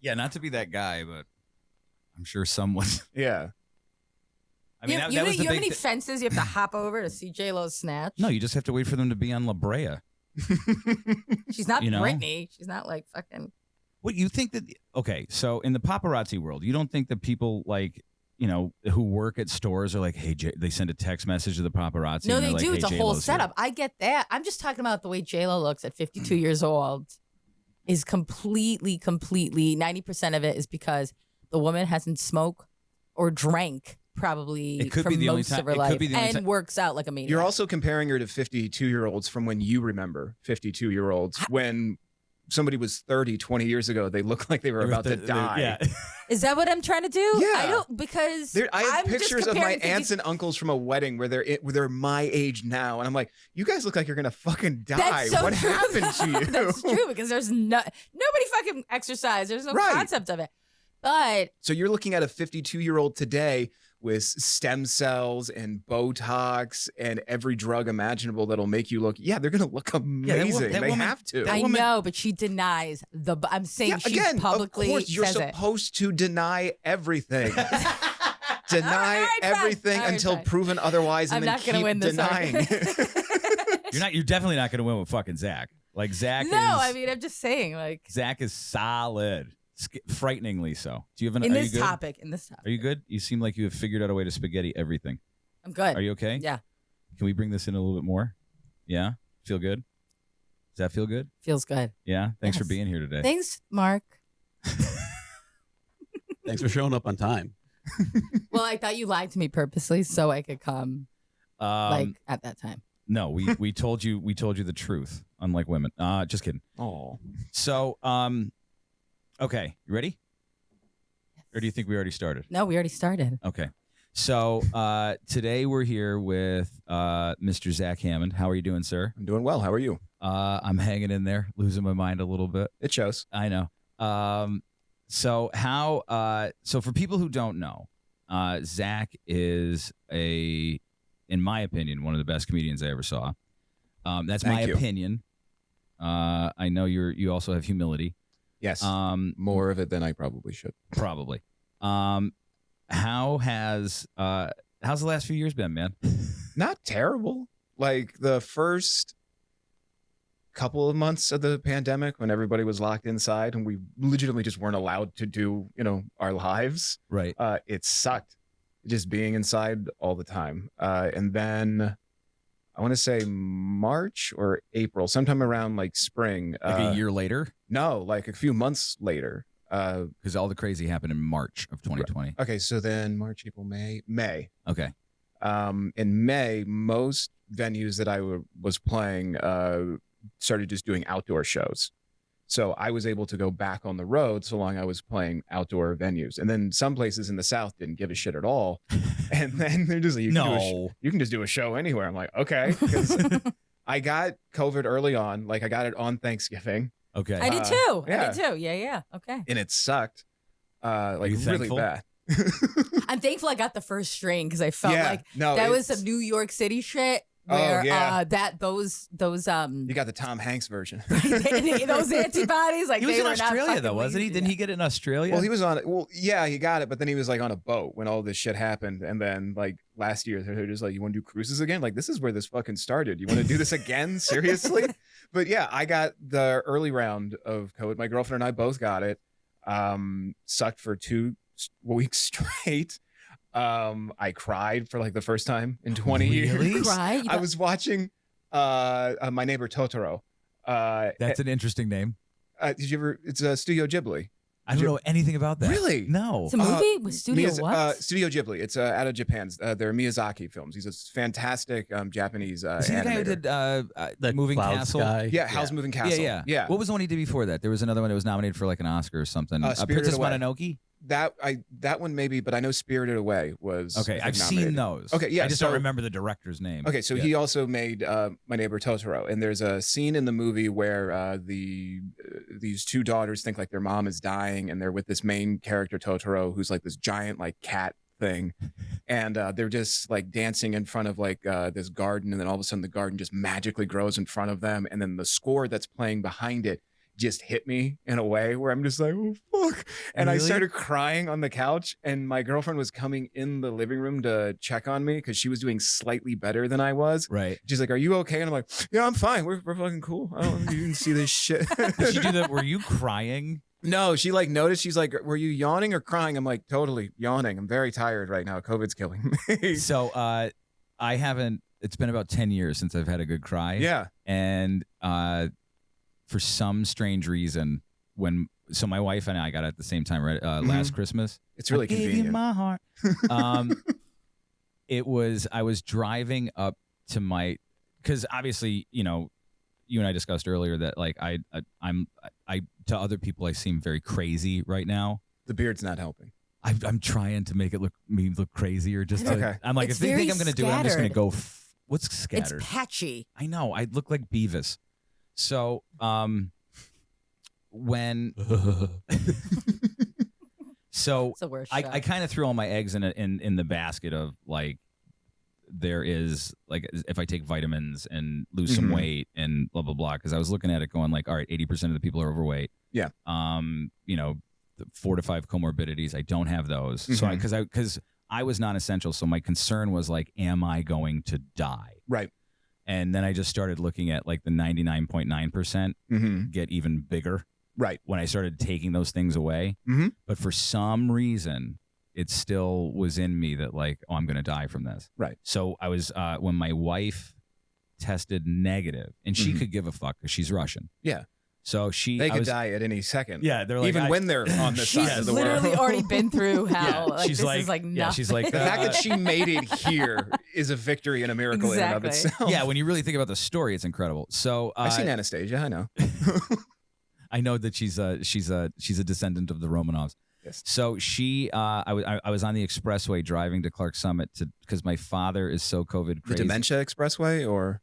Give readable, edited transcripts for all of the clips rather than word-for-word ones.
Yeah, not to be that guy, but I'm sure someone. Yeah. I mean, you that was the know how big many fences you have to hop over to see J-Lo's snatch? No, you just have to wait for them to be on La Brea. She's not You know? Britney. She's not like fucking. What you think that? Okay, so in the paparazzi world, you don't think that people like who work at stores are like, hey, they send a text message to the paparazzi. No, and they they're do. like, It's hey, a whole J-Lo's setup. here. I get that. I'm just talking about the way J-Lo looks at 52 years old. Is completely 90% of it is because the woman hasn't smoked or drank probably It could for be the only most time- of her it could life be the only and time- works out like a maniac. You're also comparing her to 52-year-olds from when you remember 52-year-olds. When somebody was 30, 20 years ago, they looked like they were about to die. Yeah. Is that what I'm trying to do? Yeah. I don't, because I have I'm just pictures of my comparing 50 aunts and uncles from a wedding where they're my age now, and I'm like, you guys look like you're gonna fucking die. That's so What true. happened to you? That's true, because there's nobody fucking exercise. There's no Right. concept of it. But So you're looking at a 52-year-old today with stem cells and Botox and every drug imaginable that'll make you look. Yeah, they're gonna look amazing. that they woman- have to. I woman- know, but she denies I'm saying Yeah, she again, publicly of course, you're says it. supposed to deny everything. Deny All right, fine. everything All right, until fine. proven otherwise, and I'm then not gonna keep win this denying. argument. You're definitely not going to win with fucking Zach. Like Zach No, is. I mean, I'm just saying, like, Zach is solid, frighteningly so. Do you have an? in are this you good? topic, Are you good? You seem like you have figured out a way to spaghetti everything. I'm good. Are you okay? Yeah, Can we bring this in a little bit more? Yeah. Feel good? Does that feel good? feels good. Yeah. Thanks for Yes. being here today. Thanks, Mark. Thanks for showing up on time. Well, I thought you lied to me purposely so I could come like at that time. No, we told you the truth. Unlike women. Just kidding. Oh, So, okay, you ready? Or do you think we already started? No, we already started. Okay. So today we're here with Mr. Zack Hammond. How are you doing, sir? I'm doing well. How are you? I'm hanging in there, losing my mind a little bit. It shows. I know. So for people who don't know, Zach is in my opinion, one of the best comedians I ever saw. That's Thank my you. opinion. I know you also have humility. Yes. More of it than I probably should. Probably. How's the last few years been, man? Not terrible. Like the first couple of months of the pandemic when everybody was locked inside and we legitimately just weren't allowed to do, our lives. Right. It sucked just being inside all the time. And then I want to say March or April, sometime around like spring. Like a year later? No, like a few months later. Because all the crazy happened in March of 2020. Okay, so then March, April, May. Okay. In May, most venues that I was playing started just doing outdoor shows. So I was able to go back on the road so long I was playing outdoor venues. And then some places in the South didn't give a shit at all. And then they're just like, you can just do a show anywhere. I'm like, okay. 'Cause I got COVID early on. Like I got it on Thanksgiving. Okay. I did too. yeah. I did too. Yeah. Okay. And it sucked. Like you really thankful? bad. I'm thankful I got the first string because I felt Yeah, like no, that was it's- some New York City shit Oh, where yeah. those You got the Tom Hanks version. those antibodies like He was they in were not Australia, fucking though, wasn't he? leaving. Didn't he get it in Australia? Well, he was on it. Well, yeah, he got it, but then he was like on a boat when all this shit happened. And then like last year, they're just like, you want to do cruises again? Like, this is where this fucking started. You want to do this again? Seriously? But yeah, I got the early round of COVID. My girlfriend and I both got it. Sucked for 2 weeks straight. I cried for like the first time in 20 Really? years. Cry? I was watching My Neighbor Totoro. That's an interesting name. Did you ever? It's Studio Ghibli. I don't know anything about that. Really? No. It's a movie with Studio what? Studio Ghibli. It's out of Japan. They're Miyazaki films. He's a fantastic Japanese Is he the guy who animator. did Moving Cloud Castle? Sky. Yeah, Howl's Moving Castle. Yeah. What was the one he did before that? There was another one that was nominated for like an Oscar or something. Spirited Princess Away. Mononoke? That one maybe, but I know Spirited Away was. Okay, I think, I've seen nominated. those. Okay, yeah, I just so- don't remember the director's name. Okay, so Yeah. he also made My Neighbor Totoro, and there's a scene in the movie where these two daughters think like their mom is dying, and they're with this main character Totoro, who's like this giant like cat thing, and they're just like dancing in front of like this garden, and then all of a sudden the garden just magically grows in front of them, and then the score that's playing behind it just hit me in a way where I'm just like, oh, fuck. And I Really? started crying on the couch, and my girlfriend was coming in the living room to check on me because she was doing slightly better than I was. Right. She's like, are you okay? And I'm like, yeah, I'm fine. We're fucking cool. I don't you didn't see this shit. Did she do that? Were you crying? No, she like noticed. She's like, were you yawning or crying? I'm like, totally yawning. I'm very tired right now. COVID's killing me. So I haven't. It's been about 10 years since I've had a good cry. Yeah. And for some strange reason, so my wife and I got it at the same time, right? Last Christmas. It's really I gave you convenient. my heart. I was driving up to because obviously, you know, you and I discussed earlier that like I'm to other people I seem very crazy right now. The beard's not helping. I'm trying to make me look crazy, or just Okay. I'm like, It's if they think very I'm going to do it, I'm just going to scattered. go. What's scattered? It's patchy. I know. I look like Beavis. So when so It's the worst. I show. kind of threw all my eggs in the basket of like, there is like, if I take vitamins and lose some Mhm. weight and blah blah blah, because I was looking at it going like, all right, 80% of the people are overweight. Yeah. You know, 4 to 5 comorbidities. I don't have those. So Mhm. because I was non-essential, so my concern was like, am I going to die? Right. And then I just started looking at like the 99.9% Mm-hmm. get even bigger Right. when I started taking those things away. Mhm. But for some reason, it still was in me that like, oh, I'm going to die from this. Right. So I was, when my wife tested negative, and she Mhm. could give a fuck because she's Russian. Yeah. So They I could was, die at any second. Yeah, they're like, even when they're on this She's side of the literally world. already been through hell. Yeah, like, she's this like- is like nothing. yeah, she's like, The fact that she made it here is a victory and a miracle in and of Exactly. itself. yeah, when you really think about the story, it's incredible. So I've seen Anastasia. I know. I know that she's a descendant of the Romanovs. Yes. So I was on the expressway driving to Clark Summit because my father is so COVID The crazy. Dementia Expressway, or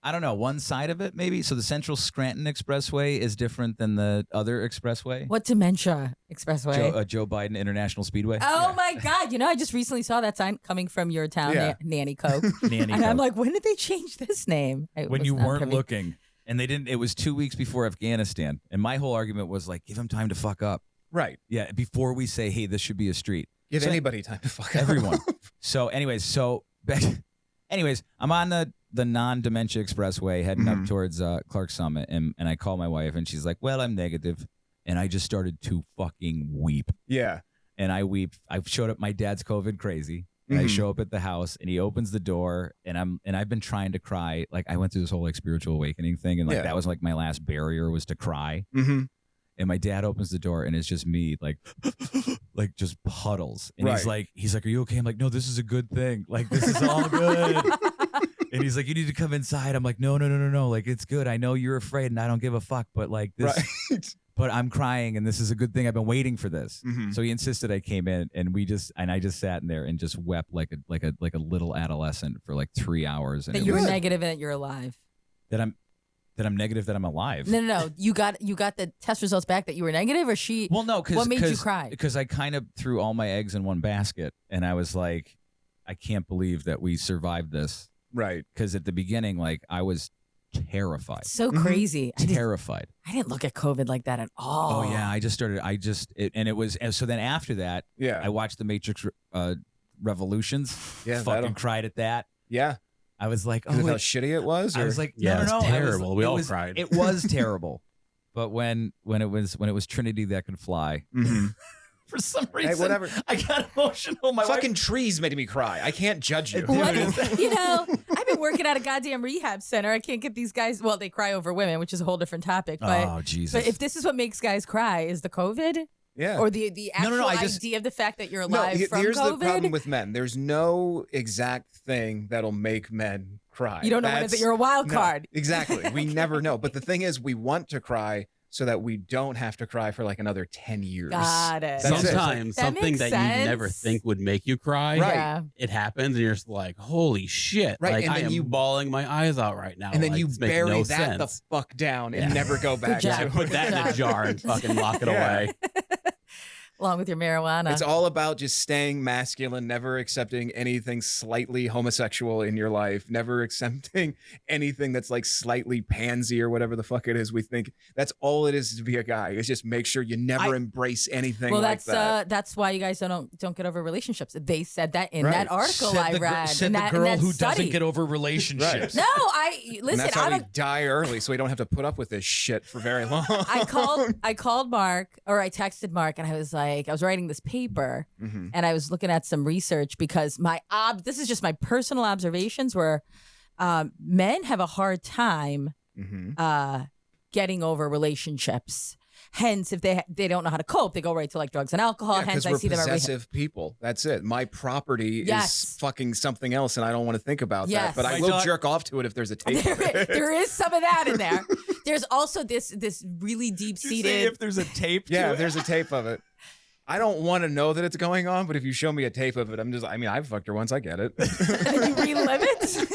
I don't know, one side of it maybe. So the Central Scranton Expressway is different than the other expressway. What dementia expressway? Joe Biden International Speedway. Oh my God! You know, I just recently saw that sign coming from your town, Yeah. Nanny Coke, Nanny and I'm Coke. like, when did they change this name? I When was you not weren't privy. looking, and they didn't. It was 2 weeks before Afghanistan, and my whole argument was like, give them time to fuck up. right? Yeah, before we say, hey, this should be a street. Give So- anybody time to fuck up. Everyone. So, anyways, I'm on the non-dementia expressway heading up Mhm. towards Clark Summit, and I call my wife, and she's like, "Well, I'm negative," and I just started to fucking weep, Yeah. and I weep. I showed up. My dad's COVID crazy. And I Mhm. show up at the house, and he opens the door, and I've been trying to cry. Like I went through this whole like spiritual awakening thing, and like Yeah. that was like my last barrier was to cry. Mm-hmm. And my dad opens the door, and it's just me, like, like just puddles. And Right. he's like, "Are you okay?" I'm like, "No, this is a good thing. Like, this is all good." And he's like, "You need to come inside." I'm like, "No. Like, it's good. I know you're afraid, and I don't give a fuck. But like this, Right. but I'm crying, and this is a good thing. I've been waiting for this." Mhm. So he insisted I came in, and I just sat in there and just wept like a little adolescent for like 3 hours. And That it you were was- negative and that you're alive. that I'm negative that I'm alive. No. You got the test results back that you were negative, or she? Well, no, because What made you cry? Because I kind of threw all my eggs in one basket, and I was like, I can't believe that we survived this. Right. Because at the beginning, like I was terrified, So Mhm. crazy. terrified. I didn't look at COVID like that at all. Oh yeah, and so then after that, Yeah. I watched The Matrix Revolutions. Yeah. Fucking cried at that. Yeah. I was like, Because oh, of how wait. shitty it was. I or- was like, Yeah, no, it's no, I was- terrible. We it all was- cried. It was terrible. But when it was Trinity that could fly, Mhm. for some Hey, reason, whatever. I got emotional. My Fucking trees made me cry. I can't judge you. What is, you know, I've been working at a goddamn rehab center. I can't get these guys. Well, they cry over women, which is a whole different topic. But oh Jesus! but if this is what makes guys cry, is the COVID Yeah. or the actual no, I just- idea of the fact that you're No, alive from here's the problem COVID? with men. There's no exact thing that'll make men cry. You don't know when That's- you're a wild no, card. exactly. We never know. But the thing is, we want to cry so that we don't have to cry for like another 10 years. Got it. That's it. Sometimes That something makes that you never sense. think would make you cry, Right. Yeah. it happens, and you're just like, "Holy shit!" Right, Like and I then am you- bawling my eyes out right now. And then Like, you this makes bury no that the sense. fuck down and Yeah. never go back job. to Put that in a Good jar and fucking lock it Yeah. away. along with your marijuana. It's all about just staying masculine, never accepting anything slightly homosexual in your life, never accepting anything that's like slightly pansy or whatever the fuck it is we think. That's all it is to be a guy. It's just make sure you never embrace anything like that. That's why you guys don't get over relationships. They said that in Right. that article I read. Said in the that, girl in that who study. doesn't get over relationships. No, And listen. that's how I'm we a die early, so we don't have to put up with this shit for very long. I called Mark, or I texted Mark, and I was like, I was writing this paper, Mhm. and I was looking at some research because this is just my personal observations where men have a hard time Mhm. getting over relationships. Hence, if they don't know how to cope, they go right to like drugs and alcohol. Yeah, Hence, because I we're see them every. possessive people. That's it. My property Yes. is fucking something else, and I don't want to think about Yes. that. But I My will dog- jerk off to it if there's a tape. of it. There is some of that in there. There's also this really deep Did you say seated. if there's a tape to Yeah, it? there's a tape of it. I don't want to know that it's going on, but if you show me a tape of it, I've fucked her once. I get it. And you relive it.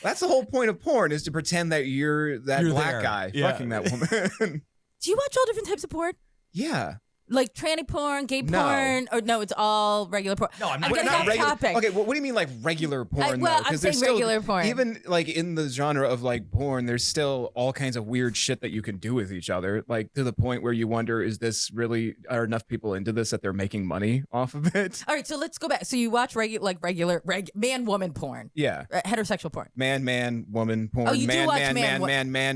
That's the whole point of porn, is to pretend that you're that You're black there. guy Yeah. fucking that woman. Do you watch all different types of porn? Yeah. Like tranny porn, gay No. porn, or no? It's all regular porn. No, I'm not- I'm getting not off regular. topic. Okay, what do you mean like regular porn? well, though? 'Cause I'm there's saying still, regular porn. Even like in the genre of like porn, there's still all kinds of weird shit that you can do with each other, like to the point where you wonder, is this really, are enough people into this that they're making money off of it? All right, so let's go back. So you watch regular man-woman porn, Yeah. heterosexual porn. Man, woman porn. Oh, you do man, watch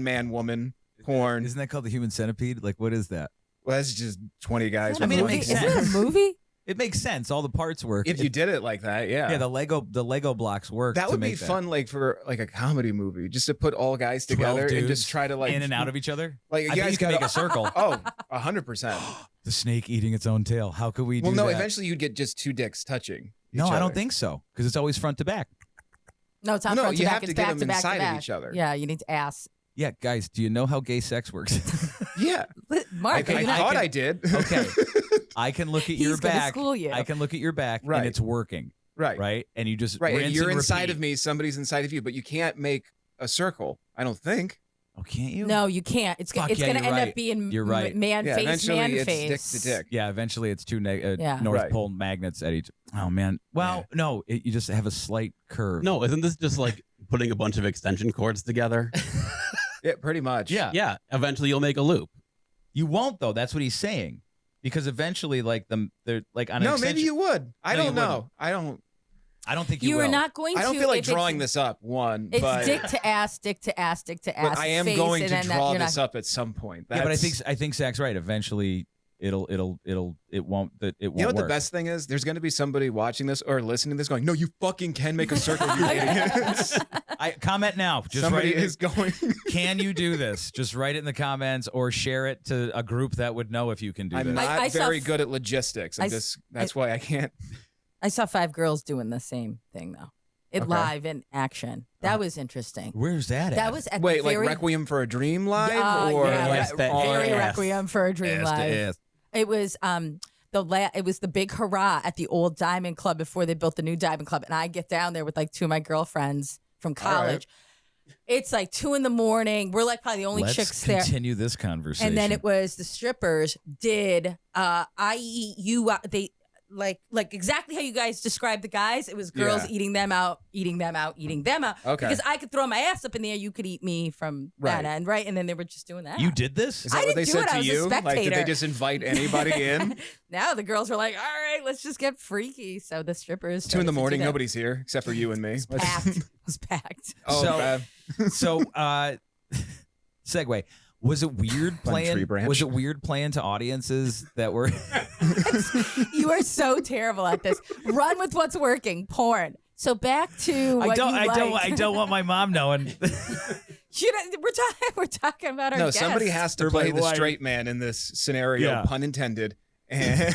man, woman porn. Isn't that called the human centipede? Like, what is that? Well, that's just 20 guys. Is it a with it movie? makes movies. Is it a movie? It makes sense. All the parts work. If you did it like that, yeah. yeah, the Lego blocks work. that to would be make that. fun, like for like a comedy movie, just to put all guys together 12 and dudes just try to like in and out of each other. Like you I think guys you can gotta make a circle. Oh, 100%. The snake eating its own tail. How could we do Well, no, that? eventually you'd get just two dicks touching. No, each I don't other. think so because it's always front to back. No, it's not No, front to you back. have It's to get back them to back inside to of back. each other. Yeah, you need to ass. Yeah, guys, do you know how gay sex works? Yeah, Mark, I are you not- thought I did. Okay. I can look at He's your gonna back. school you. I can look at your back Right. and it's working, right, right? And you just right. rinse And you're inside repeat. of me. Somebody's inside of you, but you can't make a circle. I don't think. Oh, can't you? No, you can't. It's Fuck, it's yeah, gonna you're end right. up being You're right. man Yeah, face, eventually man it's face. dick to dick. Yeah, eventually it's two Yeah. North Right. Pole magnets at each. Oh man. Well, no, you just have a slight curve. No, isn't this just like putting a bunch of extension cords together? Yeah, pretty much. Yeah. Yeah. Eventually you'll make a loop. You won't though. That's what he's saying. Because eventually, like they're like on. No, an maybe extension- you would. I No, you don't know. wouldn't. I don't. think you You will. are not going to. I don't feel like if it's- drawing this up. One, It's but dick to ass, dick to ass, dick to ass. but I am face, going and to then that- draw you're this not- up at some point. Yeah, but I That's- think Zach's right. Eventually, it won't. It won't. You know what work. the best thing is? There's going to be somebody watching this or listening to this going, "No, you fucking can make a circle, you idiots." I comment now. Just Somebody write it. is going. Can you do this? Just write it in the comments or share it to a group that would know if you can do I'm this. not I saw very f- good at logistics. That's why I can't. I saw 5 girls doing the same thing though. It Okay. live in action. That was interesting. Where's that at? That was at Wait, the like very, Requiem for a Dream live, or yeah, Yes, that- very yes. Requiem for a Dream Ass to live. ass. It was it was the big hurrah at the old Diamond Club before they built the new Diamond Club, and I get down there with like 2 of my girlfriends from All right. college. It's like 2 a.m. We're like probably the only Let's chicks there. continue this conversation. And then it was the strippers did they like exactly how you guys described the guys. It was girls Yeah. eating them out. Okay. Because I could throw my ass up in there, you could eat me from Right. that end, right? And then they were just doing that. You did this? Is that I what they didn't do said it, I to was a you? Like, did they spectator. just invite anybody in? Now the girls were like, all right, let's just get freaky. So the strippers 2 in the started to do morning, that. nobody's here except for you and me. It was packed. It was packed. Oh, So- bad. So, segue. Was it weird Fun tree playing? branch. Was it weird playing to audiences that were? You are so terrible at this. Run with what's working. Porn. So back to what you I don't want my mom knowing. You know, we're talking about our No, guest. somebody has to They're play like, the why- straight man in this scenario, Yeah. pun intended, and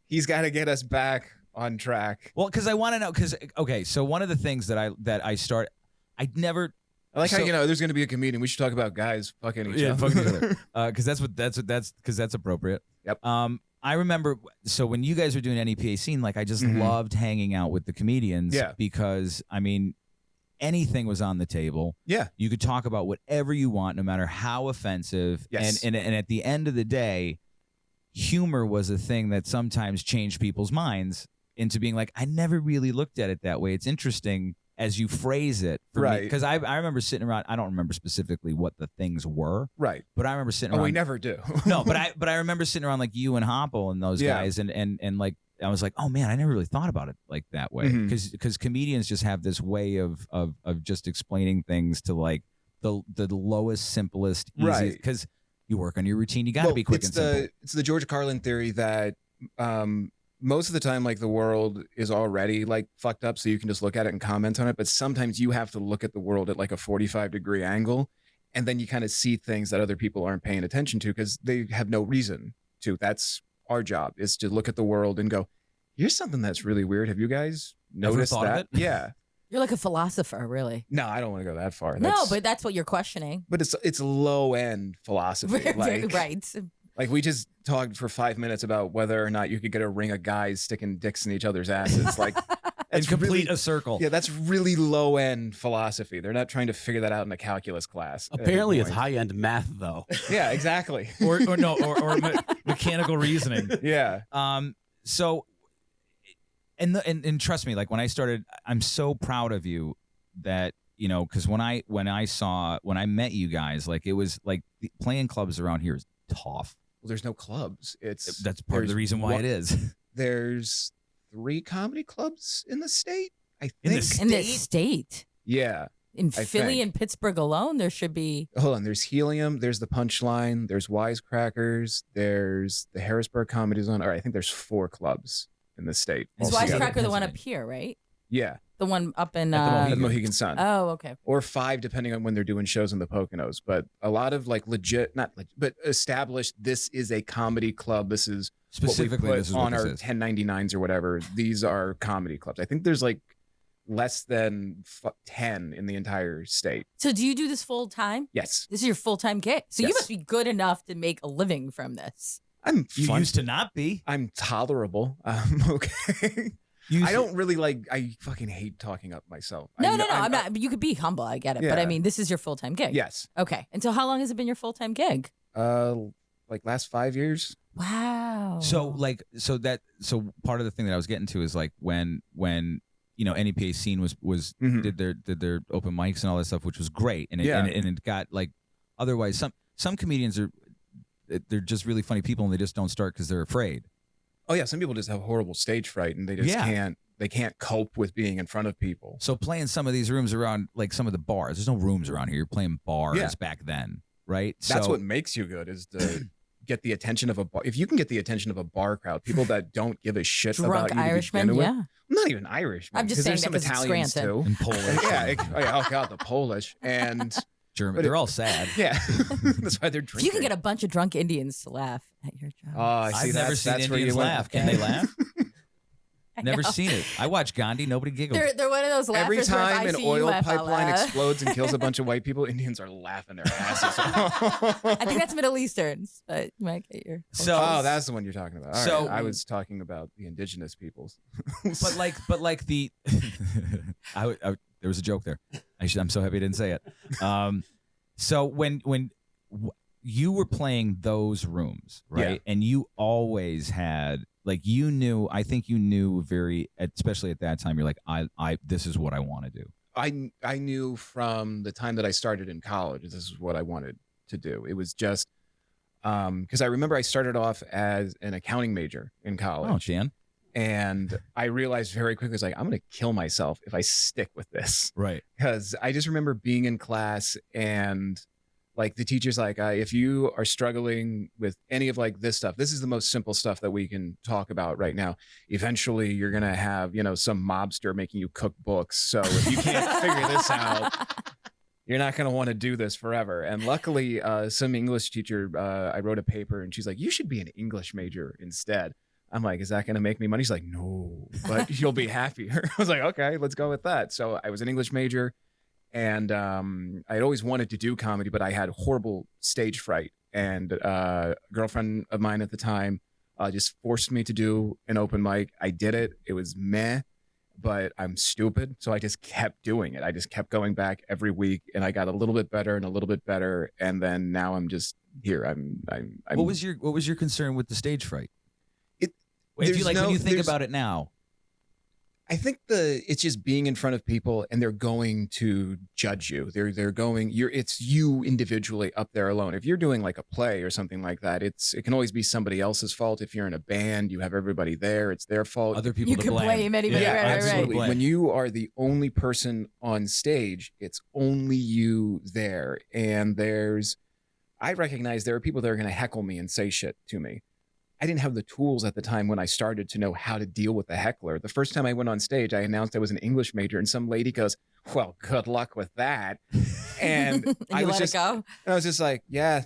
he's got to get us back on track. Well, because I want to know. Because okay, so one of the things that I never. I like So- how there's going to be a comedian. We should talk about guys fucking each other. fucking each other. Because that's appropriate. Yep. I remember. So when you guys were doing NEPA scene, like I just Mhm. loved hanging out with the comedians. Yeah. Because I mean, anything was on the table. Yeah. You could talk about whatever you want, no matter how offensive. Yes. And at the end of the day, humor was a thing that sometimes changed people's minds into being like, I never really looked at it that way. It's interesting as you phrase it for me. Right. Because I remember sitting around, I don't remember specifically what the things were, Right. but I remember sitting around. We never do. No, but I remember sitting around like you and Hopple and those guys and like, I was like, oh man, I never really thought about it like that way. Because comedians just have this way of just explaining things to like the lowest, simplest, easiest. Right. Because you work on your routine, you got to be quick and simple. It's the George Carlin theory that most of the time, like the world is already like fucked up, so you can just look at it and comment on it. But sometimes you have to look at the world at like a 45-degree angle, and then you kind of see things that other people aren't paying attention to because they have no reason to. That's our job, is to look at the world and go, here's something that's really weird. Have you guys noticed thought of that? it? Yeah. You're like a philosopher, really. No, I don't want to go that far. No, but that's what you're questioning. But it's low end philosophy. Right. Like we just talked for 5 minutes about whether or not you could get a ring of guys sticking dicks in each other's asses. Like And complete really, a circle. Yeah, that's really low end philosophy. They're not trying to figure that out in a calculus class. Apparently, it's high end math, though. Yeah, exactly. or mechanical reasoning. Yeah. So, and trust me, like when I started, I'm so proud of you that, you know, because when I met you guys, like it was like playing clubs around here is tough. Well, there's no clubs. That's part of the reason why it is. There's 3 comedy clubs in the state, I think. In the state? Yeah. In Philly and Pittsburgh alone, there should be. Hold on. There's Helium. There's the Punchline. There's Wisecrackers. There's the Harrisburg Comedy Zone. All right, I think there's 4 clubs in the state. Is Wisecracker the one up here, right? Yeah. The one up in the Mohegan Sun. Oh, okay. Or 5, depending on when they're doing shows in the Poconos. But a lot of like but established, this is a comedy club. This is specifically what we put this is on what our this is. 1099s or whatever. These are comedy clubs. I think there's like less than 10 in the entire state. So do you do this full time? Yes. This is your full time gig. So you Yes. must be good enough to make a living from this. You used to not be. I'm tolerable. Okay. I don't really I fucking hate talking up myself. No, I'm not. You could be humble. I get it. But I mean, this is your full time gig. Yes. Okay. And so how long has it been your full time gig? Like last 5 years. Wow. So part of the thing that I was getting to is like when you know NEPA scene was did their open mics and all that stuff, which was great, and it got like, otherwise some comedians they're just really funny people and they just don't start because they're afraid. Oh yeah, some people just have horrible stage fright and they just can't cope with being in front of people. So playing some of these rooms around, like some of the bars, there's no rooms around here. You're playing bars back then, right? That's what makes you good, is to get the attention of a bar. If you can get the attention of a bar crowd, people that don't give a shit Drunk about you Irishmen, to begin with. yeah. Not even Irishmen. I'm just saying there's that some 'cause it's Italians Scranton. too. And Polish. Oh God, the Polish and German. They're all sad. yeah. That's why they're drinking. If you can get a bunch of drunk Indians to laugh at your job. Oh, I see. I've never seen that's where Indians you went. laugh. Can they laugh? I Never know. seen it. I watch Gandhi. Nobody giggles. They're one of those laughers Every time where if an I see oil you, I pipeline laugh. explodes and kills a bunch of white people, Indians are laughing their asses off. I think that's Middle Easterns, but you might get your. So- Oh, that's the one you're talking about. All So- right. I was talking about the indigenous peoples. but like the there was a joke there. I'm so happy I didn't say it. So when you were playing those rooms, right? Yeah. And you always had, like, I think you knew especially at that time, you're like, I this is what I want to do. I knew from the time that I started in college, this is what I wanted to do. It was just because I remember I started off as an accounting major in college. Oh, Dan. And I realized very quickly, it's like, I'm going to kill myself if I stick with this. Right. Because I just remember being in class and like the teacher's like, if you are struggling with any of like this stuff, this is the most simple stuff that we can talk about right now. Eventually you're going to have, some mobster making you cook books. So if you can't figure this out, you're not going to want to do this forever. And luckily some English teacher, I wrote a paper and she's like, you should be an English major instead. I'm like, is that going to make me money? She's like, no, but you'll be happier. I was like, okay, let's go with that. So I was an English major and I'd always wanted to do comedy, but I had horrible stage fright. And a girlfriend of mine at the time just forced me to do an open mic. I did it. It was meh, but I'm stupid. So I just kept doing it. I just kept going back every week, and I got a little bit better and a little bit better. And then now I'm just here. I'm What was your concern with the stage fright? If there's you like no- when you think there's- about it now. I think it's just being in front of people, and they're going to judge you. It's you individually up there alone. If you're doing like a play or something like that, it can always be somebody else's fault. If you're in a band, you have everybody there, it's their fault. Other people You to can blame anybody, Yeah, right, absolutely. right. When you are the only person on stage, it's only you there. And I recognize there are people that are going to heckle me and say shit to me. I didn't have the tools at the time when I started to know how to deal with the heckler. The first time I went on stage, I announced I was an English major, and some lady goes, "Well, good luck with that." And I was just, go. I was just like, "Yeah,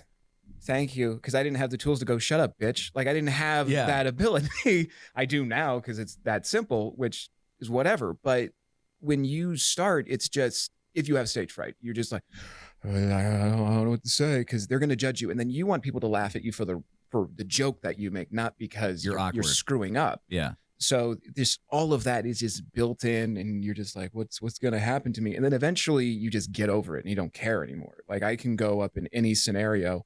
thank you," because I didn't have the tools to go, "Shut up, bitch." Like I didn't have that ability. I do now because it's that simple, which is whatever. But when you start, it's just, if you have stage fright, you're just like, I don't know what to say, because they're going to judge you, and then you want people to laugh at you for the joke that you make, not because you're screwing up. Yeah. So this, all of that is just built in, and you're just like, what's going to happen to me? And then eventually you just get over it and you don't care anymore. Like I can go up in any scenario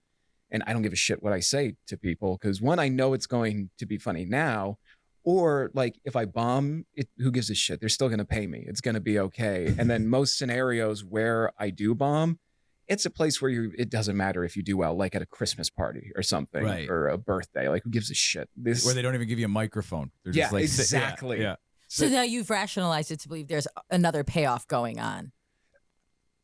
and I don't give a shit what I say to people, because one, I know it's going to be funny now, or like if I bomb it, who gives a shit? They're still going to pay me. It's going to be okay. And then most scenarios where I do bomb, it's a place where it doesn't matter if you do well, like at a Christmas party or something, Right. or a birthday. Like who gives a shit? Where they don't even give you a microphone. They're just like, exactly. Yeah. So now you've rationalized it to believe there's another payoff going on.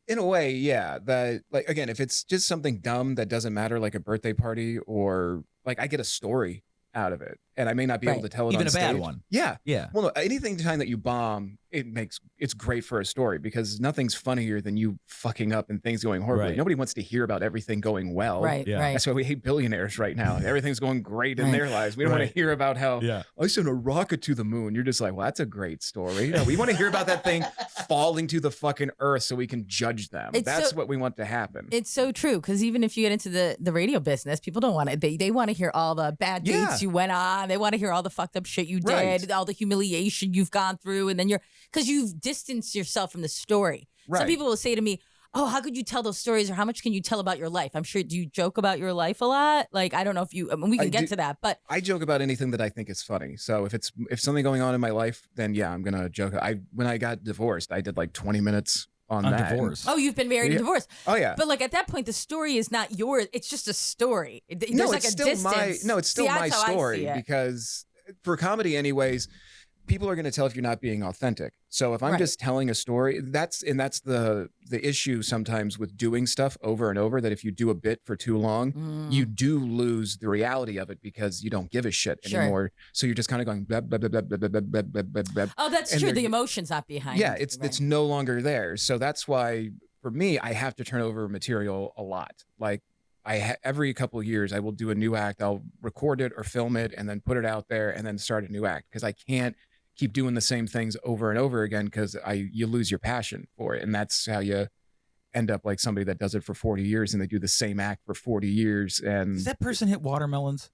In a way, yeah. That, like, again, if it's just something dumb that doesn't matter, like a birthday party, or like I get a story out of it, and I may not be able to tell it Even on a stage. bad one. Yeah. Yeah. Well, no, anything time that you bomb, it's great for a story, because nothing's funnier than you fucking up and things going horribly. Right. Nobody wants to hear about everything going well. Right, Yeah. right. That's why we hate billionaires right now. Everything's going great in their lives. We don't want to hear about how I sent a rocket to the moon. You're just like, well, that's a great story. No, we want to hear about that thing falling to the fucking earth so we can judge them. That's what we want to happen. It's so true, because even if you get into the radio business, people don't want to. They want to hear all the bad dates you went on. They want to hear all the fucked up shit you did, all the humiliation you've gone through, and then because you've distanced yourself from the story. Right. Some people will say to me, "Oh, how could you tell those stories, or how much can you tell about your life?" I'm sure. Do you joke about your life a lot? Like, I don't know if you. I mean, we can get to that, but I joke about anything that I think is funny. So if something going on in my life, then yeah, I'm gonna joke. When I got divorced, I did like 20 minutes on that. divorce. oh, you've been married and divorced. Oh yeah. But like at that point, the story is not yours. It's just a story. There's like it's a still distance. it's still my that's how I see story, it. because for comedy anyways, people are going to tell if you're not being authentic. So if I'm just telling a story, that's the issue sometimes with doing stuff over and over, that if you do a bit for too long, you do lose the reality of it, because you don't give a shit anymore. So you're just kind of going blah, blah, blah, blah, blah, blah, blah, blah, blah, blah. Oh, that's And true. they're- The emotion's not behind. Yeah, it. it's no longer there. So that's why for me, I have to turn over material a lot. Like every couple of years, I will do a new act. I'll record it or film it and then put it out there and then start a new act, because I can't keep doing the same things over and over again, because you lose your passion for it. And that's how you end up like somebody that does it for 40 years and they do the same act for 40 years. And Does that person hit watermelons?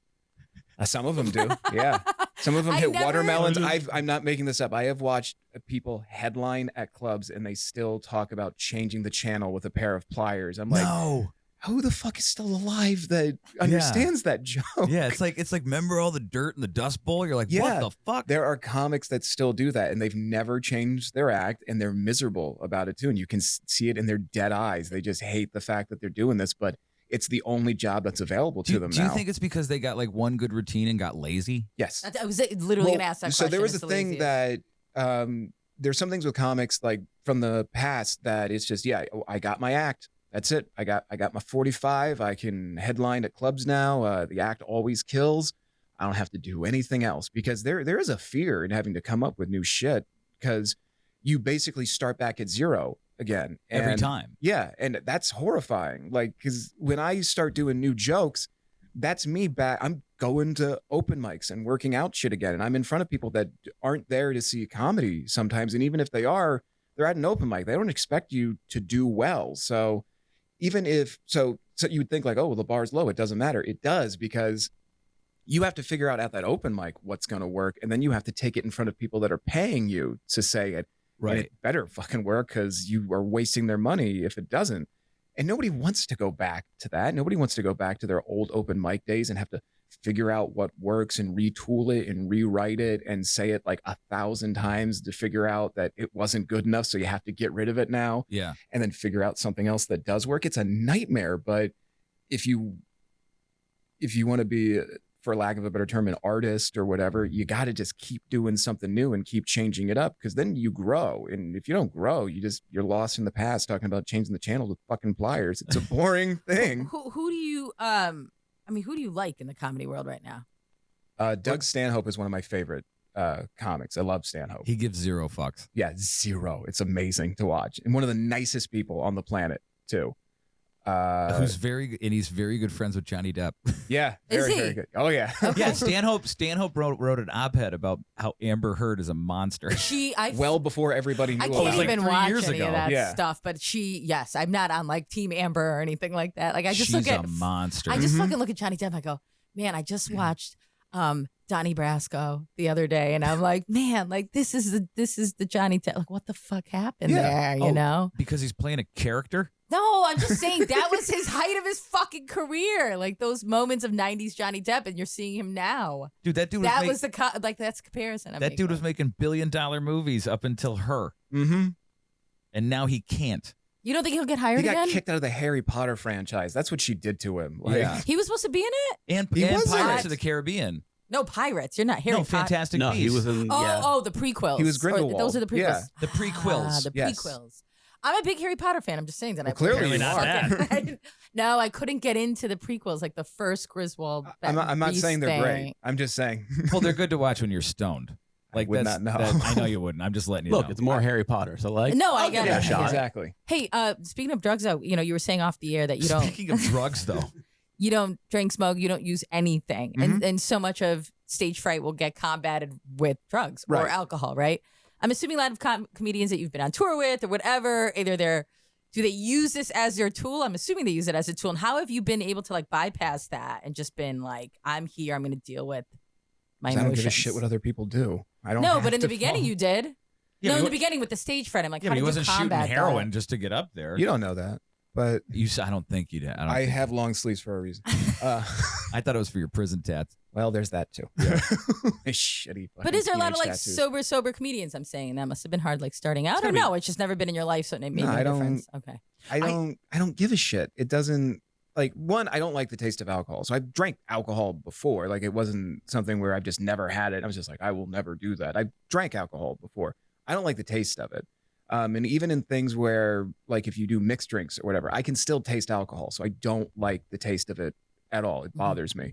some of them do. Yeah. Some of them I hit never- watermelons. I'm not making this up. I have watched people headline at clubs and they still talk about changing the channel with a pair of pliers. I'm like, No. who the fuck is still alive that understands that joke? Yeah, it's like remember all the dirt in the dust bowl? You're like, Yeah. what the fuck? There are comics that still do that, and they've never changed their act, and they're miserable about it too. And you can see it in their dead eyes. They just hate the fact that they're doing this, but it's the only job that's available to them Do now. you think it's because they got like one good routine and got lazy? Yes. I was literally going to ask that so question. there was It's a the thing laziest. that there's some things with comics like from the past that it's just, I got my act. That's it. I got my 45. I can headline at clubs now. The act always kills. I don't have to do anything else, because there is a fear in having to come up with new shit, because you basically start back at zero again Every time. Yeah, and that's horrifying. Like, because when I start doing new jokes, that's me back. I'm going to open mics and working out shit again, and I'm in front of people that aren't there to see comedy sometimes. And even if they are, they're at an open mic. They don't expect you to do well. So even if so you would think like, oh, well, the bar's low. It doesn't matter. It does, because you have to figure out at that open mic what's going to work. And then you have to take it in front of people that are paying you to say it. Right. And it better fucking work because you are wasting their money if it doesn't. And nobody wants to go back to that. Nobody wants to go back to their old open mic days and have to figure out what works and retool it and rewrite it and say it like 1,000 times to figure out that it wasn't good enough. So you have to get rid of it now. Yeah. And then figure out something else that does work. It's a nightmare. But if you want to be, for lack of a better term, an artist or whatever, you got to just keep doing something new and keep changing it up, because then you grow. And if you don't grow, you're lost in the past talking about changing the channel with fucking pliers. It's a boring thing. Who do you who do you like in the comedy world right now? Doug Stanhope is one of my favorite comics. I love Stanhope. He gives zero fucks. Yeah, zero. It's amazing to watch, and one of the nicest people on the planet too. Who's he's very good friends with Johnny Depp. Yeah, Is he? very good. Oh yeah. Okay. Yeah, Stanhope wrote an op-ed about how Amber Heard is a monster. Well before everybody knew. I about can't it. like even 3 watch years any ago. of that Yeah. stuff, but yes, I'm not on like Team Amber or anything like that. Like I just She's look at a monster. I just fucking look at Johnny Depp. I go, man, I just watched Donnie Brasco the other day, and I'm like, man, like this is the Johnny Depp. Like, what the fuck happened there? You know? Because he's playing a character? No, I'm just saying that was his height of his fucking career. Like those moments of '90s Johnny Depp, and you're seeing him now. Dude, that dude That's the comparison. that dude was making billion-dollar movies up until Her. Mm-hmm. And now he can't. You don't think he'll get hired He got again? kicked out of the Harry Potter franchise. That's what she did to him. Like, Yeah. He was supposed to be in it. And He was Pirates in of the Caribbean. No, Pirates. You're not Harry No, Potter. Fantastic No, Beasts. he was in. The prequels. He was Or Grindelwald. those are the prequels. Yeah. The prequels. The Yes. prequels. I'm a big Harry Potter fan. I'm just saying that. Well, clearly you not are. No, I couldn't get into the prequels, like the first Griswold. I'm not Beast saying they're thing. great. I'm just saying. Well, they're good to watch when you're stoned. Like would that's, not know. I know you wouldn't. I'm just letting you Look, know. it's more Harry Potter. So like, No, I get give it a it. shot. Exactly. Hey, speaking of drugs, though, you were saying off the air that you don't Speaking of drugs, though. you don't drink, smoke, you don't use anything, and so much of stage fright will get combated with drugs or Right. alcohol, right? I'm assuming a lot of comedians that you've been on tour with or whatever, either do they use this as their tool? I'm assuming they use it as a tool. And how have you been able to like bypass that and just been like, I'm here, I'm going to deal with my 'Cause emotions? I don't give a shit what other people do. I don't. No, have but in the to beginning follow. you did. Yeah, No, but in he the beginning with the stage fright, I'm like, Yeah, how but he did wasn't you shooting combat heroin that? just to get up there. You don't know that, but I don't think you did. I have long sleeves for a reason. I thought it was for your prison tats. Well, there's that too. Shitty. But fucking is there a lot of teenage like tattoos. sober comedians? I'm saying that must have been hard, like starting out, It's or gotta be- no? It's just never been in your life, so it made No, no I difference. Okay. I don't give a shit. It doesn't, like, one, I don't like the taste of alcohol. So I've drank alcohol before. Like, it wasn't something where I've just never had it. I was just like, I will never do that. I drank alcohol before. I don't like the taste of it. And even in things where, like, if you do mixed drinks or whatever, I can still taste alcohol. So I don't like the taste of it at all. It bothers me.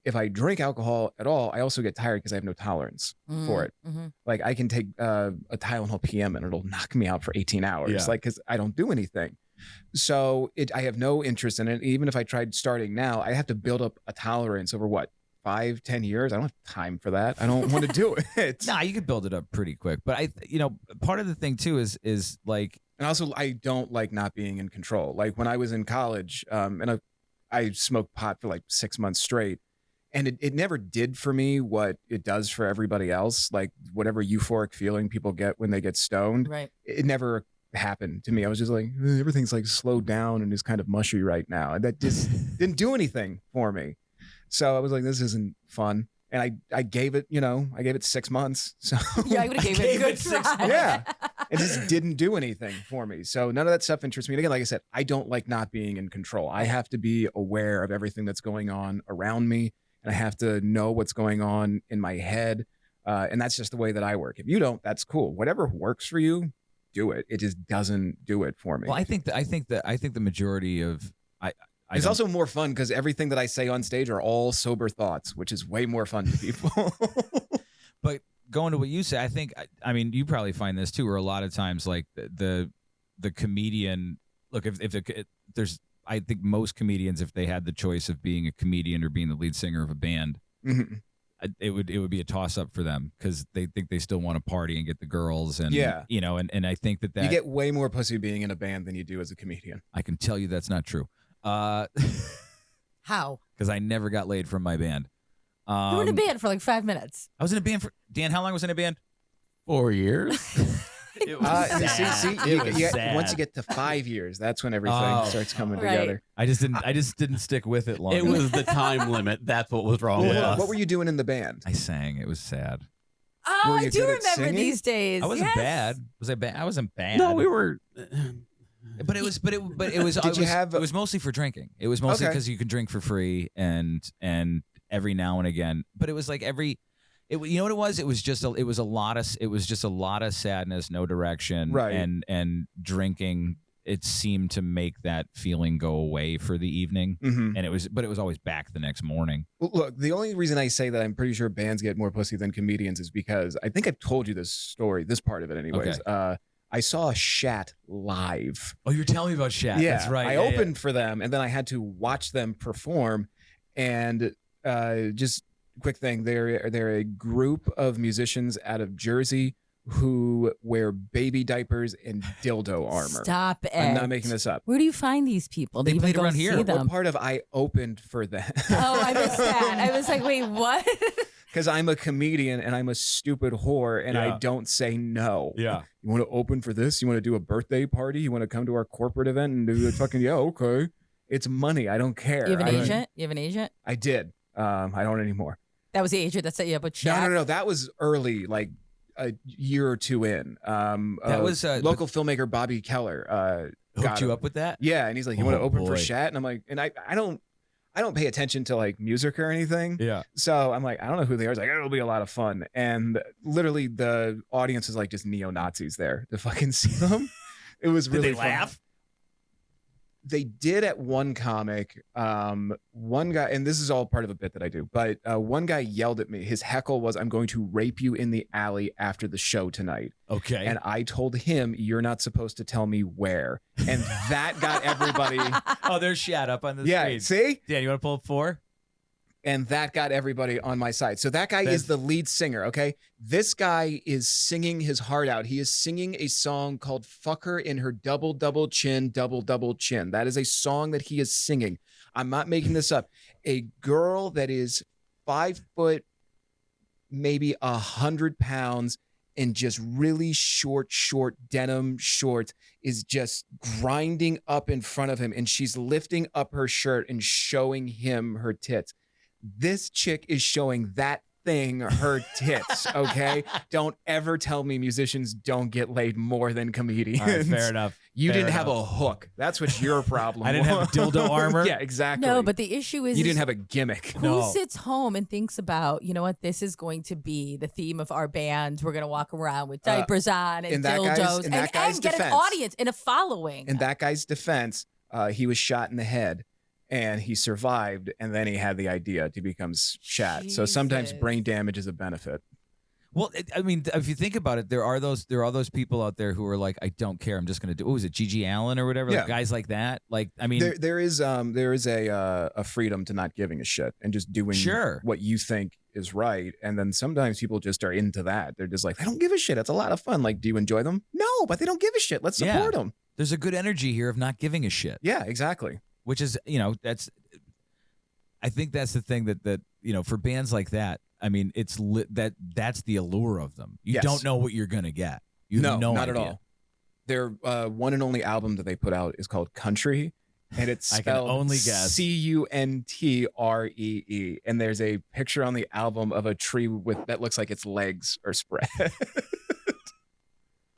If I drink alcohol at all, I also get tired because I have no tolerance for it. Mm-hmm. Like, I can take a Tylenol PM and it'll knock me out for 18 hours. Yeah. Like, because I don't do anything. So I have no interest in it. Even if I tried starting now, I have to build up a tolerance over 5-10 years. I don't have time for that. I don't want to do it. Nah, you could build it up pretty quick. But part of the thing too is like, And also, I don't like not being in control. Like when I was in college, and I smoked pot for like 6 months straight, and it never did for me what it does for everybody else. Like whatever euphoric feeling people get when they get stoned, Right. it never happened to me. I was just like, everything's like slowed down and is kind of mushy right now. And that just didn't do anything for me. So I was like, this isn't fun. And I gave it, I gave it 6 months. So Yeah, I would have gave it a good six try. yeah, it just didn't do anything for me. So none of that stuff interests me. And again, like I said, I don't like not being in control. I have to be aware of everything that's going on around me. And I have to know what's going on in my head. And that's just the way that I work. If you don't, that's cool. Whatever works for you, do it. It just doesn't do it for me. well, I think the majority of It's also more fun because everything that I say on stage are all sober thoughts, which is way more fun to people. But going to what you say, I mean, you probably find this too, where a lot of times, like the comedian, look, if there's, I think most comedians, if they had the choice of being a comedian or being the lead singer of a band, Mhm. it would be a toss up for them because they think they still want to party and get the girls, and Yeah. and I think that You get way more pussy being in a band than you do as a comedian. I can tell you that's not true. How How? because I never got laid from my band. You were in a band for like 5 minutes. I was in a band for Dan. How long was I in a band? 4 years. It was sad. See, It was sad. once you get to 5 years, that's when everything starts coming Right. together. I just didn't stick with it long. It was the time limit. That's what was wrong with Yeah. us. What were you doing in the band? I sang. It was sad. Oh, Were I you do good at remember singing? these days. I wasn't Yes. bad. Was I bad? I wasn't bad. No, we were. But it was. Did you have? It was mostly for drinking. It was mostly Okay. because you can drink for free and every now and again. But it was like you know what it was? It was just a lot of sadness, no direction, Right. And drinking. It seemed to make that feeling go away for the evening, Mhm. and it was always back the next morning. Well, look, the only reason I say that I'm pretty sure bands get more pussy than comedians is because I think I've told you this story, this part of it, anyways. I saw Shat live. Oh, you're telling me about Shat? Yeah, That's right. I Yeah, opened for them, and then I had to watch them perform. And just quick thing, they're a group of musicians out of Jersey who wear baby diapers and dildo armor. Stop it. I'm not making this up. Where do you find these people? They Do you played even go around here. see What them? What part of I opened for them? Oh, I missed that. I was like, wait, what? Because I'm a comedian and I'm a stupid whore and Yeah. I don't say no. Yeah. You want to open for this? You want to do a birthday party? You want to come to our corporate event and do the fucking, yeah, okay. It's money. I don't care. You have an I- agent? You have an agent? I did. I don't anymore. That was the agent that set you up with Shaq? No. That was early, like a year or two in. That was local filmmaker Bobby Keller. got Hooked you him. up with that? Yeah, and he's like, "You want to Oh, open for boy. Shat?" And I'm like, and I don't pay attention to like music or anything. Yeah. So I'm like, I don't know who they are. It's like, it'll be a lot of fun. And literally the audience is like just neo-Nazis there to fucking see them. It was Did really they fun. laugh? They did at one comic. One guy, and this is all part of a bit that I do, but one guy yelled at me. His heckle was, "I'm going to rape you in the alley after the show tonight." Okay. And I told him, "You're not supposed to tell me where." And that got everybody. Oh, there's Shat up on the Yeah, screen. see? Dan, you want to pull up 4? And that got everybody on my side. So that guy is the lead singer, okay? This guy is singing his heart out. He is singing a song called "Fuck Her in Her Double Double Chin, Double Double Chin." That is a song that he is singing. I'm not making this up. A girl that is 5 foot, maybe 100 pounds, and just really short denim shorts is just grinding up in front of him, and she's lifting up her shirt and showing him her tits. This chick is showing that thing her tits, okay? Don't ever tell me musicians don't get laid more than comedians. All right, fair enough. You Fair didn't have a enough. hook. That's what your problem I didn't have dildo armor? Yeah, exactly. No, but the issue is you didn't have a gimmick. who No. sits home and thinks about, you know what, this is going to be the theme of our band. We're going to walk around with diapers on and in that guy's- dildos in that guy's and get an defense- audience and a following. In that guy's defense, he was shot in the head and he survived, and then he had the idea to become Shat. So sometimes Jesus. brain damage is a benefit. Well, I mean, if you think about it, there are those people out there who are like, I don't care. I'm just going to do. What was it, Gigi Allen or whatever? Yeah. Like guys like that. Like, I mean, There is a freedom to not giving a shit and just doing Sure. what you think is right. And then sometimes people just are into that. They're just like, I don't give a shit. It's a lot of fun. Like, do you enjoy them? No, but they don't give a shit. Let's Yeah. support them. there's a good energy here of not giving a shit. Yeah, exactly. Which is, I think that's the thing that for bands like that. I mean, it's that's the allure of them. You Yes. don't know what you're gonna get. You have no not idea. at all. Their one and only album that they put out is called Country, and it's I can spelled only guess. CUNTREE. And there's a picture on the album of a tree that looks like its legs are spread. At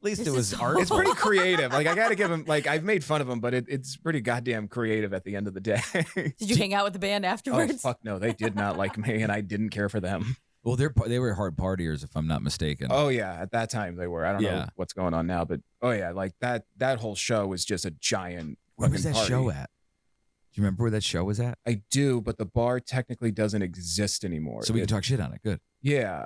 least This it was is art. It's pretty creative. Like, I gotta give him, like, I've made fun of him, but it's pretty goddamn creative at the end of the day. Did you hang out with the band Oh afterwards? fuck no, they did not like me, and I didn't care for them. Well, they were hard partiers, if I'm not mistaken. Oh yeah, at that time they were. I don't know Yeah. what's going on now, but oh yeah, like that whole show was just a giant. Where was that fucking show party. at? Do you remember where that show was at? I do, but the bar technically doesn't exist anymore. So we can talk shit on it. Good. Yeah.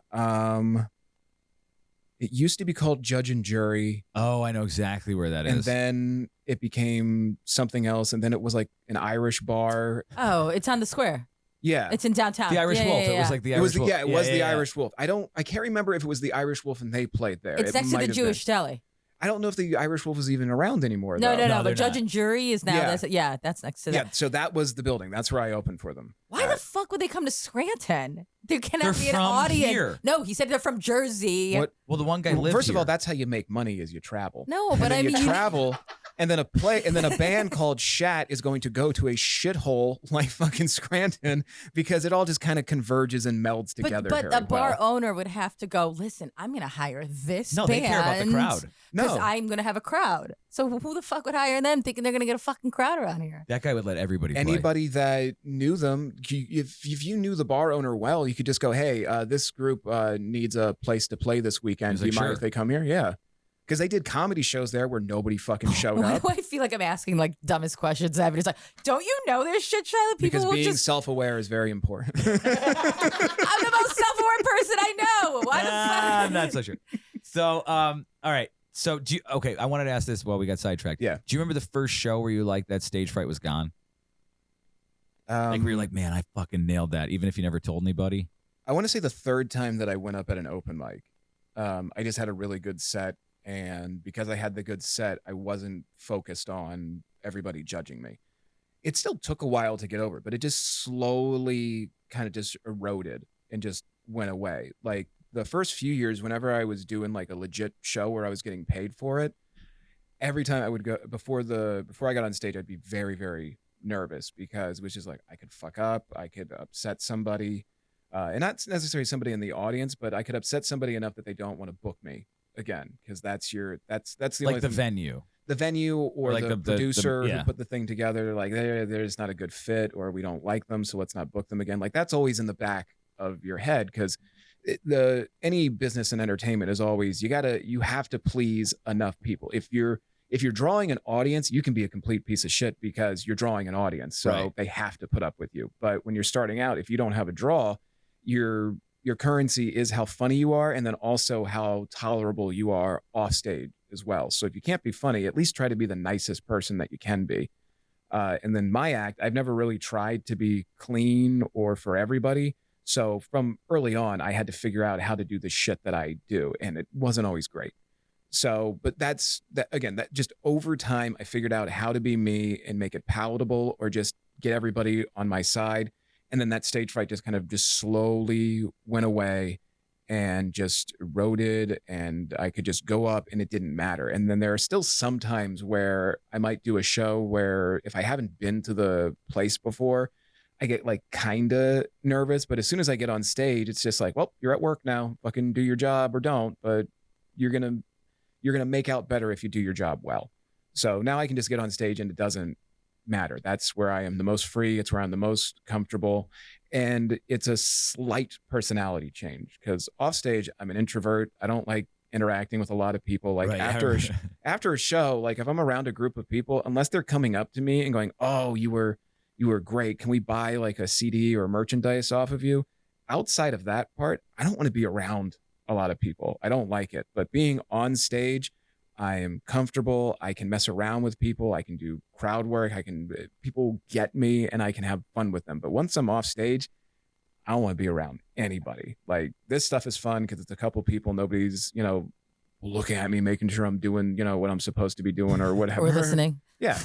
It used to be called Judge and Jury, Oh, I know exactly where that and is. then it became something else, and then it was like an Irish bar. Oh, it's on the square. Yeah. It's in downtown. the Irish Yeah, Wolf. yeah, It was yeah. like the It Irish was Wolf. it was the yeah. Irish Wolf. I can't remember if it was the Irish Wolf and they played there. It's It next to might the have Jewish been. deli. I don't know if the Irish Wolf is even around anymore. No, though. no, No, no. they're But Judge not. and Jury is now. Yeah. That's next to Yeah, that. so that was the building. That's where I opened for them. Why the fuck would they come to Scranton? There cannot They're be an from audience. here. No, he said they're from Jersey. What? Well, the one guy lived First here. of all, that's how you make money is you travel. No, And but then I mean, you travel, and then a band called Shat is going to go to a shithole like fucking Scranton because it all just kind of converges and melds together. But very the bar well. owner would have to go, listen, I'm going to hire this No, band. they care about the crowd. Because No. I'm going to have a crowd. So who the fuck would hire them thinking they're going to get a fucking crowd around here? That guy would let everybody play. Anybody that knew them, if you knew the bar owner well, you could just go, hey, this group needs a place to play this weekend. He's Do you like, mind "Sure." if they come here? Yeah. Because they did comedy shows there where nobody fucking showed Why up. do I feel like I'm asking like dumbest questions ever? It's like, don't you know this shit, Charlotte? People Because will being just. self-aware is very important. I'm the most self-aware person I know. Why the fuck? I'm not so sure. So, all right. So, I wanted to ask this while we got sidetracked. Yeah. Do you remember the first show where you like that Stage Fright was gone? Like where you're like, man, I fucking nailed that, even if you never told anybody. I want to say the third time that I went up at an open mic, I just had a really good set. And because I had the good set, I wasn't focused on everybody judging me. It still took a while to get over, but it just slowly kind of just eroded and just went away. Like the first few years, whenever I was doing like a legit show where I was getting paid for it, every time I would go before I got on stage, I'd be very, very nervous because it was just like I could fuck up, I could upset somebody, and not necessarily somebody in the audience, but I could upset somebody enough that they don't want to book me again because that's the Like only the thing. venue. The venue or like the the producer yeah. who put the thing together, like they're just not a good fit, or we don't like them, so let's not book them again. Like that's always in the back of your head because any business and entertainment is always you have to please enough people. If you're drawing an audience, you can be a complete piece of shit because you're drawing an audience, so Right. they have to put up with you. But when you're starting out, if you don't have a draw, your currency is how funny you are, and then also how tolerable you are off stage as well. So if you can't be funny, at least try to be the nicest person that you can be. And then my act, I've never really tried to be clean or for everybody. So from early on, I had to figure out how to do the shit that I do, and it wasn't always great. So, but that just over time, I figured out how to be me and make it palatable, or just get everybody on my side. And then that stage fright just kind of just slowly went away and just eroded, and I could just go up and it didn't matter. And then there are still some times where I might do a show where if I haven't been to the place before, I get like kind of nervous. But as soon as I get on stage, it's just like, well, you're at work now, fucking do your job or don't, but you're going to make out better if you do your job well. So now I can just get on stage and it doesn't matter. That's where I am the most free. It's where I'm the most comfortable. And it's a slight personality change because off stage, I'm an introvert. I don't like interacting with a lot of people. Like Right. after a show, like if I'm around a group of people, unless they're coming up to me and going, oh, you were great. Can we buy like a CD or merchandise off of you? Outside of that part, I don't want to be around a lot of people. I don't like it. But being on stage, I am comfortable. I can mess around with people. I can do crowd work. People get me and I can have fun with them. But once I'm off stage, I don't want to be around anybody. Like this stuff is fun because it's a couple people. Nobody's, looking at me, making sure I'm doing, what I'm supposed to be doing or whatever. Or listening. Yeah.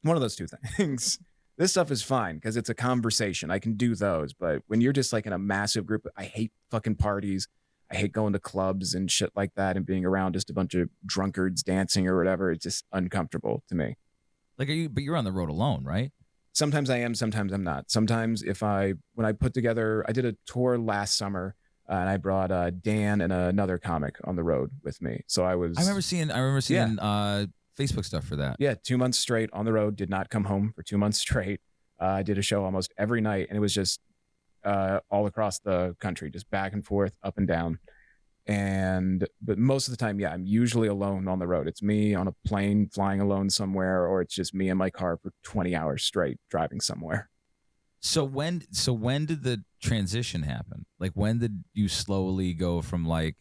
One of those two things. This stuff is fine because it's a conversation. I can do those. But when you're just like in a massive group, I hate fucking parties. I hate going to clubs and shit like that and being around just a bunch of drunkards dancing or whatever. It's just uncomfortable to me. But you're on the road alone, right? Sometimes I am, sometimes I'm not. Sometimes when I did a tour last summer and I brought Dan and another comic on the road with me. So I remember seeing Facebook stuff for that. Yeah, 2 months straight on the road, did not come home for 2 months straight. I did a show almost every night, and it was just all across the country, just back and forth, up and down. But most of the time, yeah, I'm usually alone on the road. It's me on a plane flying alone somewhere, or it's just me in my car for 20 hours straight driving somewhere. So when did the transition happen? Like when did you slowly go from like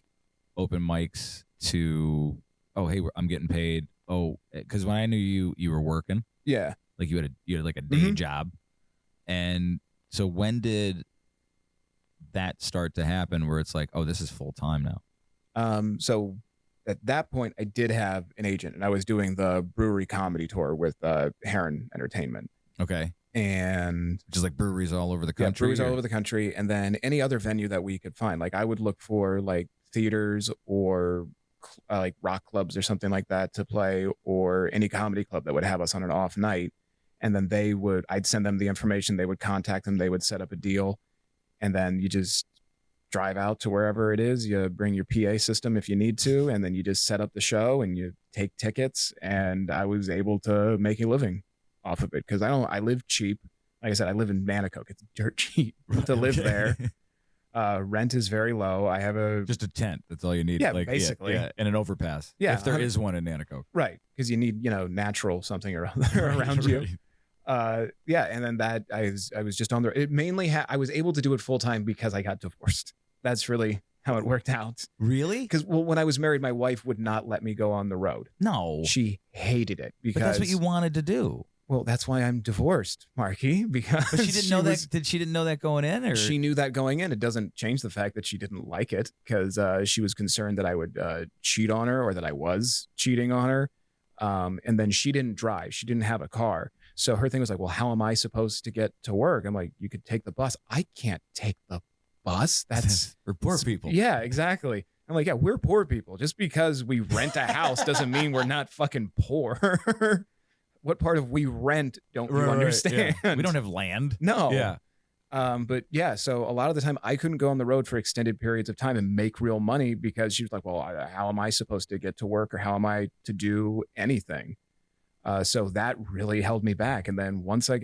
open mics to, oh, hey, I'm getting paid. Oh, because when I knew you were working, Yeah. like you had like a day job, and so when did that start to happen where it's like, oh, this is full time now? So at that point, I did have an agent, and I was doing the brewery comedy tour with Heron Entertainment. Okay. And just like breweries all over the yeah, country. breweries all over the country, and then any other venue that we could find. Like I would look for like theaters or like rock clubs or something like that to play, or any comedy club that would have us on an off night. And then I'd send them the information, they would contact them, they would set up a deal, and then you just drive out to wherever it is. You bring your PA system if you need to, and then you just set up the show and you take tickets. And I was able to make a living off of it because I live cheap. Like I said, I live in Manicoke. It's dirt cheap to live there. Rent is very low. I have just a tent. That's all you need. Yeah, basically. Yeah, and an overpass. Yeah, if there is one in Nanticoke. Right, because you need natural something or other around you. Yeah, and then that I was just on the. It mainly I was able to do it full time because I got divorced. That's really how it worked out. Really? Because when I was married, my wife would not let me go on the road. No, she hated it because but that's what you wanted to do. Well, that's why I'm divorced, Marky, because but she didn't know that. She didn't know that going in, or she knew that going in. It doesn't change the fact that she didn't like it because she was concerned that I would cheat on her or that I was cheating on her. And then she didn't drive. She didn't have a car. So her thing was like, well, how am I supposed to get to work? I'm like, you could take the bus. I can't take the bus. That's for poor people. Yeah, exactly. I'm like, yeah, we're poor people. Just because we rent a house doesn't mean we're not fucking poor. What part of we rent don't you understand? Yeah. We don't have land. No. Yeah. But yeah, so a lot of the time I couldn't go on the road for extended periods of time and make real money because she was like, well, how am I supposed to get to work or how am I to do anything? So that really held me back. And then once I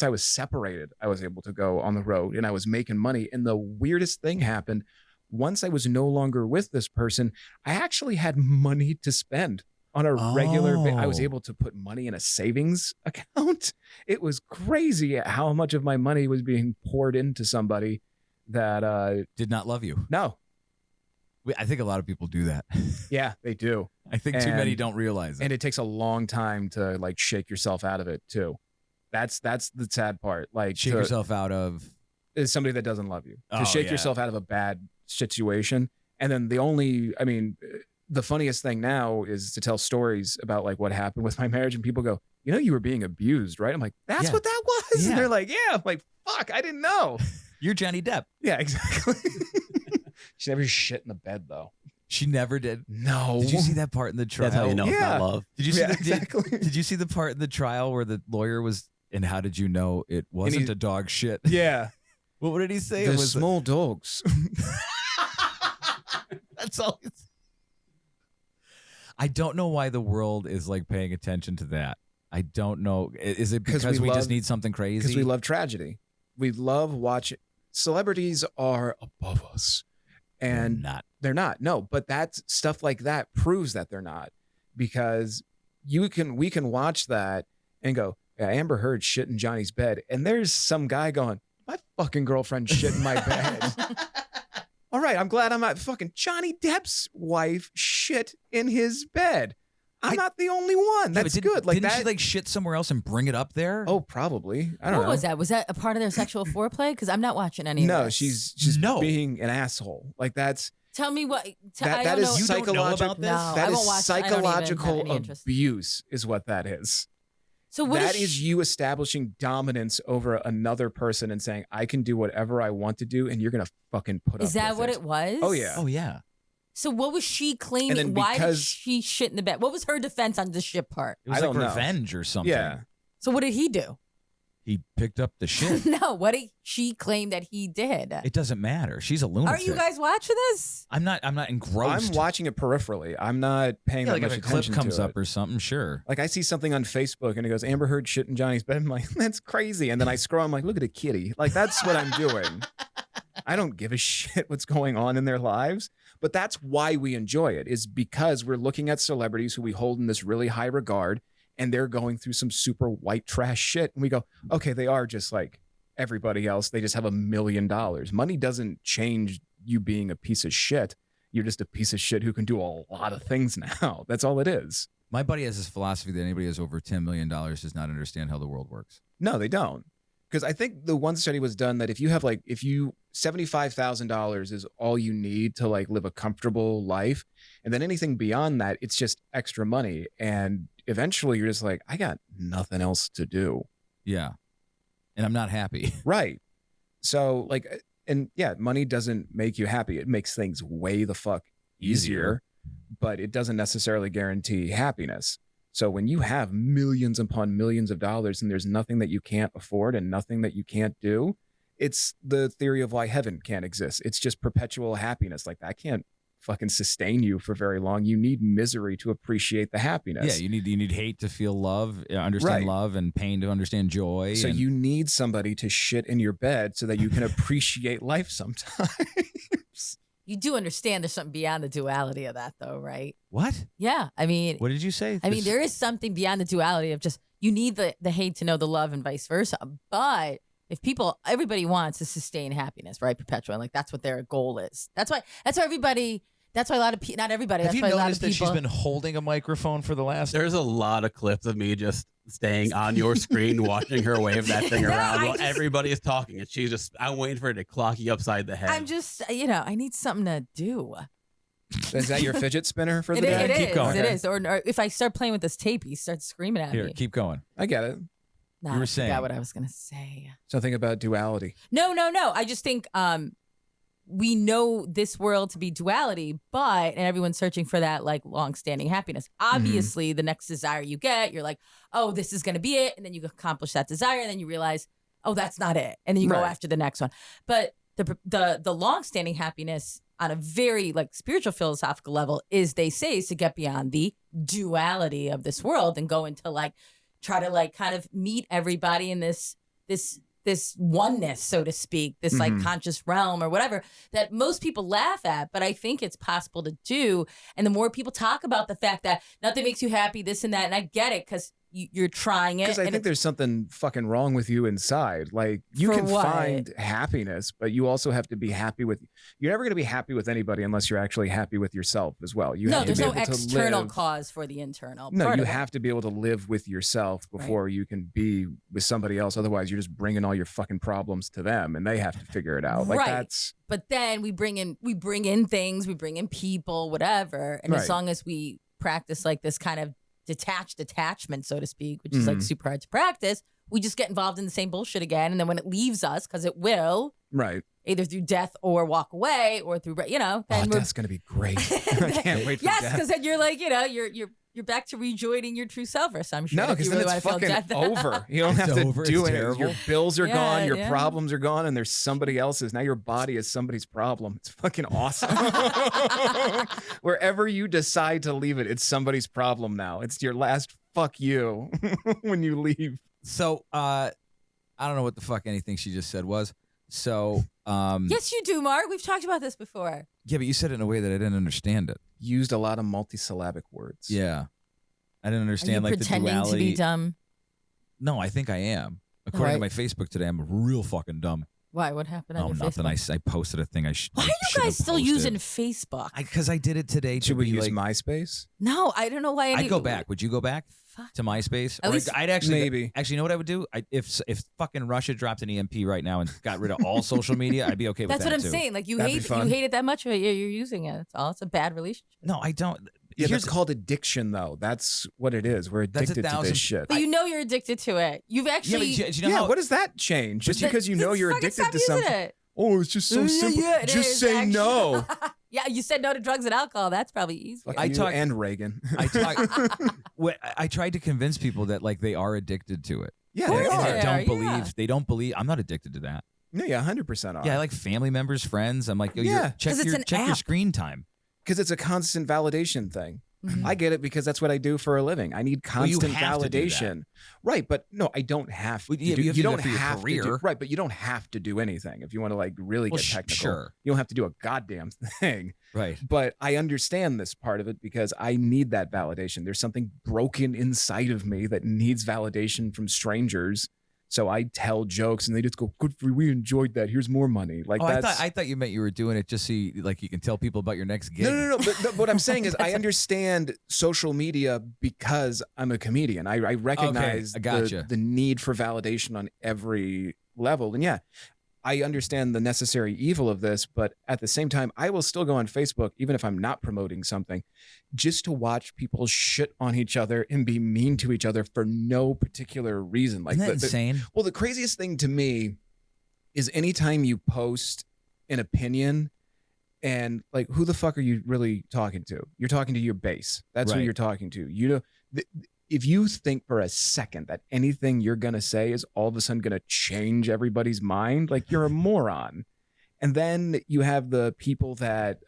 was separated, I was able to go on the road and I was making money. And the weirdest thing happened. Once I was no longer with this person, I actually had money to spend on a regular. I was able to put money in a savings account. It was crazy how much of my money was being poured into somebody that did not love you. No. I think a lot of people do that. Yeah, they do. I think too many don't realize it. And it takes a long time to like shake yourself out of it too. That's the sad part. Like shake yourself out of is somebody that doesn't love you. To shake yourself out of a bad situation. And then the funniest thing now is to tell stories about like what happened with my marriage and people go, you were being abused, right? I'm like, that's what that was. Yeah. And they're like, yeah. I'm like, fuck, I didn't know. You're Johnny Depp. Yeah, exactly. She never shit in the bed though. She never did. No. Did you see that part in the trial? That's how you know it's not love. Did you see exactly. Did you see the part in the trial where the lawyer was, and how did you know it wasn't a dog shit? Yeah. What did he say? The It was small dogs. That's all. I don't know why the world is like paying attention to that. I don't know. Is it because we just need something crazy? Because we love tragedy. We love watching. Celebrities are above us. And they're not. No, but that stuff like that proves that they're not. Because we can watch that and go, yeah, Amber Heard shit in Johnny's bed. And there's some guy going, my fucking girlfriend shit in my bed. All right, I'm glad I'm not fucking Johnny Depp's wife shit in his bed. I'm not the only one. That's good. Like didn't she like shit somewhere else and bring it up there? Oh, probably. I don't know. What was that? Was that a part of their sexual foreplay? Because I'm not watching any of this. No, she's just being an asshole. Like that's. Tell me what. That is psychological. No, that is psychological abuse, is what that is. So what that is you establishing dominance over another person and saying, I can do whatever I want to do, and you're gonna fucking put up. Is that what it was? Oh yeah. Oh yeah. So what was she claiming? Why did she shit in the bed? What was her defense on the shit part? It was like revenge or something. Yeah. So what did he do? He picked up the shit. No, what did she claim that he did? It doesn't matter. She's a lunatic. Are you guys watching this? I'm not engrossed. I'm watching it peripherally. I'm not paying that much attention to it. If a clip comes up or something, sure. Like I see something on Facebook and it goes, Amber Heard shit in Johnny's bed. I'm like, that's crazy. And then I scroll, I'm like, look at a kitty. Like that's what I'm doing. I don't give a shit what's going on in their lives. But that's why we enjoy it, is because we're looking at celebrities who we hold in this really high regard, and they're going through some super white trash shit. And we go, okay, they are just like everybody else. They just have $1 million. Money doesn't change you being a piece of shit. You're just a piece of shit who can do a lot of things now. That's all it is. My buddy has this philosophy that anybody who has over $10 million does not understand how the world works. No, they don't. Because I think the one study was done that if you $75,000 is all you need to like live a comfortable life, and then anything beyond that, it's just extra money. And eventually you're just like, I got nothing else to do. Yeah. And I'm not happy. Right. So like, and yeah, money doesn't make you happy. It makes things way the fuck easier, but it doesn't necessarily guarantee happiness. So when you have millions upon millions of dollars and there's nothing that you can't afford and nothing that you can't do, it's the theory of why heaven can't exist. It's just perpetual happiness. Like that can't fucking sustain you for very long. You need misery to appreciate the happiness. Yeah, you need hate to feel love, understand Right. love, and pain to understand joy. So you need somebody to shit in your bed so that you can appreciate life sometimes. You do understand there's something beyond the duality of that, though, right? What? Yeah. I mean, What did you say? I mean, there is something beyond the duality of just you need the hate to know the love and vice versa. But if everybody wants to sustain happiness, right? Perpetual. Like that's what their goal is. That's why a lot of people, not everybody. Have That's you why a lot noticed of that people. she's been holding a microphone for the last? There's a lot of clips of me just staying on your screen, watching her wave that thing No, around I while just- everybody is talking, and I'm waiting for her to clock you upside the head. I'm just, I need something to do. Is that your fidget spinner for the It day? Keep going. It is. Or if I start playing with this tape, he starts screaming at Here, me. keep going. I get it. Nah, you were I saying. forgot what I was gonna say. Something about duality. No. I just think we know this world to be duality, and everyone's searching for that like long-standing happiness. Obviously, the next desire you get, you're like, oh, this is gonna be it, and then you accomplish that desire, and then you realize, oh, that's not it, and then you go Right. after the next one. But the long-standing happiness on a very like spiritual philosophical level is, they say, is to get beyond the duality of this world and go into like try to like kind of meet everybody in this oneness, so to speak, this like conscious realm or whatever that most people laugh at, but I think it's possible to do. And the more people talk about the fact that nothing makes you happy, this and that, and I get it because you're trying it. Because I and think there's something fucking wrong with you inside. Like you For can what? find happiness, but you also have to be happy with. You're never going to be happy with anybody unless you're actually happy with yourself as well. You no, have to there's be no able to external live. cause for the internal. No, part you of it. have to be able to live with yourself before you can be with somebody else. Otherwise, you're just bringing all your fucking problems to them, and they have to figure it out. Like Right. that's But then we bring in things, we bring in people, whatever. And as Right. long as we practice like this kind of detached attachment, so to speak, which is like super hard to practice, we just get involved in the same bullshit again. And then when it leaves us, because it will, right. either through death or walk away or through, then Oh, we're that's gonna be great. I can't wait for yes, death. because then you're like, you're back to rejoining your true self or some shit. No, if because you then really it's wanna feel fucking death. over. You don't It's have to over. do It's anything. terrible. Your bills are Yeah, gone. Your yeah. problems are gone, and there's somebody else's. Now your body is somebody's problem. It's fucking awesome. Wherever you decide to leave it, it's somebody's problem now. It's your last fuck you when you leave. So, I don't know what the fuck anything she just said was. So, Yes, you do, Mark. We've talked about this before. yeah, but you said it in a way that I didn't understand it. Used a lot of multisyllabic words. Yeah, I didn't Are you understand like the pretending duality. to be dumb? No, I think I am. According to my Facebook today, I'm real fucking dumb. Why? What happened on Oh, your nothing. Facebook? I posted a thing. Why are you guys still using Facebook? Because I did it today. Should to we be use like, MySpace? No, I don't know why. I'd go back. Would you go back Fuck. to MySpace? At Or least- I'd actually Maybe. Actually, you know what I would do? If fucking Russia dropped an EMP right now and got rid of all social media, I'd be okay with That's that what I'm too. saying. Like you That'd be hate fun. it that much, but you're using it. That's all. It's a bad relationship. No, I don't. Yeah, Here's that's called addiction, though. That's what it is. We're That's addicted to 1,000 this shit. But you know you're addicted to it. You've Yeah, but actually. do you know Yeah, how? what does that change? Just Then- because you know then you're fucking addicted stop to using something. it. Oh, it's just so Yeah, simple. yeah, it Just is, say actually. no. Yeah, you said no to drugs and alcohol. That's probably easy. Fuck I you talk- and Reagan. I tried to convince people that like they are addicted to it. Yeah, course they And they are. they are, don't yeah. believe. They don't believe. I'm not addicted to that. Yeah, 100% are. Yeah, I like family members, friends. I'm like, yo, Yeah. check 'Cause it's your an check your app. screen time. Because it's a constant validation thing. Mhm. I get it because that's what I do for a living. I need Well, you constant have to do that. validation. Right, but no, I don't have to. Well, yeah, do, you have to do don't that for your have to career. do, right, but you don't have to do anything if you want to like really Well, get technical. sure. You don't have to do a goddamn thing. Right. But I understand this part of it because I need that validation. There's something broken inside of me that needs validation from strangers So I tell jokes and they just go, good for you. We enjoyed that. Here's more money. Like I thought you meant you were doing it just so you, like you can tell people about your next gig. No. But what I'm saying is I understand social media because I'm a comedian. I recognize the need for validation on every level. And yeah, I understand the necessary evil of this, but at the same time, I will still go on Facebook, even if I'm not promoting something, just to watch people shit on each other and be mean to each other for no particular reason. Like, isn't that insane? Well, the craziest thing to me is anytime you post an opinion and like, who the fuck are you really talking to? You're talking to your base. That's who you're talking to. You know, if you think for a second that anything you're going to say is all of a sudden going to change everybody's mind, like you're a moron. And then you have the people that,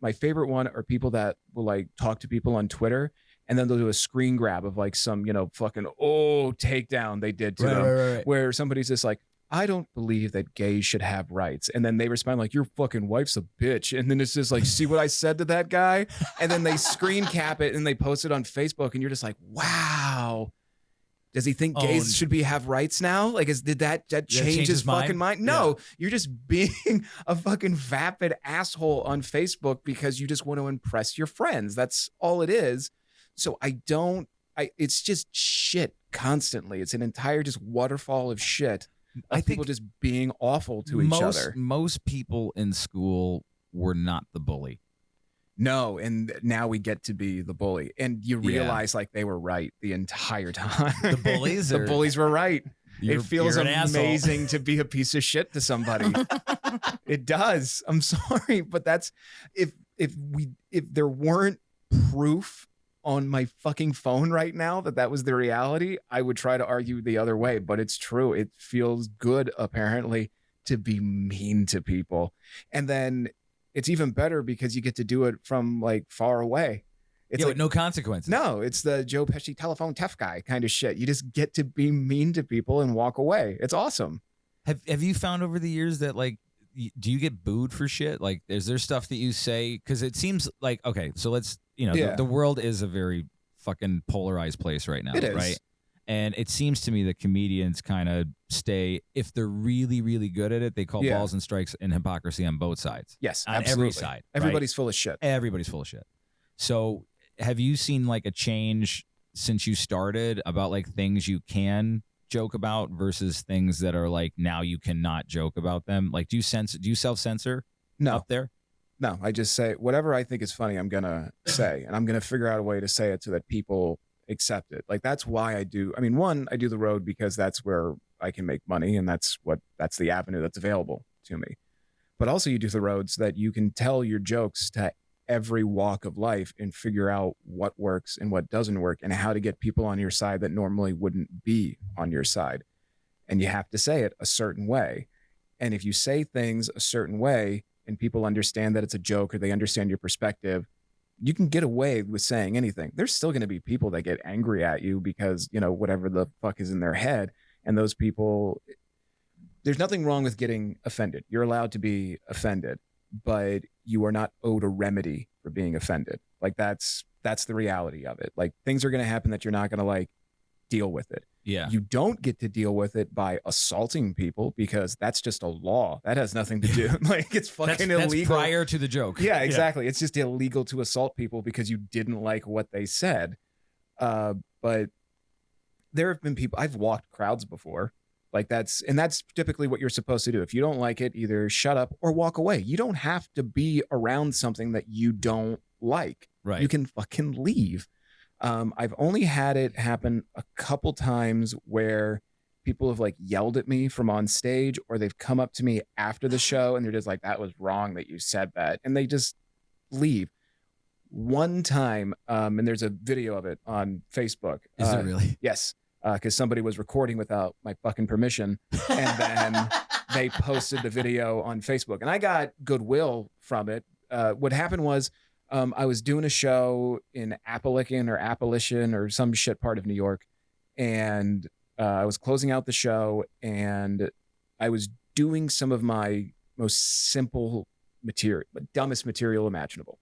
my favorite one are people that will like talk to people on Twitter and then they'll do a screen grab of like some, you know, fucking, takedown they did to them, where somebody's just like, I don't believe that gays should have rights. And then they respond like, your fucking wife's a bitch. And then it's just like, see what I said to that guy? And then they screen cap it and they post it on Facebook. And you're just like, wow. Does he think gays should have rights now? Like, did that change his fucking mind? No, you're just being a fucking vapid asshole on Facebook because you just want to impress your friends. That's all it is. So it's just shit constantly. It's an entire just waterfall of shit. I think people just being awful to each other. Most people in school were not the bully. No, and now we get to be the bully. And you realize like they were right the entire time. The bullies? The bullies were right. It feels amazing to be a piece of shit to somebody. It does. I'm sorry, but that's if there weren't proof on my fucking phone right now that was the reality, I would try to argue the other way, but it's true. It feels good apparently to be mean to people. And then it's even better because you get to do it from like far away. It's like, with no consequences. No, it's the Joe Pesci telephone tough guy kind of shit. You just get to be mean to people and walk away. It's awesome. Have you found over the years that like, do you get booed for shit? Like, is there stuff that you say? Because it seems like, okay, so let's, the world is a very fucking polarized place right now. It is. Right? And it seems to me that comedians kind of stay, if they're really, really good at it, they call balls and strikes and hypocrisy on both sides. Yes, on absolutely. every side. Everybody's full of shit. Everybody's full of shit. So have you seen like a change since you started about like things you can joke about versus things that are like now you cannot joke about them? Like, do you self-censor up there? No, I just say whatever I think is funny, I'm going to say, and I'm going to figure out a way to say it so that people accept it. Like, that's why I do. I mean, one, I do the road because that's where I can make money and that's the avenue that's available to me. But also you do the roads that you can tell your jokes to every walk of life and figure out what works and what doesn't work and how to get people on your side that normally wouldn't be on your side. And you have to say it a certain way. And if you say things a certain way and people understand that it's a joke or they understand your perspective, you can get away with saying anything. There's still going to be people that get angry at you because, whatever the fuck is in their head. And those people, there's nothing wrong with getting offended. You're allowed to be offended, but you are not owed a remedy for being offended. Like that's the reality of it. Like, things are going to happen that you're not going to like deal with it. Yeah. You don't get to deal with it by assaulting people because that's just a law. That has nothing to do. Like, it's fucking illegal. That's prior to the joke. Yeah, exactly. Yeah. It's just illegal to assault people because you didn't like what they said. But there have been people, I've walked crowds before. Like, that's typically what you're supposed to do. If you don't like it, either shut up or walk away. You don't have to be around something that you don't like. Right. You can fucking leave. I've only had it happen a couple times where people have like yelled at me from on stage, or they've come up to me after the show and they're just like, that was wrong that you said that. And they just leave. One time, and there's a video of it on Facebook. Is it really? Yes. Because somebody was recording without my fucking permission. And then they posted the video on Facebook and I got goodwill from it. What happened was, I was doing a show in Appalachian or some shit part of New York. And I was closing out the show and I was doing some of my most simple material, dumbest material imaginable.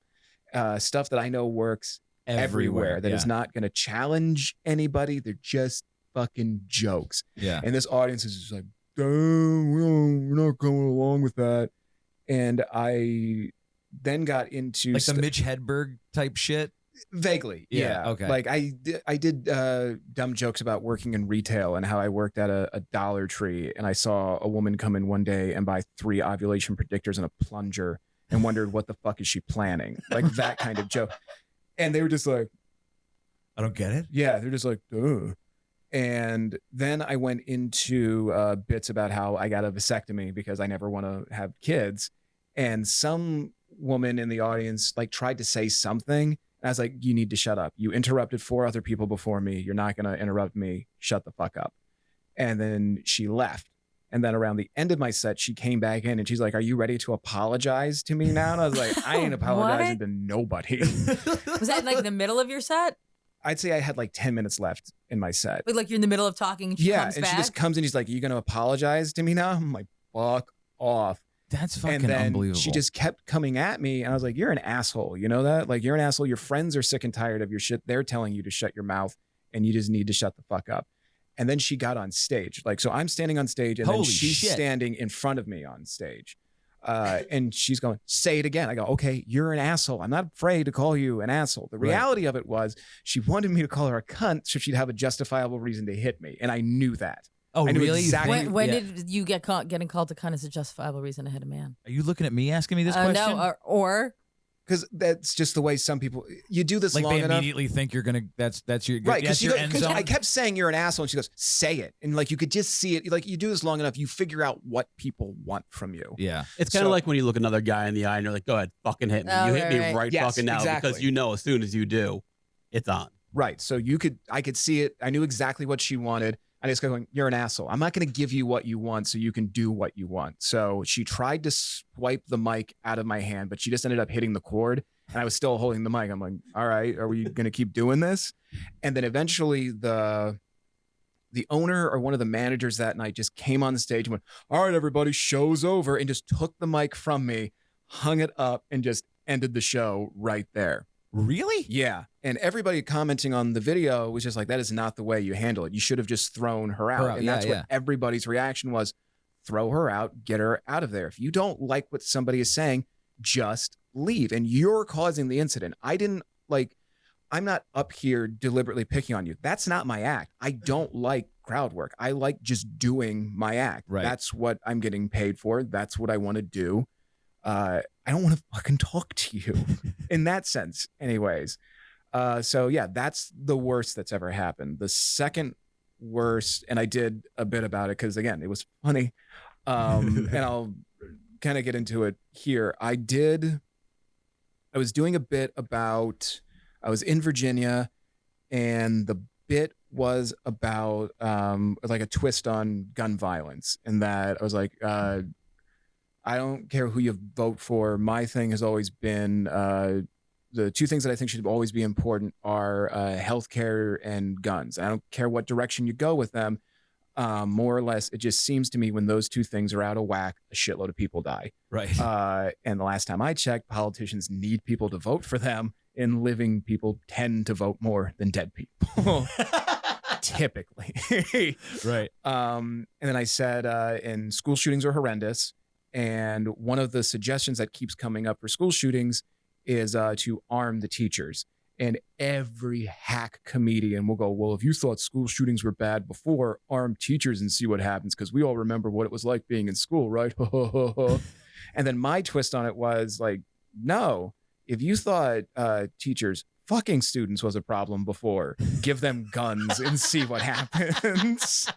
Stuff that I know works everywhere that is not going to challenge anybody. They're just fucking jokes. Yeah. And this audience is just like, damn, we're not going along with that. And I then got into Like the Mitch Hedberg type shit. Vaguely, yeah. Okay. Like I did dumb jokes about working in retail and how I worked at a Dollar Tree, and I saw a woman come in one day and buy 3 ovulation predictors and a plunger, and wondered what the fuck is she planning, like that kind of joke. And they were just like, I don't get it. yeah, they're just like, ugh. And then I went into bits about how I got a vasectomy because I never want to have kids, and some woman in the audience like tried to say something. I was like, you need to shut up. You interrupted 4 other people before me. You're not going to interrupt me. Shut the fuck up. And then she left. And then around the end of my set, she came back in and she's like, are you ready to apologize to me now? And I was like, I ain't apologizing to nobody. Was that like the middle of your set? I'd say I had like 10 minutes left in my set. Like you're in the middle of talking and she Yeah. comes And back? she just comes in. She's like, are you going to apologize to me now? I'm like, fuck off. That's fucking And then unbelievable. she just kept coming at me. And I was like, you're an asshole. You know that? Like, you're an asshole. Your friends are sick and tired of your shit. They're telling you to shut your mouth and you just need to shut the fuck up. And then she got on stage. Like, so I'm standing on stage and Holy then she's shit. standing in front of me on stage. And she's going, say it again. I go, okay, you're an asshole. I'm not afraid to call you an asshole. The reality of it was she wanted me to call her a cunt so she'd have a justifiable reason to hit me. And I knew that. Oh, I knew really? exactly- When did you get getting called to cunt as a justifiable reason to hit a man? Are you looking at me asking me this question? No, or Because that's just the way some people, you do this like long they enough. immediately think you're gonna. That's your Right, That's your end because zone. I kept saying you're an asshole, and she goes, "Say it," and like you could just see it. Like you do this long enough, you figure out what people want from you. Yeah. It's kind of So- like when you look another guy in the eye and you're like, go ahead, fucking hit me. Oh, You hit me right. right Yes, fucking now exactly. because you know as soon as you do, it's on. Right. So I could see it. I knew exactly what she wanted. I just kept going, "You're an asshole. I'm not going to give you what you want, so you can do what you want." So she tried to swipe the mic out of my hand, but she just ended up hitting the cord, and I was still holding the mic. I'm like, "All right, are we going to keep doing this?" And then eventually the owner or one of the managers that night just came on the stage and went, "All right, everybody, show's over," and just took the mic from me, hung it up, and just ended the show right there. Really? Yeah. And everybody commenting on the video was just like, that is not the way you handle it. You should have just thrown her out. And yeah, that's yeah. what everybody's reaction was. Throw her out, get her out of there. If you don't like what somebody is saying, just leave. And you're causing the incident. I'm not up here deliberately picking on you. That's not my act. I don't like crowd work. I like just doing my act. Right. That's what I'm getting paid for. That's what I want to do. I don't want to fucking talk to you in that sense anyways. So yeah, that's the worst that's ever happened. The second worst, and I did a bit about it because again, it was funny. And I'll kind of get into it here. I was doing a bit about, I was in Virginia and the bit was about like a twist on gun violence, and that I was like, I don't care who you vote for. My thing has always been the 2 things that I think should always be important are healthcare and guns. I don't care what direction you go with them. More or less, it just seems to me when those 2 things are out of whack, a shitload of people die. Right. And the last time I checked, politicians need people to vote for them, and living people tend to vote more than dead people. Typically. Right. And then I said, and school shootings are horrendous. And one of the suggestions that keeps coming up for school shootings is to arm the teachers. And every hack comedian will go, well, if you thought school shootings were bad before, arm teachers and see what happens, because we all remember what it was like being in school, right? And then my twist on it was like, no, if you thought teachers fucking students was a problem before, give them guns and see what happens.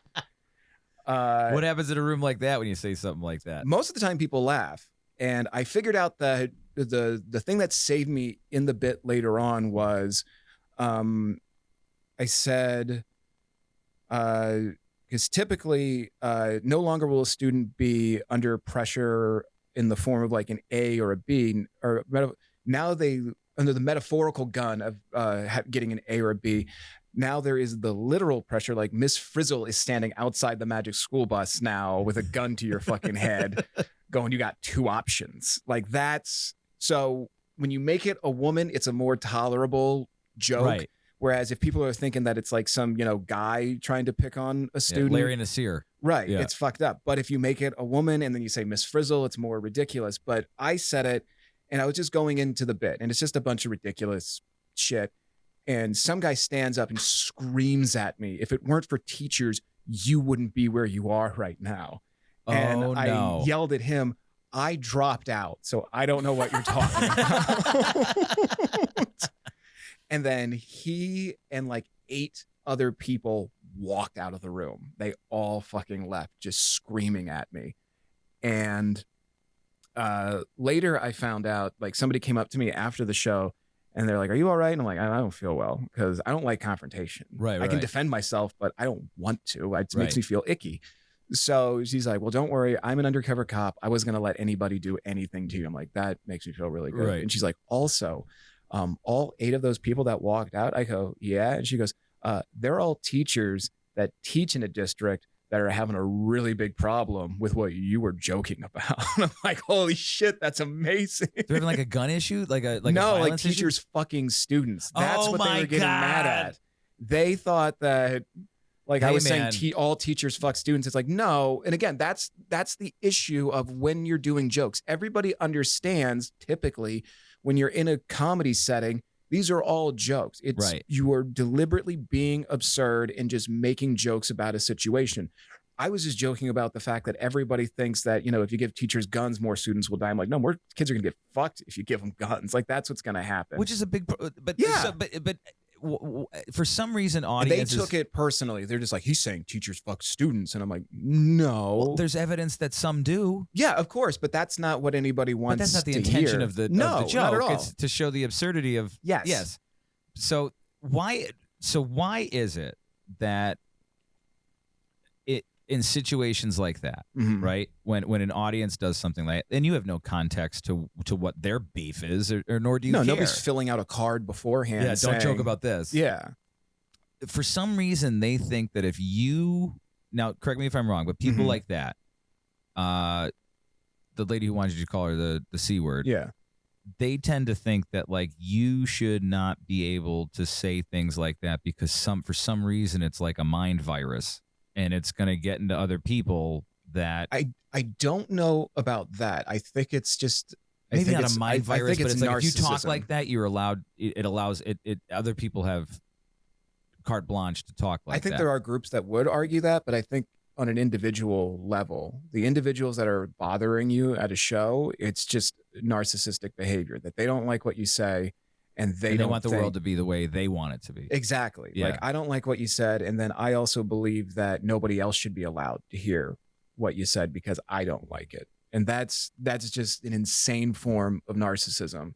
What happens in a room like that when you say something like that? Most of the time people laugh. And I figured out that the thing that saved me in the bit later on was I said, because typically no longer will a student be under pressure in the form of like an A or a B, or now they, under the metaphorical gun of getting an A or a B, now there is the literal pressure, like Miss Frizzle is standing outside the Magic School Bus now with a gun to your fucking head going, you got 2 options. Like that's, so when you make it a woman, it's a more tolerable joke. Right. Whereas if people are thinking that it's like some, guy trying to pick on a student, Larry Nasir. right, Yeah. it's fucked up. But if you make it a woman and then you say Miss Frizzle, it's more ridiculous. But I said it and I was just going into the bit and it's just a bunch of ridiculous shit. And some guy stands up and screams at me, if it weren't for teachers, you wouldn't be where you are right now. And Oh, I no. yelled at him. I dropped out. So I don't know what you're talking about. And then he and like 8 other people walked out of the room. They all fucking left just screaming at me. And later I found out, like, somebody came up to me after the show and they're like, are you all right? And I'm like, I don't feel well because I don't like confrontation. Right, I can right. defend myself, but I don't want to. It Right. makes me feel icky. So she's like, well, don't worry. I'm an undercover cop. I wasn't going to let anybody do anything to you. I'm like, that makes me feel really good. Right. And she's like, also, all 8 of those people that walked out, I go, yeah. And she goes, they're all teachers that teach in a district that are having a really big problem with what you were joking about. I'm like, holy shit, that's amazing. They're having like a gun issue, like a No, like violence issue? teachers fucking students. That's Oh what they my were getting mad God. at. They thought that, like, I Hey, was man. saying, all teachers fuck students. It's like, no. And again, that's the issue of when you're doing jokes. Everybody understands typically when you're in a comedy setting, these are all jokes. It's Right. You are deliberately being absurd and just making jokes about a situation. I was just joking about the fact that everybody thinks that, if you give teachers guns, more students will die. I'm like, no, more kids are going to get fucked if you give them guns. Like, that's what's going to happen. Which is a big, but Yeah. so, but for some reason, And they audiences took it personally. They're just like, he's saying teachers fuck students. And I'm like, no. Well, there's evidence that some do. Yeah, of course. But that's not what anybody wants But that's not the to intention hear. of the No, joke. not at all. It's to show the absurdity of Yes. So why is it that in situations like that, Mhm. right? When an audience does something like that, and you have no context to what their beef is, or nor do you No, care. nobody's filling out a card beforehand. Yeah, don't joke saying- about this. Yeah. For some reason, they think that if you now, correct me if I'm wrong, but people Mhm. like that, the lady who wanted you to call her the C word, Yeah. they tend to think that like you should not be able to say things like that because for some reason it's like a mind virus and it's going to get into other people that I don't know about that. I think it's just maybe not a mind virus, but it's like if you talk narcissism. like that, you're allowed. It allows it. Other people have carte blanche to talk like that. I think there are groups that would argue that, but I think on an individual level, the individuals that are bothering you at a show, it's just narcissistic behavior that they don't like what you say and they don't want the think- world to be the way they want it to be. Exactly. Yeah. Like, I don't like what you said. And then I also believe that nobody else should be allowed to hear what you said because I don't like it. And that's just an insane form of narcissism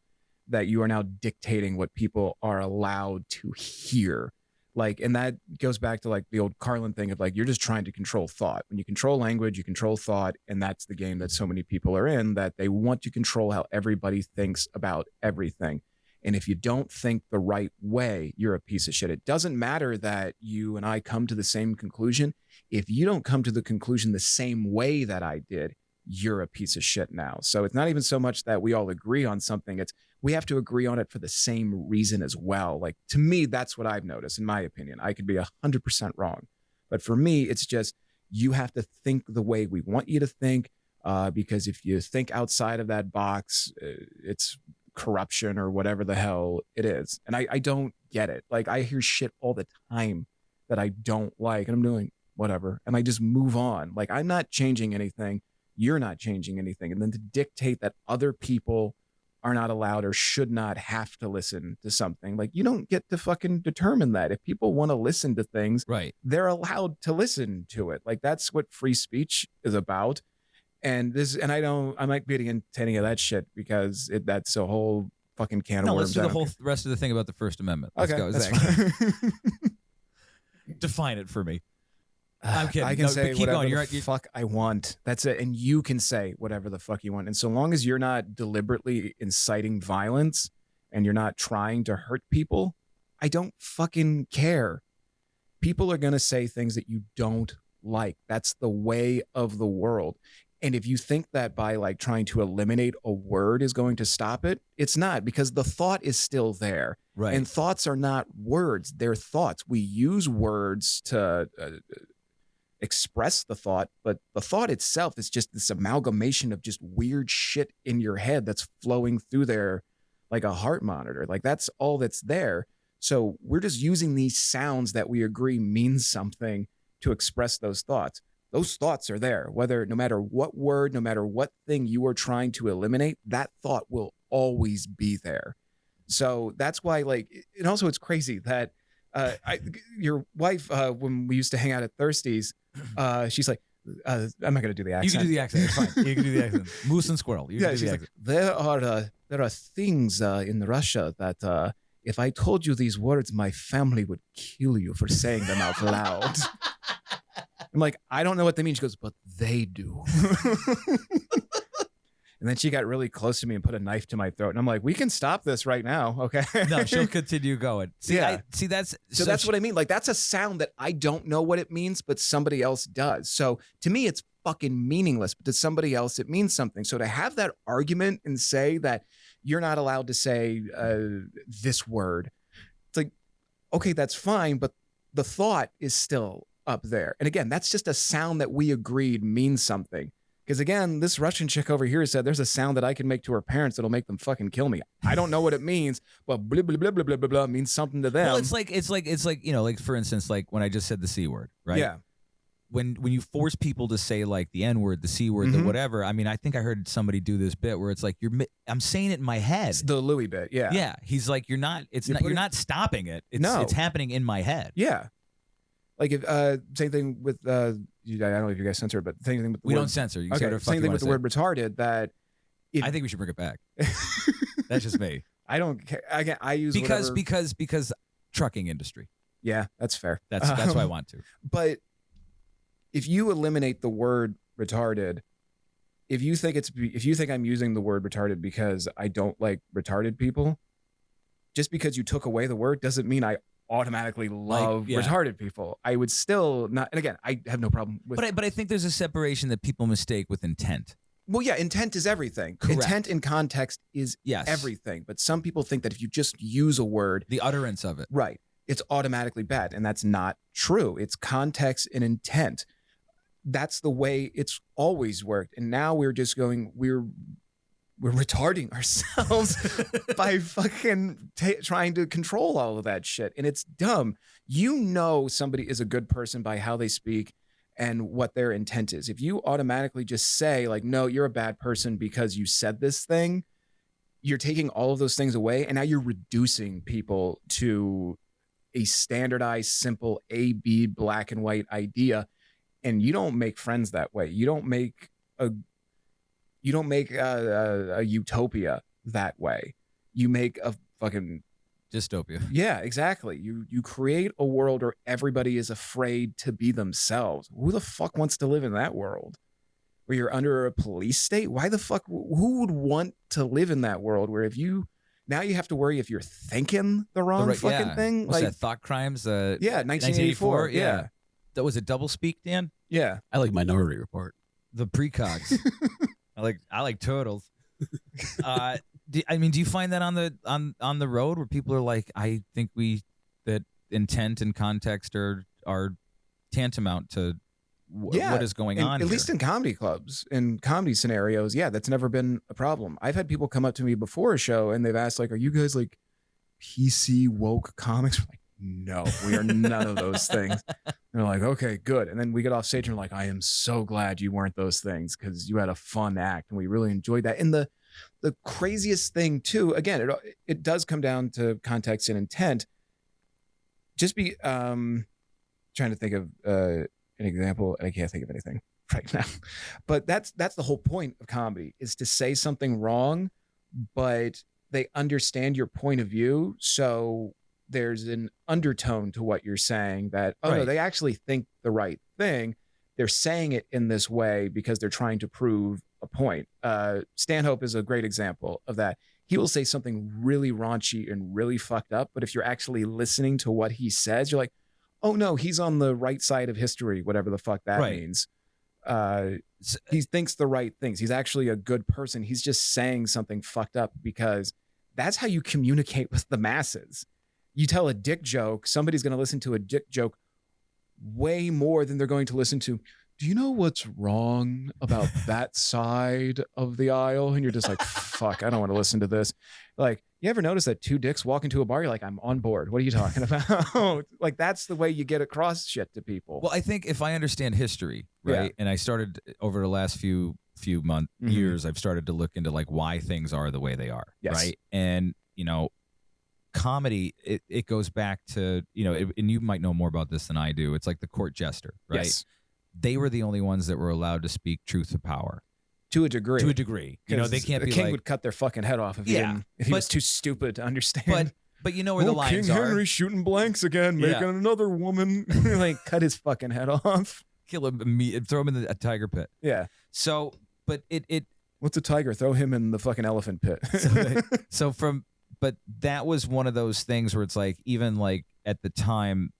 that you are now dictating what people are allowed to hear. Like, and that goes back to like the old Carlin thing of like, you're just trying to control thought. When you control language, you control thought. And that's the game that so many people are in, that they want to control how everybody thinks about everything. And if you don't think the right way, you're a piece of shit. It doesn't matter that you and I come to the same conclusion. If you don't come to the conclusion the same way that I did, you're a piece of shit now. So it's not even so much that we all agree on something. It's we have to agree on it for the same reason as well. Like, to me, that's what I've noticed, in my opinion. I could be 100% wrong. But for me, it's just you have to think the way we want you to think, because if you think outside of that box, it's corruption or whatever the hell it is. And I don't get it. Like, I hear shit all the time that I don't like, and I'm doing whatever, and I just move on. Like, I'm not changing anything. You're not changing anything. And then to dictate that other people are not allowed or should not have to listen to something, like, you don't get to fucking determine that. If people want to listen to things, Right. they're allowed to listen to it. Like, that's what free speech is about. And I might be into any of that shit because that's a whole fucking can of No, worms. let's do the I don't whole care. rest of the thing about the First Amendment. Let's Okay, go. that's Zach. fine. Define it for me. I'm kidding. I can No, say but keep whatever going. the fuck I want. That's it. And you can say whatever the fuck you want. And so long as you're not deliberately inciting violence and you're not trying to hurt people, I don't fucking care. People are going to say things that you don't like. That's the way of the world. And if you think that by like trying to eliminate a word is going to stop it, it's not, because the thought is still there. Right. And thoughts are not words, they're thoughts. We use words to express the thought, but the thought itself is just this amalgamation of just weird shit in your head that's flowing through there like a heart monitor. Like that's all that's there. So we're just using these sounds that we agree mean something to express those thoughts. Those thoughts are there, whether no matter what word, no matter what thing you are trying to eliminate, that thought will always be there. So that's why, like, and also it's crazy that your wife, when we used to hang out at Thirsties, she's like, I'm not going to do the accent. You can do the accent. It's fine. You can do the accent. Moose and squirrel. You can do she's the like, accent. there are things in Russia that if I told you these words, my family would kill you for saying them out loud. I'm like, I don't know what they mean. She goes, but they do. And then she got really close to me and put a knife to my throat. And I'm like, we can stop this right now. Okay. No, she'll continue going. See, Yeah. That's So that's what I mean. Like, that's a sound that I don't know what it means, but somebody else does. So to me, it's fucking meaningless, but to somebody else, it means something. So to have that argument and say that you're not allowed to say this word, it's like, okay, that's fine, but the thought is still up there. And again, that's just a sound that we agreed means something. Because again, this Russian chick over here said there's a sound that I can make to her parents that'll make them fucking kill me. I don't know what it means, but blah blah blah blah blah blah blah means something to them. Well, it's like like for instance, like when I just said the C word, right? Yeah. When you force people to say like the N word, the C word, the whatever. I mean, I think I heard somebody do this bit where it's like I'm saying it in my head. It's the Louis bit. Yeah. Yeah. He's like, you're not not stopping it. No. It's happening in my head. Yeah. Like if same thing with I don't know if you guys censor it, but same thing with the We word, don't censor. You can okay, say whatever the fuck same you thing wanna with the say. word retarded. That I think we should bring it back. That's just me. I don't care. I use Because whatever. trucking industry. Yeah, that's fair. That's why I want to. But if you eliminate the word retarded, if you think I'm using the word retarded because I don't like retarded people, just because you took away the word doesn't mean I automatically love retarded people. I would still not. And again, I have no problem with. But I think there's a separation that people mistake with intent. Well, yeah, intent is everything. Correct. Intent in context is everything. But some people think that if you just use a word, the utterance of it, right, it's automatically bad, and that's not true. It's context and intent. That's the way it's always worked. And now we're just going, we're retarding ourselves by fucking trying to control all of that shit. And it's dumb. You know somebody is a good person by how they speak and what their intent is. If you automatically just say like, no, you're a bad person because you said this thing, you're taking all of those things away. And now you're reducing people to a standardized, simple A, B, black and white idea. And you don't make friends that way. You don't make a utopia that way. You make a fucking dystopia. Yeah, exactly. You create a world where everybody is afraid to be themselves. Who the fuck wants to live in that world? Where you're under a police state? Why the fuck? Who would want to live in that world where if you now you have to worry if you're thinking the wrong fucking thing? What's like that? Thought Crimes? 1984. Yeah. That was a double speak, Dan? Yeah. I like Minority Report. The precogs. I like turtles. Do you find that on the road where people are like, I think that intent and context are tantamount to what is going on at least in comedy clubs, in comedy scenarios. Yeah, that's never been a problem. I've had people come up to me before a show and they've asked like, are you guys like PC woke comics? We're like, no, we are none of those things. And they're like, okay, good. And then we get off stage and we're like, I am so glad you weren't those things because you had a fun act and we really enjoyed that. And the craziest thing too, again, it does come down to context and intent. Just be trying to think of an example. I can't think of anything right now. But that's the whole point of comedy, is to say something wrong, but they understand your point of view. So there's an undertone to what you're saying that, no, they actually think the right thing. They're saying it in this way because they're trying to prove a point. Stanhope is a great example of that. He will say something really raunchy and really fucked up, but if you're actually listening to what he says, you're like, oh no, he's on the right side of history, whatever the fuck that means. he thinks the right things. He's actually a good person. He's just saying something fucked up because that's how you communicate with the masses. You tell a dick joke, somebody's going to listen to a dick joke way more than they're going to listen to, do you know what's wrong about that side of the aisle? And you're just like, fuck, I don't want to listen to this. Like, you ever notice that two dicks walk into a bar? You're like, I'm on board. What are you talking about? Like, that's the way you get across shit to people. Well, I think if I understand history, right, and I started over the last few months, years, I've started to look into like why things are the way they are, right? And, you know, comedy, it goes back to, you know, and you might know more about this than I do. It's like the court jester, right? Yes. They were the only ones that were allowed to speak truth to power. To a degree. To a degree. You know, they can't be like... The king would cut their fucking head off if he was too stupid to understand. But you know where the lines King are. Henry shooting blanks again, making another woman. Like, cut his fucking head off. Kill him, throw him in a tiger pit. Yeah. So, but it... What's a tiger? Throw him in the fucking elephant pit. But that was one of those things where it's like, even like at the time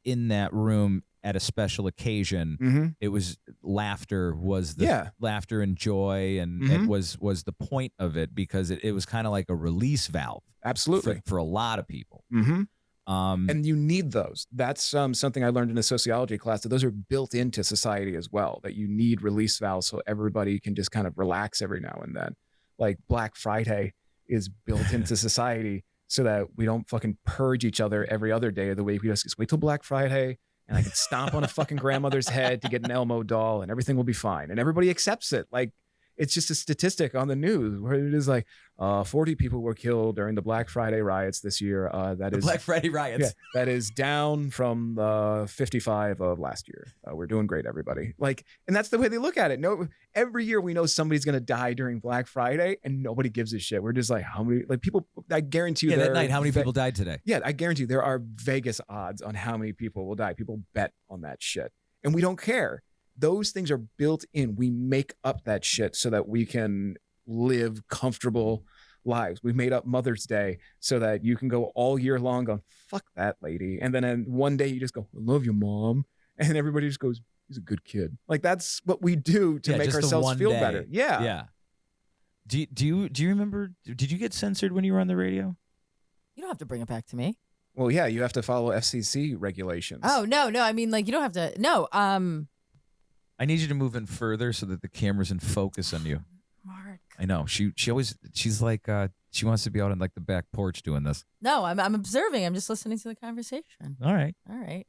in that room, at a special occasion, it was laughter was the laughter and joy, and it was the point of it, because it was kind of like a release valve. Absolutely. For a lot of people. And you need those. That's something I learned in a sociology class, that those are built into society as well, that you need release valves so everybody can just kind of relax every now and then. Like Black Friday is built into society so that we don't fucking purge each other every other day of the week. We just wait till Black Friday, and I can stomp on a fucking grandmother's head to get an Elmo doll, and everything will be fine. And everybody accepts it. Like, it's just a statistic on the news where it is like 40 people were killed during the Black Friday riots this year. That is Black Friday riots. Yeah, that is down from 55 of last year. We're doing great, everybody. Like, and that's the way they look at it. No, every year we know somebody's going to die during Black Friday, and nobody gives a shit. We're just like, how many, like, people, I guarantee you that night, how many people died today? Yeah, I guarantee you there are Vegas odds on how many people will die. People bet on that shit, and we don't care. Those things are built in. We make up that shit so that we can live comfortable lives. We made up Mother's Day so that you can go all year long going, fuck that lady. And then one day you just go, I love you, Mom. And everybody just goes, he's a good kid. Like, that's what we do to make ourselves feel better. Yeah. Yeah. Do you remember, did you get censored when you were on the radio? You don't have to bring it back to me. Well, yeah, you have to follow FCC regulations. Oh, no. I mean, like, you don't have to. No. I need you to move in further so that the camera's in focus on you. Mark. I know. She's like, she wants to be out on like the back porch doing this. No, I'm observing. I'm just listening to the conversation. All right.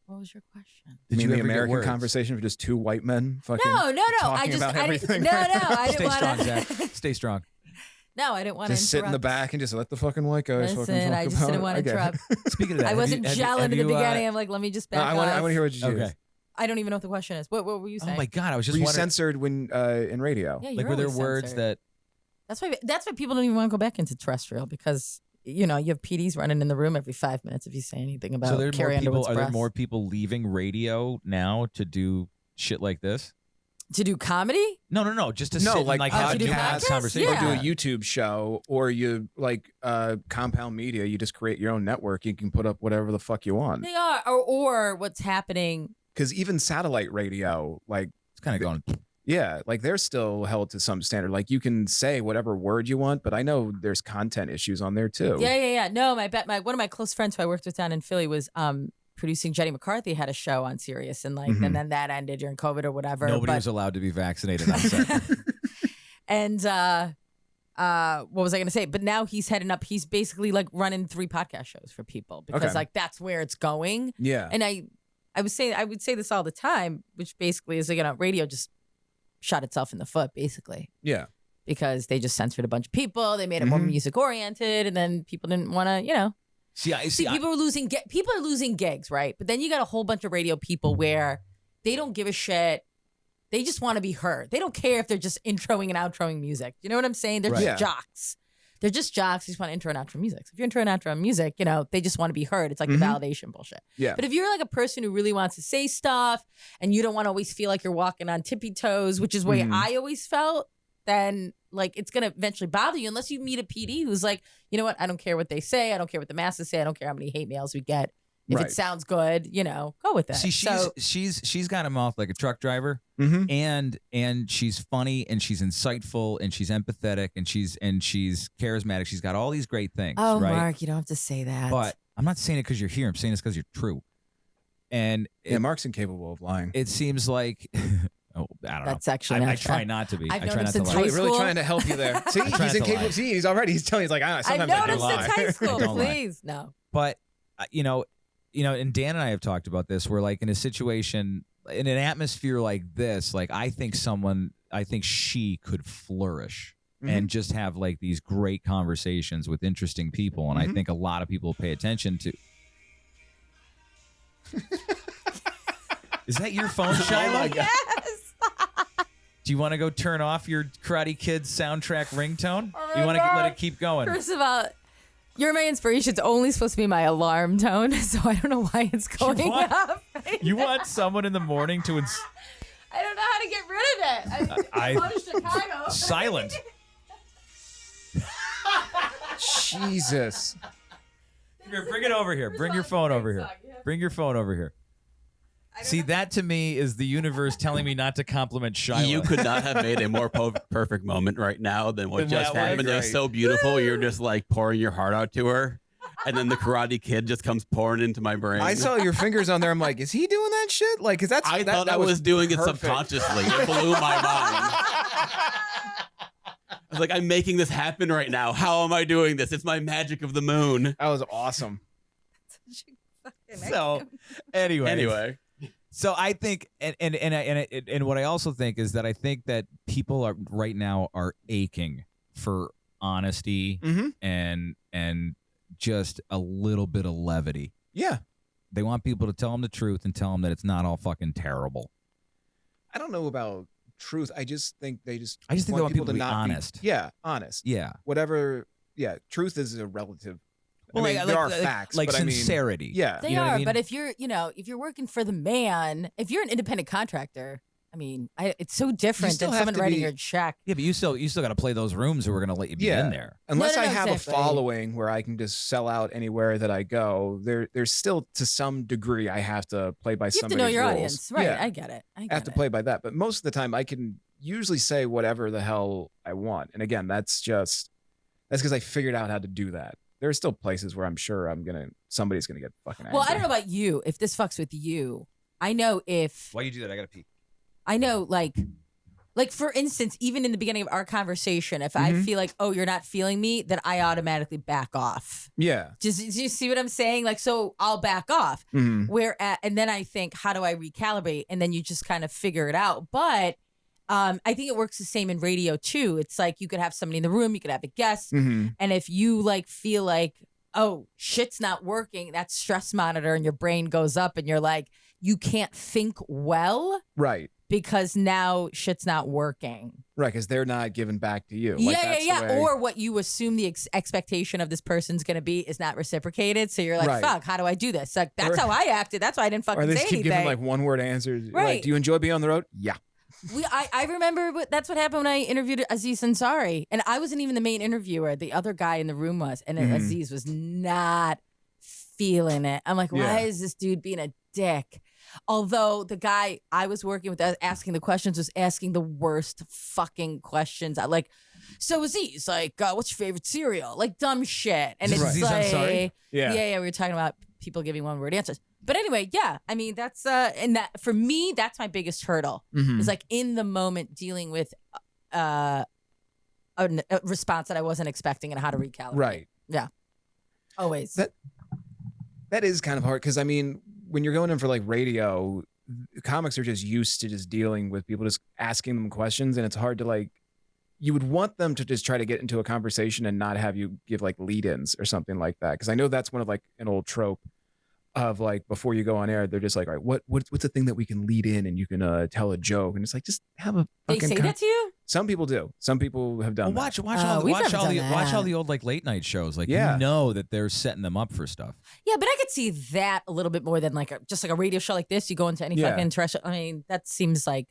What was your question? Did you mean the American conversation for just two white men fucking No. I didn't Stay strong, Zach. Stay strong. No, I didn't want to just sit in the back and just let the fucking white guys fucking talk I just about didn't want to interrupt. Speaking of that, I wasn't gelling in the beginning. I'm like, let me just back off. I want to hear what you do. Okay. I don't even know what the question is. What were you saying? Oh my God, I was just were you wondering. censored when in radio? Yeah, like, were there words censored. That's why people don't even want to go back into terrestrial, because you have PDs running in the room every 5 minutes if you say anything about Carrie Underwood's breasts. Are there more people leaving radio now to do shit like this? To do comedy? No. Just to sit like and like do have conversation. Or do a YouTube show, or you like compound media. You just create your own network. You can put up whatever the fuck you want. They are, or what's happening. Because even satellite radio, like, it's kind of going. Yeah, like they're still held to some standard. Like, you can say whatever word you want, but I know there's content issues on there too. Yeah. No, one of my close friends who I worked with down in Philly was producing. Jenny McCarthy had a show on Sirius, and and then that ended during COVID or whatever. Nobody was allowed to be vaccinated on set. And what was I going to say? But now he's heading up. He's basically like running 3 podcast shows for people, because like that's where it's going. Yeah. And I would say this all the time, which basically is, radio just shot itself in the foot, basically. Yeah. Because they just censored a bunch of people. They made it more music oriented, and then people didn't want to, See, people are losing gigs, right? But then you got a whole bunch of radio people where they don't give a shit. They just want to be heard. They don't care if they're just introing and outroing music. You know what I'm saying? They're just jocks. They're just jocks. They just want to intro and outro music. So if you're intro and outro music, they just want to be heard. It's like the validation bullshit. Yeah. But if you're like a person who really wants to say stuff, and you don't want to always feel like you're walking on tippy toes, which is the way I always felt, then like it's going to eventually bother you, unless you meet a PD who's like, you know what? I don't care what they say. I don't care what the masses say. I don't care how many hate mails we get. If Right. it sounds good, go with it. See, So- she's got a mouth like a truck driver, Mm-hmm. and she's funny and she's insightful and she's empathetic and she's charismatic. She's got all these great things. oh, right? Mark, you don't have to say that. But I'm not saying it because you're here. I'm saying it's because you're true. And Yeah, Mark's incapable of lying. it seems like, oh, I don't That's know. actually not I true. try not to be. I've I known try him not to since lie. high Really, really school. trying to help you there. See, trying he's not to incapable. lie. See, he's already. He's telling. He's like, I've sometimes I known do him lie. since high school. Don't lie. Please, no. But and Dan and I have talked about this. We're like in a situation, in an atmosphere like this. Like I think she could flourish and just have like these great conversations with interesting people. And I think a lot of people pay attention to. Is that your phone, Shiloh? Oh my God. Yes. Do you want to go turn off your Karate Kid soundtrack ringtone? Oh my You want to God. let it keep going? First of all, you're my inspiration. It's only supposed to be my alarm tone, so I don't know why it's going want- up. Right You now. want someone in the morning to I don't know how to get rid of it. I- Go to Chicago. silent? Jesus. Here, bring it over here. Bring your phone over here. Bring your phone over here. See, that to me is the universe telling me not to compliment Shiloh. You could not have made a more perfect moment right now than what Than just that one, happened. It was right. so beautiful. You're just like pouring your heart out to her. And then the Karate Kid just comes pouring into my brain. I saw your fingers on there. I'm like, is he doing that shit? Like, cause that's. I that, thought that I was doing it perfect. subconsciously. It blew my mind. I was like, I'm making this happen right now. How am I doing this? It's my magic of the moon. That was awesome. So, anyway. So I think, and what I also think is that I think that people are right now are aching for honesty Mm-hmm. and just a little bit of levity. Yeah. They want people to tell them the truth and tell them that it's not all fucking terrible. I don't know about truth. I just think they I just think they want people to be not honest. Yeah, honest. Yeah. Whatever. Yeah, truth is a relative. Well, I mean, there are facts, like but sincerity. I mean, yeah. They You know what are, I mean? but if you're working for the man, if you're an independent contractor, I mean, it's so different still than have someone to writing be- your check. Yeah, but you still got to play those rooms who are going to let you be Yeah. in there. Unless No, I no, have exactly. a following where I can just sell out anywhere that I go, there's still to some degree I have to play by You have to somebody's know your rules. audience, right? Yeah, I get it. I have to play by that. But most of the time, I can usually say whatever the hell I want. And again, that's because I figured out how to do that. There are still places where I'm sure somebody's gonna get fucking angry. Well, I don't know about you. If this fucks with you, I know if Why you do that? I got to pee. I know, like for instance, even in the beginning of our conversation, if I feel like, oh, you're not feeling me, then I automatically back off. Yeah. Do you see what I'm saying? Like, so I'll back off. Mhm. And then I think, how do I recalibrate? And then you just kind of figure it out. But I think it works the same in radio too. It's like you could have somebody in the room, you could have a guest, Mhm. and if you like feel like, oh, shit's not working, that stress monitor in your brain goes up, and you're like, you can't think well Right. because now shit's not working. Right. Because they're not giving back to you. Like, that's the Yeah. way- Or what you assume the expectation of this person's going to be is not reciprocated. So you're like, Right. fuck, how do I do this? Like, that's Or- how I acted. That's why I didn't Or fucking they say just keep anything. giving like one word answers. Right. Like, do you enjoy being on the road? Yeah. I remember that's what happened when I interviewed Aziz Ansari. And I wasn't even the main interviewer. The other guy in the room was. And Mhm. Aziz was not feeling it. I'm like, why Yeah. is this dude being a dick? Although the guy I was working with asking the questions was asking the worst fucking questions. I like, so Aziz, like, what's your favorite cereal? Like dumb shit. And Is it's Aziz like, Ansari? yeah, we were talking about people giving one word answers. But anyway, yeah, I mean, that's, and that for me, that's my biggest hurdle. Mhm. It's like in the moment dealing with a response that I wasn't expecting and how to recalibrate. Right. Always. That is kind of hard because I mean, when you're going in for like radio, comics are just used to just dealing with people, just asking them questions, and it's hard to like. You would want them to just try to get into a conversation and not have you give like lead-ins or something like that, because I know that's one of like an old trope of like before you go on air, they're just like, all right, what's the thing that we can lead in and you can tell a joke, and it's like just have a They fucking say that to you? Some people do. Some people have done. Well, that. we've never done watch all that. the old like late night shows. Like Yeah. you know that they're setting them up for stuff. Yeah, but I could see that a little bit more than like just like a radio show like this. You go into any Yeah. fucking terrestrial. I mean, that seems like,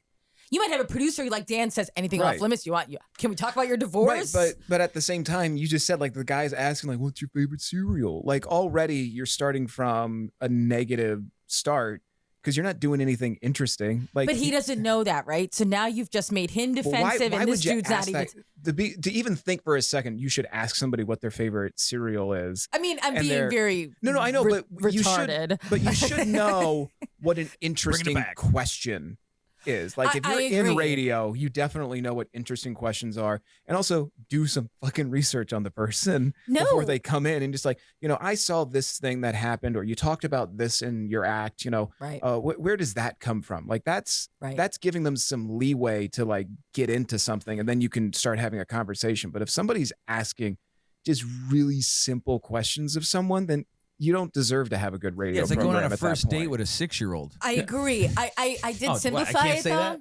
You might have a producer like Dan says, anything off Right. limits you want. Can we talk about your divorce? Right, but at the same time, you just said like the guy's asking like, "What's your favorite cereal?" Like already you're starting from a negative start because you're not doing anything interesting. Like, But he doesn't know that, right? So now you've just made him Well, defensive, why and this would you dude's not ask even. that? To even think for a second, you should ask somebody what their favorite cereal is. I mean, I'm and being they're- very No, I know, but retarded. you should know what an interesting back. question is. Like if I you're in agree. radio, you definitely know what interesting questions are, and also do some fucking research on the person No. before they come in and just like, I saw this thing that happened, or you talked about this in your act. Right. Where does that come from? Like that's Right. that's giving them some leeway to like get into something, and then you can start having a conversation. But if somebody's asking just really simple questions of someone, then you don't deserve to have a good radio Yeah, it's like program going on a at that first date point. with a 6-year-old. I agree. I did Oh, what, I simplify can't it say though. that?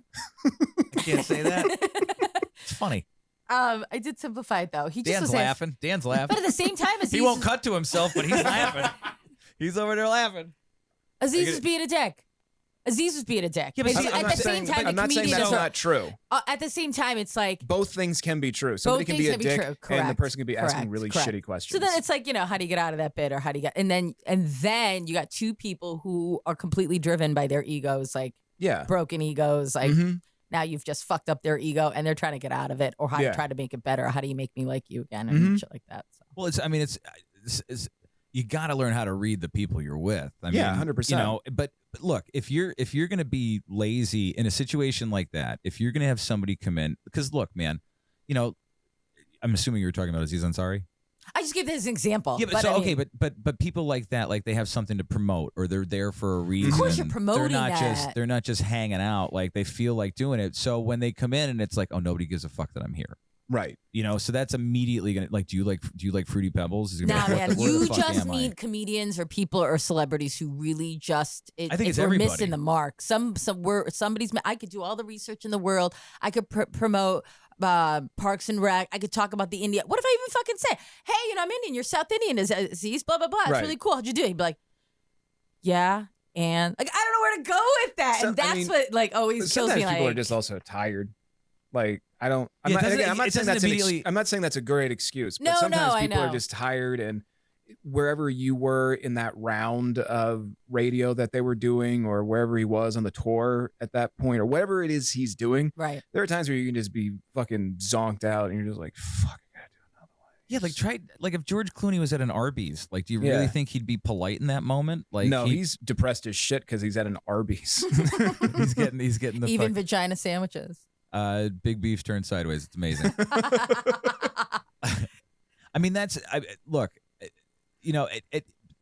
I can't say that. It's funny. I did simplify it though. He just Dan's was laughing. Dan's laughing. But at the same time, He won't cut to himself, but he's laughing. He's over there laughing. Aziz was being a dick. Aziz was being a dick. Yeah, but It's- see, at the same time, I'm the not saying comedians that's are. not true. At the same time, it's like. Both things can be true. Somebody can things be a can be dick, true. and the Correct. person can be asking Correct. really Correct. shitty questions. So then it's like, how do you get out of that bit, or how do you get, and then you got two people who are completely driven by their egos, like yeah. broken egos, like Mhm. now you've just fucked up their ego, and they're trying to get out of it, or how to Yeah. try to make it better, or how do you make me like you again, and Mhm. shit like that. So. Well, it's you got to learn how to read the people you're with. I Yeah, mean, 100%. But look, if you're going to be lazy in a situation like that, if you're going to have somebody come in, because look, man, I'm assuming you're talking about Aziz Ansari. I just give this as an example. Yeah, but I mean, okay, but people like that, like they have something to promote, or they're there for a reason. Of course you're promoting They're not that. just hanging out. Like they feel like doing it. So when they come in and it's like, oh, nobody gives a fuck that I'm here. Right. So that's immediately gonna like. Do you like Fruity Pebbles? Is it gonna Nah, be like, man, what the you fuck just am I? need comedians or people or celebrities who really just. I think it's we're everybody. missing the mark. Somebody's. I could do all the research in the world. I could promote Parks and Rec. I could talk about the India. What if I even fucking say, hey, I'm Indian. You're South Indian. Is Aziz? Blah blah blah. It's Right. really cool. How'd you do it? He'd be like, yeah, and like I don't know where to go with that. So, and that's I mean, what like always kills Sometimes me. people Like, are just also tired. Like I'm Yeah, not, it doesn't- again, I'm not it saying doesn't that's immediately- I'm not saying that's a great excuse. But No, sometimes I people are know. just tired, and wherever you were in that round of radio that they were doing, or wherever he was on the tour at that point, or whatever it is he's doing, right. there are times where you can just be fucking zonked out, and you're just like, fuck, I gotta do another one. Yeah, like if George Clooney was at an Arby's, like, do you really Yeah. think he'd be polite in that moment? Like, No, he's depressed as shit because he's at an Arby's. he's getting the Even vagina sandwiches. big beef turned sideways. It's amazing. I mean, look,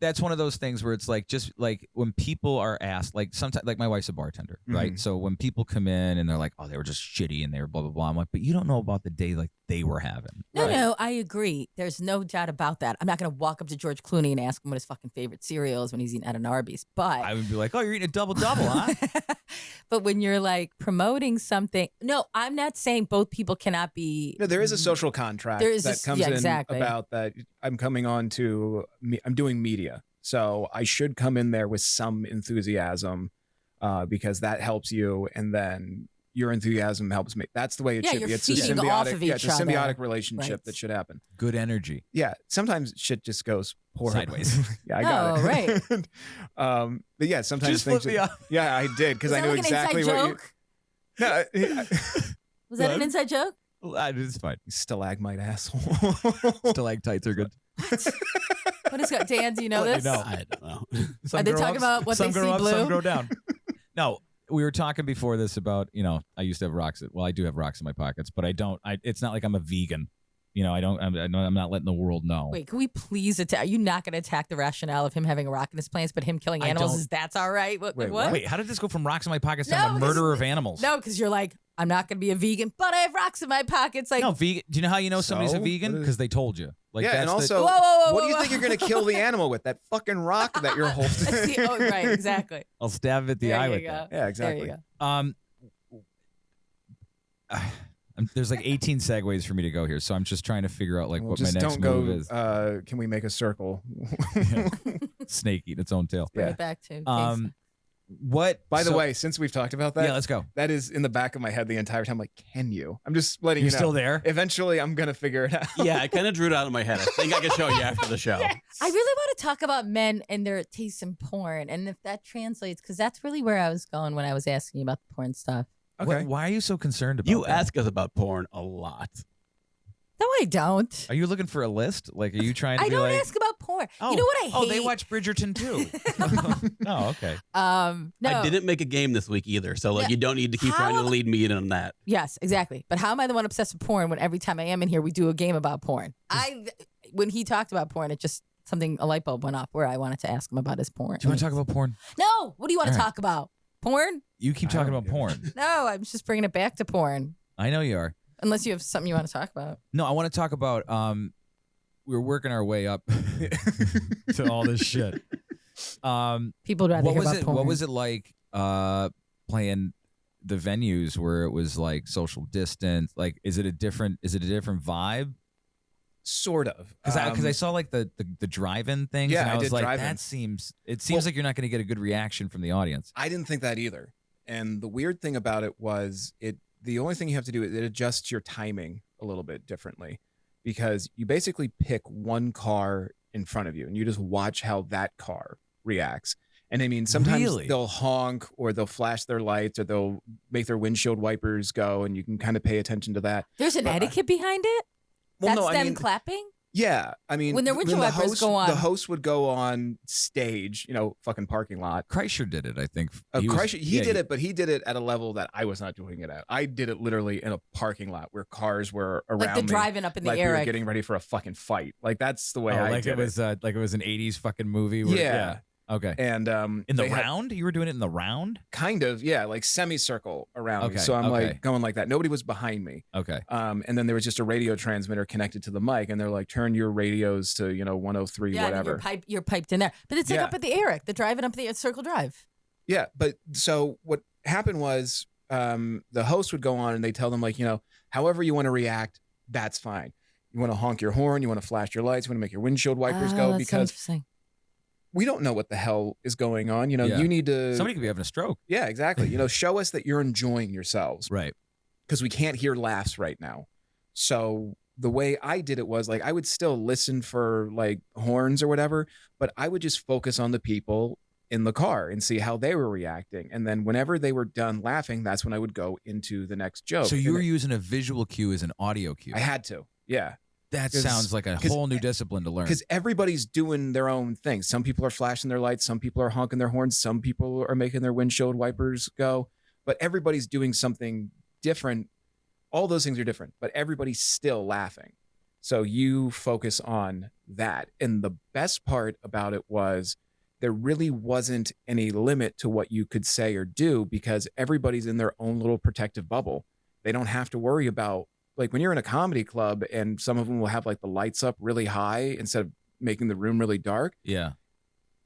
that's one of those things where it's like, just like when people are asked, like sometimes, like my wife's a bartender, right? Mhm. So when people come in and they're like, oh, they were just shitty and they were blah, blah, blah. I'm like, but you don't know about the day like they were having. No, I agree. There's no doubt about that. I'm not going to walk up to George Clooney and ask him what his fucking favorite cereal is when he's eating at an Arby's. But I would be like, oh, you're eating a double-double, huh? but when you're like promoting something, no, I'm not saying both people cannot be. No, there is a social contract There is that a- comes yeah, in exactly. about that. I'm coming on to, I'm doing media. So I should come in there with some enthusiasm because that helps you. And then your enthusiasm helps me. That's the way it Yeah, should you're be. It's a feeding symbiotic, off of it's a each other. symbiotic relationship Right. that should happen. Good energy. Yeah. Sometimes shit just goes horrible. Sideways. Yeah, I got Oh, it. But yeah, sometimes Just things. flip me off. Yeah, I did because Was I that knew like exactly an what inside you. joke? No, Was that an What? inside joke? It's fine. stalagmite asshole. Stalactites are good. What is that? Dan, do you know Let me this? know. I don't know. Some Are they grow talking up, about what some they grow see up, blue? Some grow down. No, we were talking before this about, I used to have rocks. Well, I do have rocks in my pockets, but I don't. It's not like I'm a vegan. I'm not letting the world know. Wait, can we please attack? Are you not going to attack the rationale of him having a rock in his plants, but him killing I animals don't- is that's all right? What? Wait, what? Wait, how did this go from rocks in my pockets No, to I'm a because- murderer of animals? No, because you're like, I'm not going to be a vegan, but I have rocks in my pockets. Like, No, vegan. Do you know how you know somebody's a So? vegan? What is- Because they told you. Like, yeah, that's and the- also, Whoa, whoa, whoa, what do you whoa, think whoa. you're going to kill the animal with? That fucking rock that you're holding? See, oh, right, exactly. I'll stab at the There eye you with go. that. Yeah, exactly. There you go. There's like 18 segues for me to go here, so I'm just trying to figure out like Well, what my just next don't go. move is. Can we make a circle? Snake eating its own tail. Bring Yeah. it back to. Um, what? By the way, since we've talked about that, yeah, let's go. that is in the back of my head the entire time. Like, can you? I'm just letting You're you know. still there? Eventually, I'm gonna figure it out. Yeah, I kind of drew it out of my head. I think I can show you after the show. I really want to talk about men and their taste in porn, and if that translates, because that's really where I was going when I was asking you about the porn stuff. Okay. Why are you so concerned about You that? ask us about porn a lot. No, I don't. Are you looking for a list? Like, are you trying to I be don't like, ask about porn. oh, You know what I hate? oh, they watch Bridgerton too. Oh, okay. No. I didn't make a game this week either, so like Yeah. you don't need to keep How trying to am I- lead me in on that. Yes, exactly. But how am I the one obsessed with porn when every time I am in here, we do a game about porn? When he talked about porn, it just a light bulb went off where I wanted to ask him about his porn. Do you want to talk about porn? No. What do you want to All right. talk about? Porn? You keep I talking don't about porn. No, I'm just bringing it back to porn. I know you are. Unless you have something you want to talk about. No, I want to talk about. We're working our way up to all this shit. People would rather What hear was about it? porn. What was it like playing the venues where it was like social distance? Like, is it a different vibe? Sort of. Because I saw like the drive-in things, Yeah, and I I was did like, drive-in. it seems Well- like you're not going to get a good reaction from the audience. I didn't think that either. And the weird thing about it was the only thing you have to do is it adjusts your timing a little bit differently, because you basically pick one car in front of you and you just watch how that car reacts. And I mean, sometimes Really? they'll honk or they'll flash their lights or they'll make their windshield wipers go, and you can kind of pay attention to that. There's an But, etiquette behind it? Well, That's no, I them mean, clapping? yeah, I mean, When their windshield wipers go on. the host would go on stage, fucking parking lot. Kreischer did it, I think. Kreischer, he yeah, did it, but he did it at a level that I was not doing it at. I did it literally in a parking lot where cars were around Like the me, driving up in the like we air. were getting ready for a fucking fight. Like that's the way I like did it was like it was an '80s fucking movie. Where, Yeah. Okay. And In the they had round, you were doing it in the round. kind of, yeah, like semicircle around me. Okay, So I'm okay. like going like that. Nobody was behind me. Okay. And then there was just a radio transmitter connected to the mic, and they're like, turn your radios to 103, yeah, and whatever. you're piped in there. But it's like Yeah. up at the Eric, the driving up the Circle Drive. Yeah, but so what happened was the host would go on and they tell them like, however you want to react, that's fine. You want to honk your horn, you want to flash your lights, you want to make your windshield wipers Oh, go, that's so because interesting. we don't know what the hell is going on. Yeah. You need to Somebody could be having a stroke. Yeah, exactly. Show us that you're enjoying yourselves, Right. because we can't hear laughs right now. So the way I did it was like I would still listen for like horns or whatever, but I would just focus on the people in the car and see how they were reacting. And then whenever they were done laughing, that's when I would go into the next joke. So you And were using a visual cue as an audio cue. I had to. Yeah. That 'cause- sounds like a 'cause- whole new discipline to learn. Because everybody's doing their own thing. Some people are flashing their lights. Some people are honking their horns. Some people are making their windshield wipers go. But everybody's doing something different. All those things are different, but everybody's still laughing. So you focus on that. And the best part about it was there really wasn't any limit to what you could say or do, because everybody's in their own little protective bubble. They don't have to worry about, like when you're in a comedy club and some of them will have like the lights up really high instead of making the room really dark, Yeah.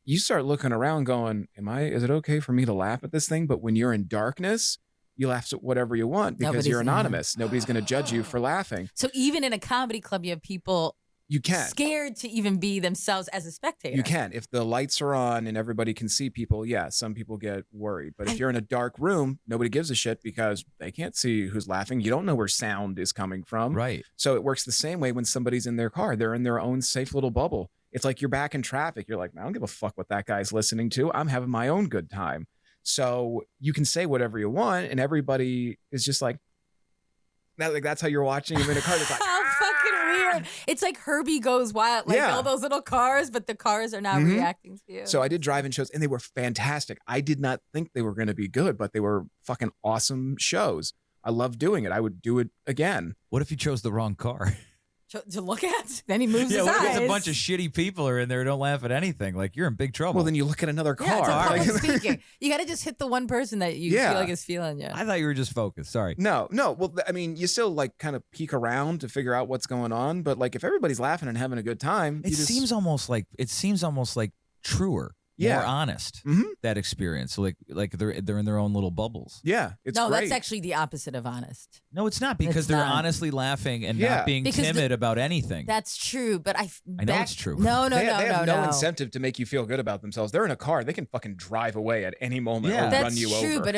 you start looking around going, is it okay for me to laugh at this thing? But when you're in darkness, you laugh at whatever you want because Nobody's you're in there. anonymous. Nobody's going to judge you for laughing. So even in a comedy club, you have people You can. scared to even be themselves as a spectator. You can. If the lights are on and everybody can see people, yeah, some people get worried. But if you're in a dark room, nobody gives a shit because they can't see who's laughing. You don't know where sound is coming from. Right. So it works the same way when somebody's in their car. They're in their own safe little bubble. It's like you're back in traffic. You're like, I don't give a fuck what that guy's listening to. I'm having my own good time. So you can say whatever you want, and everybody is just like that's how you're watching him in a car. It's like, How fucking weird. It's like Herbie Goes Wild, like Yeah. all those little cars, but the cars are not Mhm. reacting to you. So I did drive-in shows, and they were fantastic. I did not think they were going to be good, but they were fucking awesome shows. I love doing it. I would do it again. What if you chose the wrong car? To look at, then he moves Yeah, his what if eyes. there's a bunch of shitty people are in there who don't laugh at anything? Like, you're in big trouble. Well, then you look at another car. Yeah, it's like Like- public speaking. You got to just hit the one person that you Yeah. feel like is feeling you. I thought you were just focused. Sorry. No. Well, I mean, you still like kind of peek around to figure out what's going on. But like, if everybody's laughing and having a good time, It you just, seems almost like truer. more honest. Mhm. That experience, so like they're in their own little bubbles. Yeah, it's no, great. that's actually the opposite of honest. No, it's not because It's they're not. honestly laughing and Yeah. not being Because timid about anything. That's true, but I know it's true. No, they have no no. incentive to make you feel good about themselves. They're in a car; they can fucking drive away at any moment Yeah. or That's run you true, over. but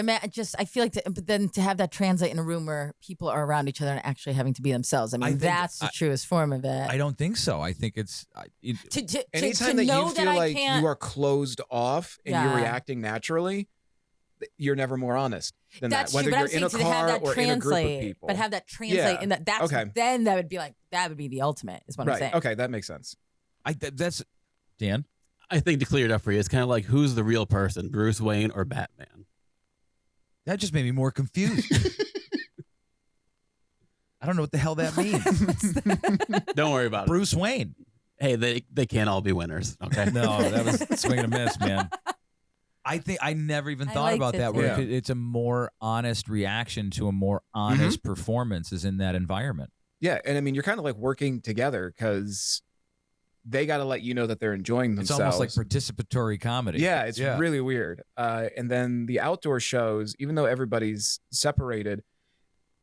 I feel like, but then to have that translate in a room where people are around each other and actually having to be themselves. I mean, I think that's the truest form of it. I don't think so. I think it's Anytime that know you feel I like can't, you are closed off and you're Yeah. reacting naturally, you're never more honest than that's that. Whether true, but you're I'm saying in a to have car that or in a group of translate, people. but have that translate, Yeah. and that's Okay. then that would be like that would be the ultimate. Is what I'm right. saying. Okay, that makes sense. that's Dan. I think to clear it up for you, it's kind of like who's the real person, Bruce Wayne or Batman? That just made me more confused. I don't know what the hell that means. Don't worry about Bruce Wayne. it. Hey, they can't all be winners. Okay. No, that was swing and a miss, man. I think I never even I thought liked about it that. too. Where Yeah. it's a more honest reaction to a more honest performance is in that environment. Yeah, and I mean, you're kind of like working together because they got to let you know that they're enjoying It's themselves. almost like participatory comedy. Yeah, it's really weird. And then the outdoor shows, even though everybody's separated,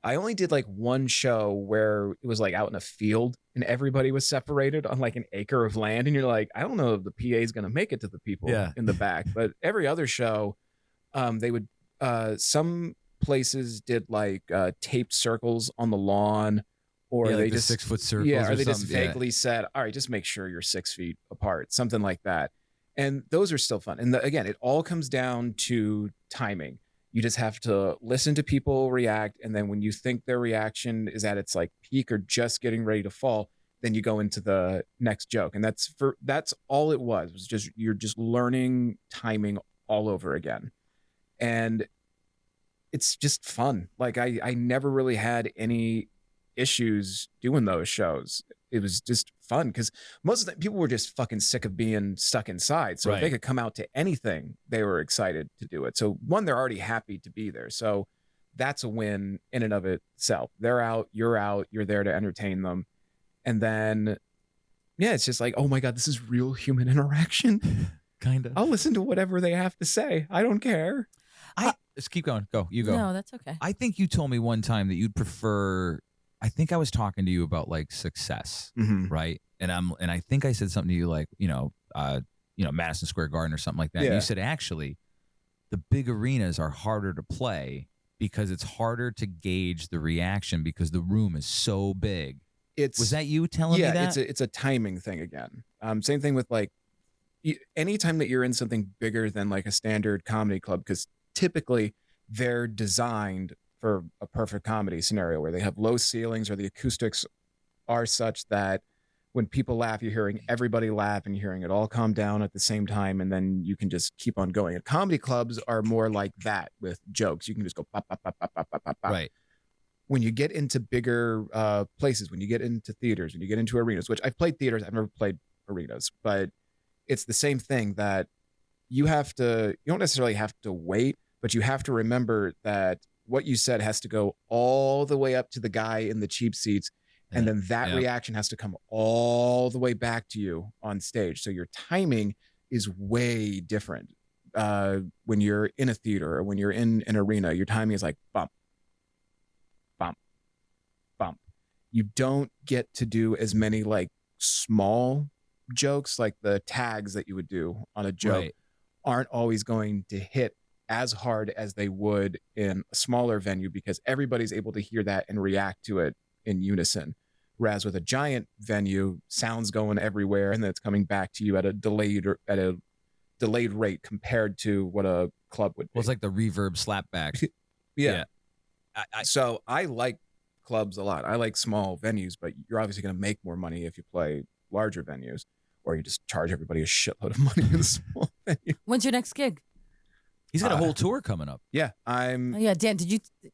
I only did like one show where it was like out in a field and everybody was separated on like an acre of land. And you're like, I don't know if the PA is going to make it to the people in the back. But every other show, they would, some places did like taped circles on the lawn. Or Yeah, they like the just 6 foot circles. yeah, or or they just something. Yeah. vaguely said, "All right, just make sure you're 6 feet apart," something like that. And those are still fun. And again, it all comes down to timing. You just have to listen to people react, and then when you think their reaction is at its like peak or just getting ready to fall, then you go into the next joke. And that's all it was just you're just learning timing all over again, and it's just fun. Like I never really had any issues doing those shows. It was just fun because most of the people were just fucking sick of being stuck inside. So if they Right. could come out to anything, they were excited to do it. So one, they're already happy to be there. So that's a win in and of itself. They're out, you're there to entertain them. And then, yeah, it's just like, oh my God, this is real human interaction. Kind of. I'll listen to whatever they have to say. I don't care. Let's keep going. Go. You go. No, that's okay. I think you told me one time that you'd prefer. I think I was talking to you about like success, right? And I think I said something to you like, Madison Square Garden or something like that. And Yeah. you said actually, the big arenas are harder to play because it's harder to gauge the reaction because the room is so big. Was that you telling me that? it's a timing thing again. Same thing with like anytime that you're in something bigger than like a standard comedy club, because typically they're designed for a perfect comedy scenario where they have low ceilings or the acoustics are such that when people laugh, you're hearing everybody laugh and you're hearing it all calm down at the same time, and then you can just keep on going. And comedy clubs are more like that with jokes. You can just go pop, pop, pop, pop, pop, pop, pop, pop. Right. When you get into bigger places, when you get into theaters, when you get into arenas, which I've played theaters, I've never played arenas, but it's the same thing that you don't necessarily have to wait, but you have to remember that what you said has to go all the way up to the guy in the cheap seats. And then that reaction has to come all the way back to you on stage. So your timing is way different. When you're in a theater or when you're in an arena, your timing is like bump, bump, bump. You don't get to do as many like small jokes, like the tags that you would do on a joke aren't always going to hit as hard as they would in a smaller venue because everybody's able to hear that and react to it in unison. Whereas with a giant venue, sound's going everywhere and then it's coming back to you at a delayed rate compared to what a club would be. Well, it's like the reverb slapback. Yeah. I So I like clubs a lot. I like small venues, but you're obviously going to make more money if you play larger venues, or you just charge everybody a shitload of money in a small venue. When's your next gig? He's got a whole tour coming up. Yeah, Oh, yeah, Dan,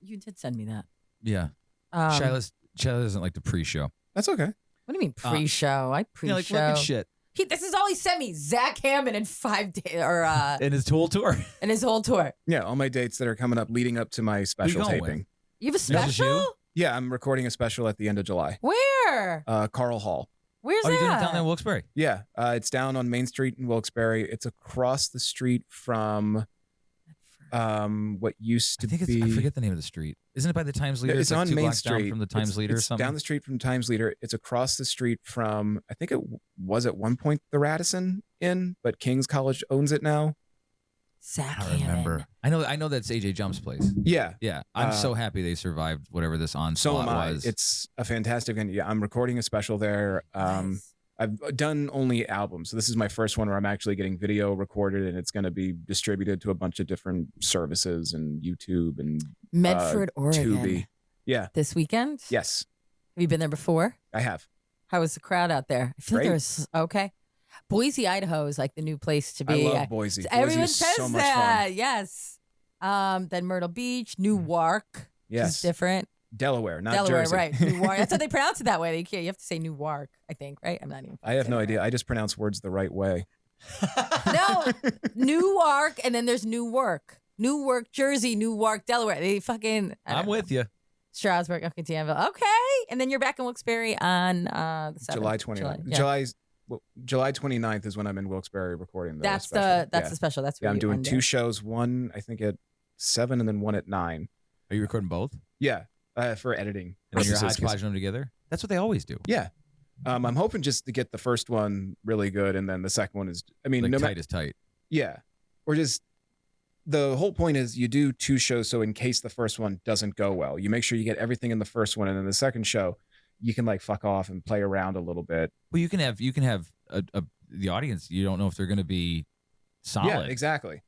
you did send me that. Yeah. Um, Shiloh doesn't like the pre-show. That's okay. What do you mean pre-show? I You pre-show. know, like look at shit. This is all he sent me. Zack Hammond in 5 days, or In his whole tour. in his whole tour. Yeah, all my dates that are coming up leading up to my special going taping. with? You have a Is it just you? special? Yeah, I'm recording a special at the end of July. Where? Karl Hall. Where's Oh, you're doing it that? down there in Wilkes-Barre? Yeah, it's down on Main Street in Wilkes-Barre. It's across the street from what used to I think be. I forget the name of the street. Isn't it by the Times Leader? It's like on 2 Main blocks down Street from the Times Leader or it's something? down the street from Times Leader. It's across the street from, I think it was at one point the Radisson Inn, but King's College owns it now. Zack I don't remember. Hammond. I know that's AJ Jump's place. Yeah, Yeah, I'm so happy they survived whatever this so onslaught am I. was. It's a fantastic venue. Yeah, I'm recording a special there. Nice. I've done only albums. So this is my first one where I'm actually getting video recorded, and it's going to be distributed to a bunch of different services and YouTube and Medford, Oregon. Tubi. Yeah. This weekend? Yes, Have you been there before? I have. How was the crowd out there? I feel like Great. there was okay. Boise, Idaho is like the new place to I be. love Boise. Everyone Boise is says so much that. fun. Yes. Then Myrtle Beach, Newark. Which is Yes. different. Delaware, not Delaware, Jersey. right? Newark. That's how they pronounce it that way. You have to say Newark, I think, right? I'm not even. I have no saying idea. I just pronounce words the right way. No, Newark, and then there's Newark, Jersey, Newark, Delaware. They fucking. I'm with you. Stroudsburg, okay, Danville, okay, and then you're back in Wilkes-Barre on the 7th. July 29th. Yeah. July 29th is when I'm in Wilkes-Barre recording. That's special. the special. That's Yeah, where I'm you doing end 2 it. shows. One I think at 7 and then one at 9. Are you recording both? Yeah, for editing. And then you're purposes, 'cause- hodgepodging them together? That's what they always do. Yeah. I'm hoping just to get the first one really good, and then the second one is. I mean, Like no tight matter. is tight. Yeah, or just the whole point is you do 2 shows, so in case the first one doesn't go well, you make sure you get everything in the first one, and then the second show, you can like fuck off and play around a little bit. Well, you can have the audience. You don't know if they're going to be solid. Yeah, exactly.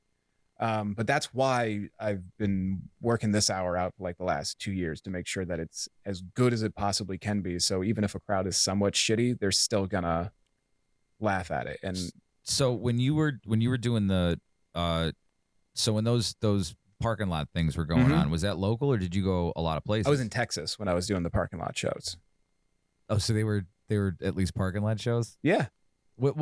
But that's why I've been working this hour out for like the last 2 years to make sure that it's as good as it possibly can be. So even if a crowd is somewhat shitty, they're still gonna laugh at it. And So when you were doing the, so when those parking lot things were going Mhm. on, was that local or did you go a lot of places? I was in Texas when I was doing the parking lot shows. Oh, so they were at least parking lot shows. Yeah, What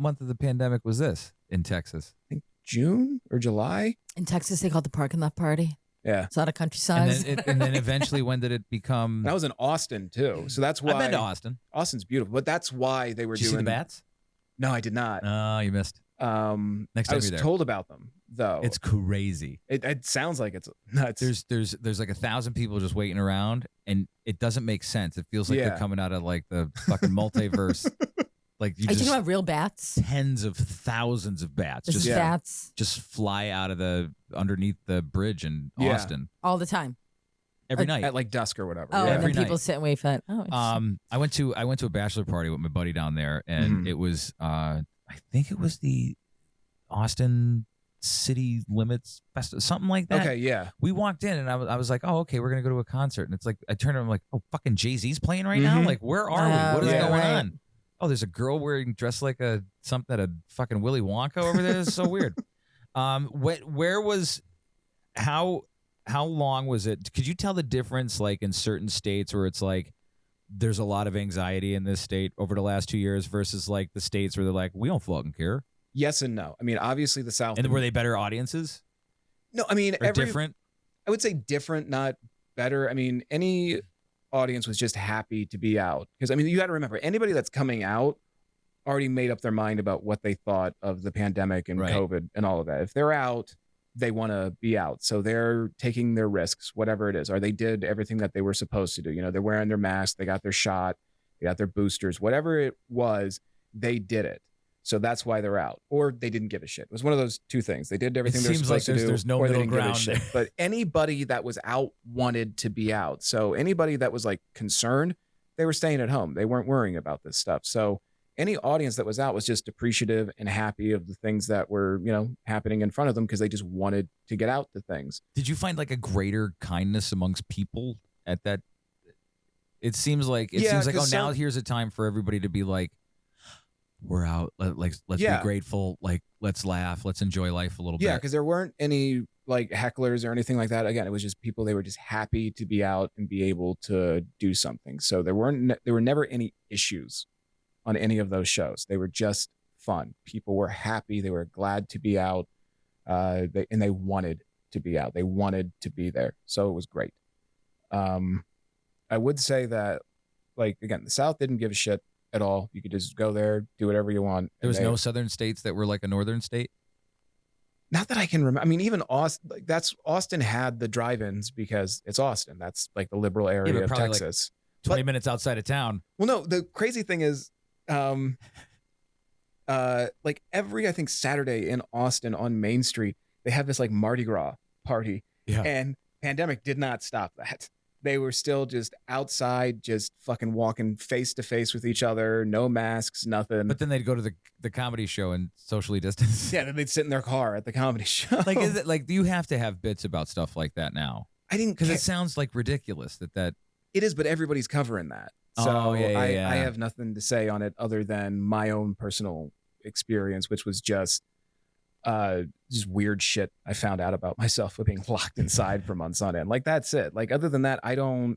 month of the pandemic was this in Texas? I think June or July. In Texas, they call it the parking lot party. Yeah, It's a lot of country songs. And then eventually, when did it become? and I was in Austin too. So that's why I've been to Austin. Austin's beautiful. But that's why they were Did you doing see the bats? No, I did not. Oh, you missed. Next Next I time was you're there. told about them though. It's crazy. It sounds like it's nuts. There's like 1,000 people just waiting around, and it doesn't make sense. It feels like Yeah. they're coming out of like the fucking multiverse. Like you Are you just talking about real bats? tens of thousands of bats This just is Yeah. bats just fly out of the underneath the bridge in Yeah. Austin all the time. every night. at like dusk or whatever. Oh, yeah. and Every then people night. sit and wait for that. Oh, interesting. I went to a bachelor party with my buddy down there, and Mhm. it was I think it was the Austin City Limits Festival, something like that. Okay, yeah. We walked in, and I was like, oh, okay, we're gonna go to a concert, and it's like I turned, and I'm like, oh, fucking Jay-Z's playing right now. Mhm. Like, where are we? Oh, What is yeah, going right. on? Oh, there's a girl dressed like a fucking Willy Wonka over there. This is so weird. Where was how long was it? Could you tell the difference, like in certain states where it's like there's a lot of anxiety in this state over the last 2 years versus like the states where they're like, we don't fucking care, Yes and no. I mean, obviously the South. and were they better audiences No, I mean or different? I would say different, not better. I mean, any audience was just happy to be out because I mean, you got to remember, anybody that's coming out already made up their mind about what they thought of the pandemic and Right. COVID and all of that. If they're out, they want to be out, so they're taking their risks, whatever it is, or they did everything that they were supposed to do. You know, they're wearing their mask, they got their shot, they got their boosters, whatever it was, they did it. So that's why they're out, or they didn't give a shit. It was one of those two things. They did everything they're seems like supposed to do, there's no or they middle didn't give a ground shit. there. But anybody that was out wanted to be out. So anybody that was like concerned, they were staying at home. They weren't worrying about this stuff. So any audience that was out was just appreciative and happy of the things that were, you know, happening in front of them because they just wanted to get out to things. Did you find like a greater kindness amongst people at that? It seems like Yeah, oh, 'cause now some- here's a time for everybody to be like, we're out. Let's Yeah. be grateful. Like, let's laugh. Let's enjoy life a little Yeah, bit. because there weren't any like hecklers or anything like that. Again, it was just people. They were just happy to be out and be able to do something. So there were never any issues on any of those shows. They were just fun. People were happy. They were glad to be out. They wanted to be out. They wanted to be there. So it was great. I would say that, like, again, the South didn't give a shit. at all. You could just go there, do whatever you want. There was no southern states that were like a northern state? Not that I can remember. I mean, even Austin, like Austin had the drive-ins because it's Austin. That's like the liberal area but of probably Texas. 20 minutes outside of town. Well, no, the crazy thing is, like every, I think, Saturday in Austin on Main Street, they have this like Mardi Gras party. Yeah. And pandemic did not stop that. They were still just outside, just fucking walking face to face with each other, no masks, nothing. But then they'd go to the comedy show and socially distance. Yeah, then they'd sit in their car at the comedy show. Like, is it like, do you have to have bits about stuff like that now? I didn't, Because it sounds like ridiculous that. It is, but everybody's covering that. So Oh, yeah. I have nothing to say on it other than my own personal experience, which was just weird shit I found out about myself with being locked inside for months on end. Like, that's it. Like, other than that, I don't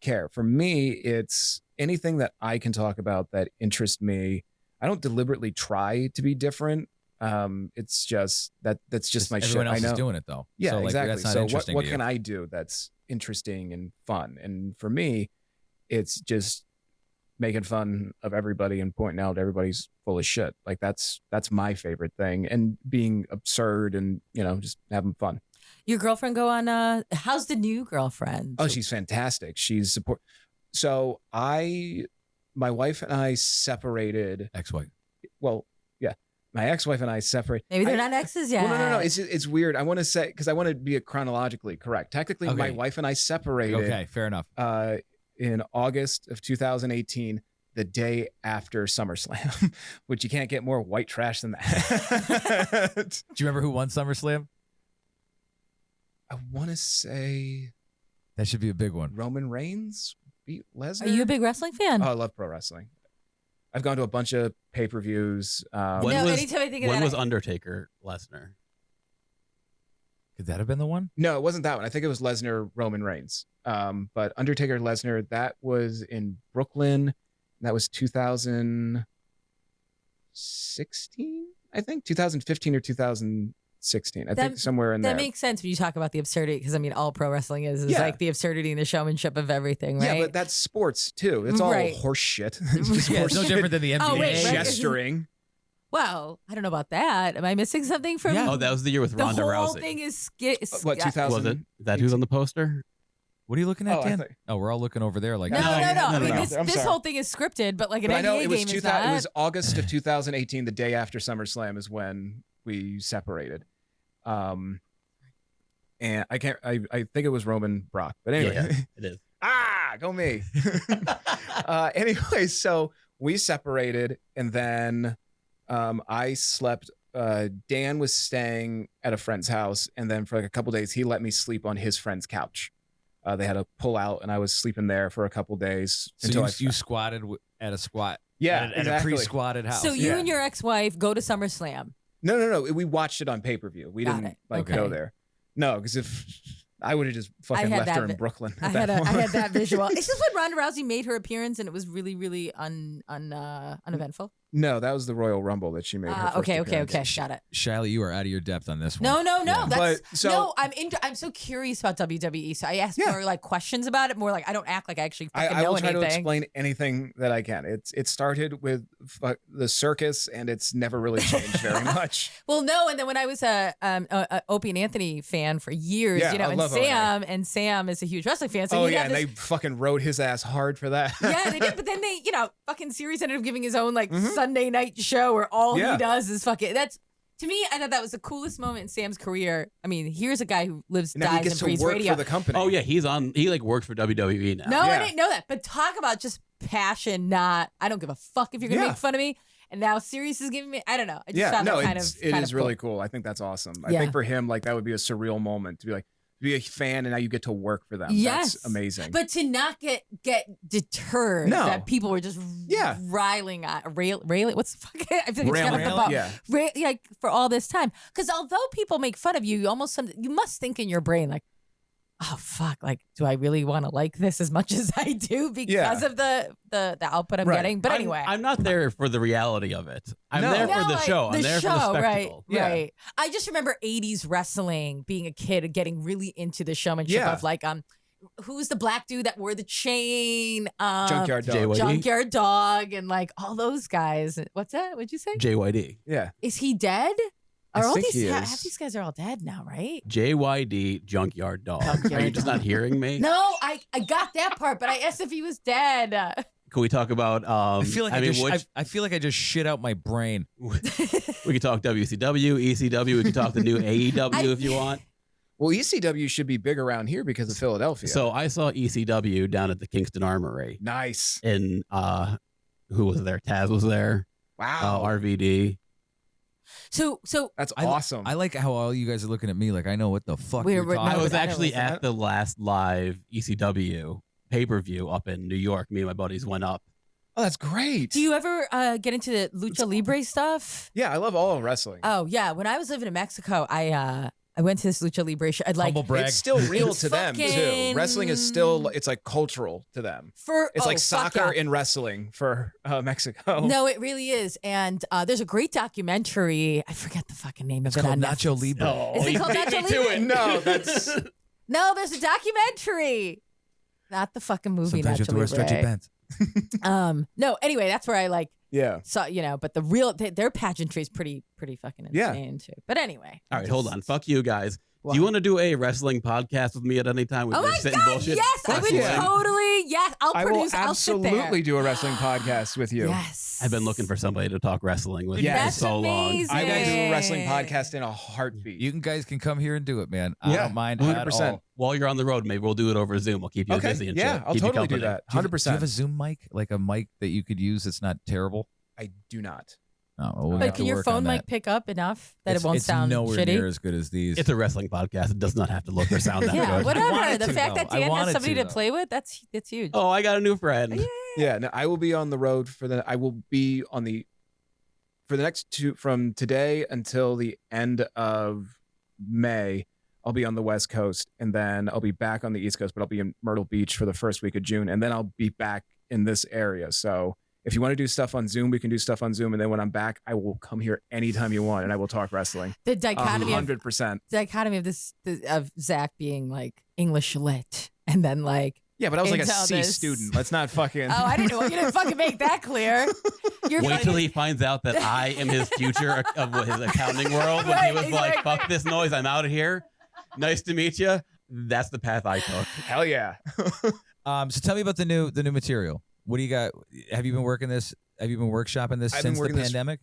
care. For me, it's anything that I can talk about that interests me. I don't deliberately try to be different. It's just that's just my shit. Everyone else I know. is doing it though. Yeah, so, like, exactly. That's not So interesting what to you. can I do that's interesting and fun? And for me, it's just making fun of everybody and pointing out everybody's full of shit. Like, that's my favorite thing, and being absurd and, just having fun. Your girlfriend go on how's the new girlfriend? Oh, she's fantastic. She's support. So my wife and I separated. Ex-wife. Well, yeah, my ex-wife and I separated. Maybe they're not exes yet. Well, no. It's weird. I want to say, because I want to be chronologically correct. Technically, Okay. my wife and I separated. Okay, fair enough. In August of 2018, the day after SummerSlam, which you can't get more white trash than that. Do you remember who won SummerSlam? I want to say That should be a big one. Roman Reigns beat Lesnar. Are you a big wrestling fan? Oh, I love pro wrestling. I've gone to a bunch of pay-per-views. Anytime I think of When that, was Undertaker Lesnar? Could that have been the one? No, it wasn't that one. I think it was Lesnar, Roman Reigns. But Undertaker, Lesnar, that was in Brooklyn. That was 2016, I think. 2015 or 2016. I think somewhere in there. That makes sense when you talk about the absurdity, because I mean, all pro wrestling is Yeah. like the absurdity and the showmanship of everything, right? Yeah, but that's sports too. It's all Right. horse shit. It's just Yeah, horse it's no shit. different than the NBA. Oh, wait, right. Gesturing. Well, I don't know about that. Am I missing something from Yeah. Oh, that was the year with the Ronda whole Rousey. thing? Is What, 2000? Was it? That who's on the poster? What are you looking at, Oh, I Dan? thought- Oh, we're all looking over there like No. No, I mean, no. this I'm sorry. whole thing is scripted, but like an But I know NBA it was game is 2000. not. It was August of 2018, the day after SummerSlam is when we separated. And I can't. I think it was Roman Brock, but anyway. Yeah, it is. Go me. Anyway, so we separated, and then I slept. Dan was staying at a friend's house, and then for like a couple days, he let me sleep on his friend's couch. They had to pull out, and I was sleeping there for a couple days So until you squatted at a squat. Yeah, at a exactly. pre-squatted house. So you Yeah. and your ex-wife go to SummerSlam. No. We watched it on pay-per-view. We Got didn't it. like Okay. go there. No, because if I would have just fucking had left that her in vi- Brooklyn. I at had that point. that visual. Is this when Ronda Rousey made her appearance and it was really, really uneventful? No, that was the Royal Rumble that she made. Her first Okay, appearance. got it. Shiley, you are out of your depth on this one. No. Yeah. That's But, so- no. I'm so curious about WWE, so I ask Yeah. more like questions about it. More like I don't act like I actually fucking I know will try to anything. explain anything that I can. It started with the circus, and it's never really changed very much. Well, no, and then when I was a Opie and Anthony fan for years, Yeah, you know, I and love Sam is a huge wrestling fan. So Oh he'd yeah, have and this, they fucking rode his ass hard for that. yeah, they did. But then they, fucking Sirius ended up giving his own like Sunday night show where all Yeah. he does is fucking. That's to me. I thought that was the coolest moment in Sam's career. I mean, here's a guy who lives, Now he dies, gets and to breathes work radio. for the company. Oh yeah, he like works for WWE now. No, I Yeah. didn't know that. But talk about just passion. Not, I don't give a fuck if you're gonna Yeah. make fun of me. And now Sirius is giving me. I don't know. I just Yeah, found no, that it is really cool. I think that's awesome. I Yeah. think for him, like that would be a surreal moment to be a fan, and now you get to work for them. Yes. That's amazing. But to not get deterred No. that people were just Yeah. railing on railing. What's the fuck? I feel like it's kind of Railing? about Yeah. like for all this time. Because although people make fun of you, you must think in your brain like, oh fuck, like do I really want to like this as much as I do because of the output I'm Right. getting? But anyway, I'm not there for the reality of it. I'm No. there for the like, show. I'm there for the spectacle. Right, Yeah. right. I just remember 80s wrestling, being a kid, getting really into the showmanship Yeah. of like who's the black dude that wore the chain? Junkyard Dog. JYD? Junkyard Dog and like all those guys. What's that? What'd you say? JYD. Yeah. Is he dead? I Are all think these he half is. these guys are all dead now, right? JYD Junkyard Dog. Are you Junkyard just Dog. not hearing me? No, I got that part, but I asked if he was dead. Can we talk about? I feel like which, I feel like I just shit out my brain. we could talk WCW, ECW. We could talk the new AEW if you want. Well, ECW should be big around here because of Philadelphia. So I saw ECW down at the Kingston Armory, nice. and who was there? Taz was there. Wow. RVD. So That's I- awesome. I like how all you guys are looking at me like I know what the fuck We're- you're we're- talking I No, was but I don't actually listen. at the last live ECW pay-per-view up in New York. Me and my buddies went up. Oh, that's great. do you ever get into the lucha libre stuff? Yeah, I love all of wrestling. Oh yeah, when I was living in Mexico, I went to this lucha libre show. I'd like Humble brag. It's still real It's to them too. fucking- Wrestling is still, it's like cultural to them. for It's oh, like fuck soccer yeah. in wrestling for Mexico. No, it really is. And there's a great documentary. I forget the fucking name It's of it. called on Nacho Netflix. Libre. Is it you called beat Nacho me to Libre? it. No, that's No, there's a documentary. Not the fucking movie. Sometimes you have to wear Nacho stretchy Libre. pants. No, anyway, that's where I like yeah. saw, but the real their pageantry is pretty fucking Yeah. insane too. But anyway. All right, hold on. Fuck you guys. What? Do you want to do a wrestling podcast with me at any time? We Oh can my sit and god, bullshit? yes, I Fuck would yeah. totally. Yes, I'll I will produce. I'll sit there. absolutely do a wrestling podcast with you. Yes, I've been looking for somebody to talk wrestling with Yes. for That's so long. amazing. I will do a wrestling Yay. podcast in a heartbeat. You guys can come here and do it, man. I Yeah, don't mind at 100%. all. While you're on the road, maybe we'll do it over Zoom. We'll keep you Okay, busy and yeah, shit. I'll Keep you totally do company. that. Do you have- 100%. Do you have a Zoom mic, like a mic that you could use that's not terrible? I do not. No, we'll have But to can your work on phone mic that. pick up enough that It's- it won't it's sound nowhere shitty? near as good as these. It's a wrestling podcast. It does not have to look or sound that Yeah, good. whatever. wanted The to, fact that though. I Dan has wanted somebody to, to though. play with, that's huge. Oh, I got a new friend. Yeah, no, I will be on the road for the next two, from today until the end of May. I'll be on the West Coast, and then I'll be back on the East Coast, but I'll be in Myrtle Beach for the first week of June, and then I'll be back in this area. So if you want to do stuff on Zoom, we can do stuff on Zoom, and then when I'm back, I will come here anytime you want, and I will talk wrestling. The dichotomy of 100%. of Zach being like English lit, and then like, Yeah, but I was like a Until C this- student. Let's not fucking. oh, I didn't know. You didn't fucking make that clear. You're Wait fucking- till he finds out that I am his future of his accounting world. When he Right, was like, exactly. fuck this noise, I'm out of here. Nice to meet you. That's the path I took. Hell yeah. So tell me about the new material. What do you got? Have you been working this? Have you been workshopping this I've been since the working this- pandemic?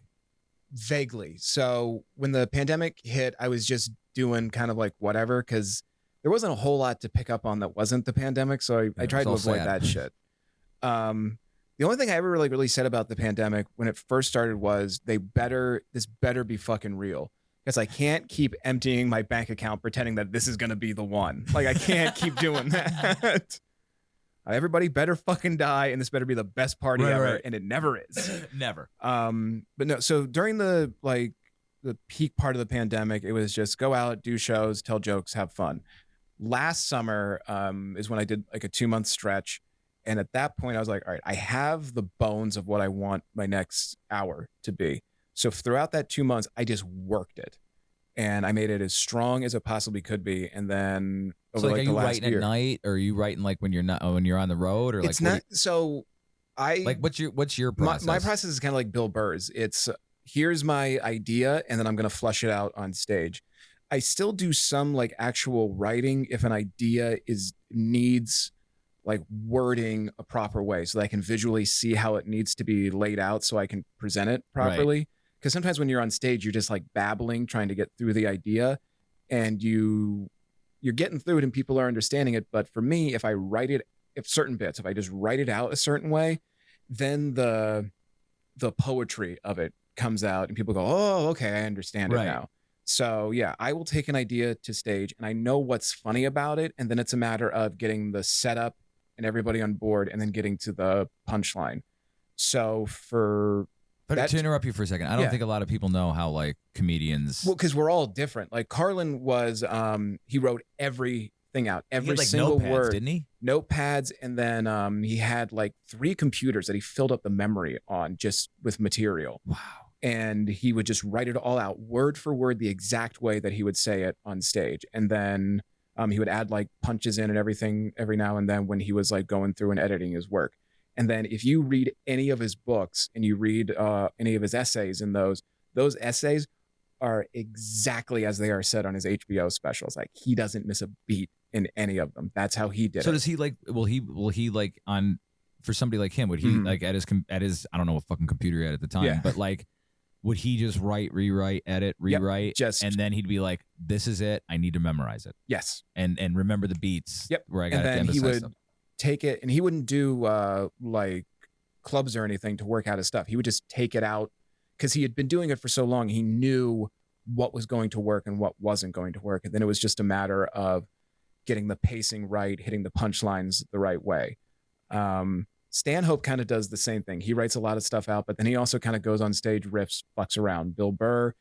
Vaguely. So when the pandemic hit, I was just doing kind of like whatever because there wasn't a whole lot to pick up on that wasn't the pandemic. So I it tried to was all avoid sad. that shit. The only thing I ever really said about the pandemic when it first started was this better be fucking real. Because I can't keep emptying my bank account pretending that this is going to be the one. Like, I can't keep doing that. Everybody better fucking die, and this better be the best party Right, ever, right. and it never is. Never. But no, so during the peak part of the pandemic, it was just go out, do shows, tell jokes, have fun. Last summer is when I did like a 2-month stretch. And at that point, I was like, all right, I have the bones of what I want my next hour to be. So throughout that 2 months, I just worked it. And I made it as strong as it possibly could be. And then So over like, like are the you last writing year, at night, or are you writing like when you're on the road, or like it's what do not. So I you- like what's your my, process? my process is kind of like Bill Burr's. It's here's my idea, and then I'm going to flush it out on stage. I still do some like actual writing if an idea needs like wording a proper way so that I can visually see how it needs to be laid out so I can present it properly. Because sometimes when you're on stage, you're just like babbling, trying to get through the idea, and you're getting through it and people are understanding it. But for me, if I just write it out a certain way, then the poetry of it comes out and people go, oh, okay, I understand it Right. now. So yeah, I will take an idea to stage and I know what's funny about it. And then it's a matter of getting the setup and everybody on board and then getting to the punchline. So But that- to interrupt you for a second, I don't Yeah. think a lot of people know how like comedians. well, because we're all different. Like Carlin was, he wrote everything out, he every had, like single notepads, word, didn't he? notepads, and then he had like 3 computers that he filled up the memory on just with material. Wow. And he would just write it all out word for word the exact way that he would say it on stage. And then He would add like punches in and everything every now and then when he was like going through and editing his work. And then if you read any of his books and you read any of his essays in those essays are exactly as they are said on his HBO specials. Like he doesn't miss a beat in any of them. That's how he did it. So does he like, will he like on, for somebody like him, would he like at his, I don't know what fucking computer he had at the time, but like, would he just write, rewrite, edit, rewrite, and then he'd be like, this is it. I need to memorize it. Yes. And remember the beats. Yep. Where I got and then he would stuff. take it, and he wouldn't do like clubs or anything to work out his stuff. He would just take it out because he had been doing it for so long. He knew what was going to work and what wasn't going to work. And then it was just a matter of getting the pacing right, hitting the punchlines the right way. Stanhope kind of does the same thing. He writes a lot of stuff out, but then he also kind of goes on stage, riffs, fucks around. Bill Burr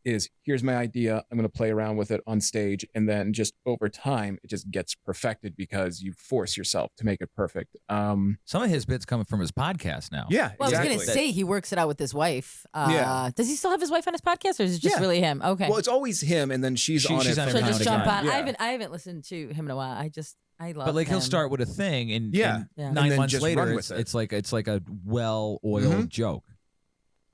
is, here's my idea. I'm going to play around with it on stage. And then just over time, it just gets perfected because you force yourself to make it perfect. Some of his bits coming from his podcast now. Yeah, Well, exactly. I was going to say he works it out with his wife. Yeah. Does he still have his wife on his podcast, or is it just really him? Okay. Well, it's always him, and then she's on it. She's on from it so now just to jump time. on. Yeah. I haven't listened to him in a while. I love But like him. he'll start with a thing, and Yeah. and And 9 then months just later, run with it. it's like a well-oiled joke.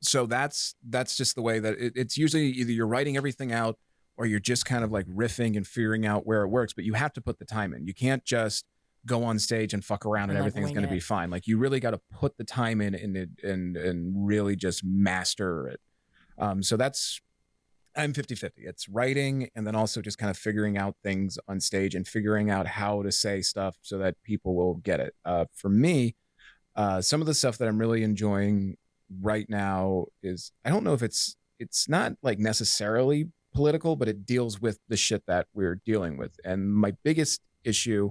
So that's just the way that it's usually either you're writing everything out or you're just kind of like riffing and figuring out where it works, but you have to put the time in. You can't just go on stage and fuck around and like everything's wing going to be it. fine. Like you really got to put the time in and really just master it. So I'm 50-50. It's writing and then also just kind of figuring out things on stage and figuring out how to say stuff so that people will get it. For me, some of the stuff that I'm really enjoying right now is, I don't know if it's not like necessarily political, but it deals with the shit that we're dealing with. And my biggest issue,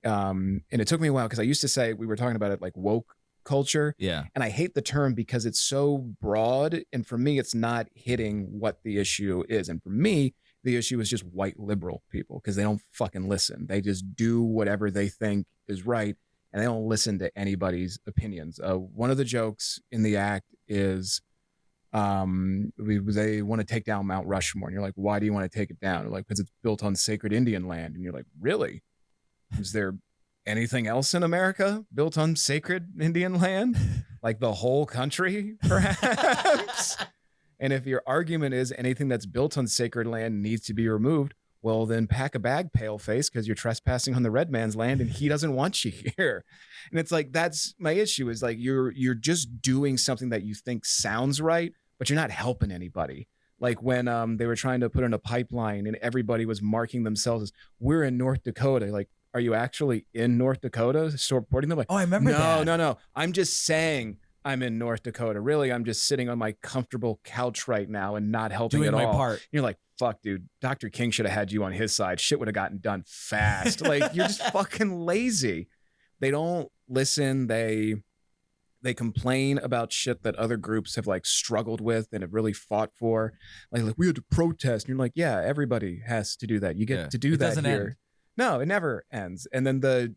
and it took me a while because I used to say, we were talking about it like woke culture. Yeah. And I hate the term because it's so broad. And for me, it's not hitting what the issue is. And for me, the issue is just white liberal people because they don't fucking listen. They just do whatever they think is right. And they don't listen to anybody's opinions. One of the jokes in the act is they want to take down Mount Rushmore. And you're like, why do you want to take it down? They're like, because it's built on sacred Indian land. And you're like, really? Is there anything else in America built on sacred Indian land? Like the whole country, perhaps? And if your argument is anything that's built on sacred land needs to be removed, well, then pack a bag, paleface, because you're trespassing on the red man's land and he doesn't want you here. And it's like, that's my issue, is like you're just doing something that you think sounds right, but you're not helping anybody. Like when they were trying to put in a pipeline and everybody was marking themselves as, we're in North Dakota. Like, are you actually in North Dakota supporting them? Like, Oh, I remember that. No. I'm just saying I'm in North Dakota. Really, I'm just sitting on my comfortable couch right now and not helping Doing at my all. part. You're like, fuck, dude, Dr. King should have had you on his side. Shit would have gotten done fast. Like, you're just fucking lazy. They don't listen. They complain about shit that other groups have like struggled with and have really fought for. Like we had to protest. And you're like, yeah, everybody has to do that. You get to do It that doesn't here. end. No, it never ends. And then the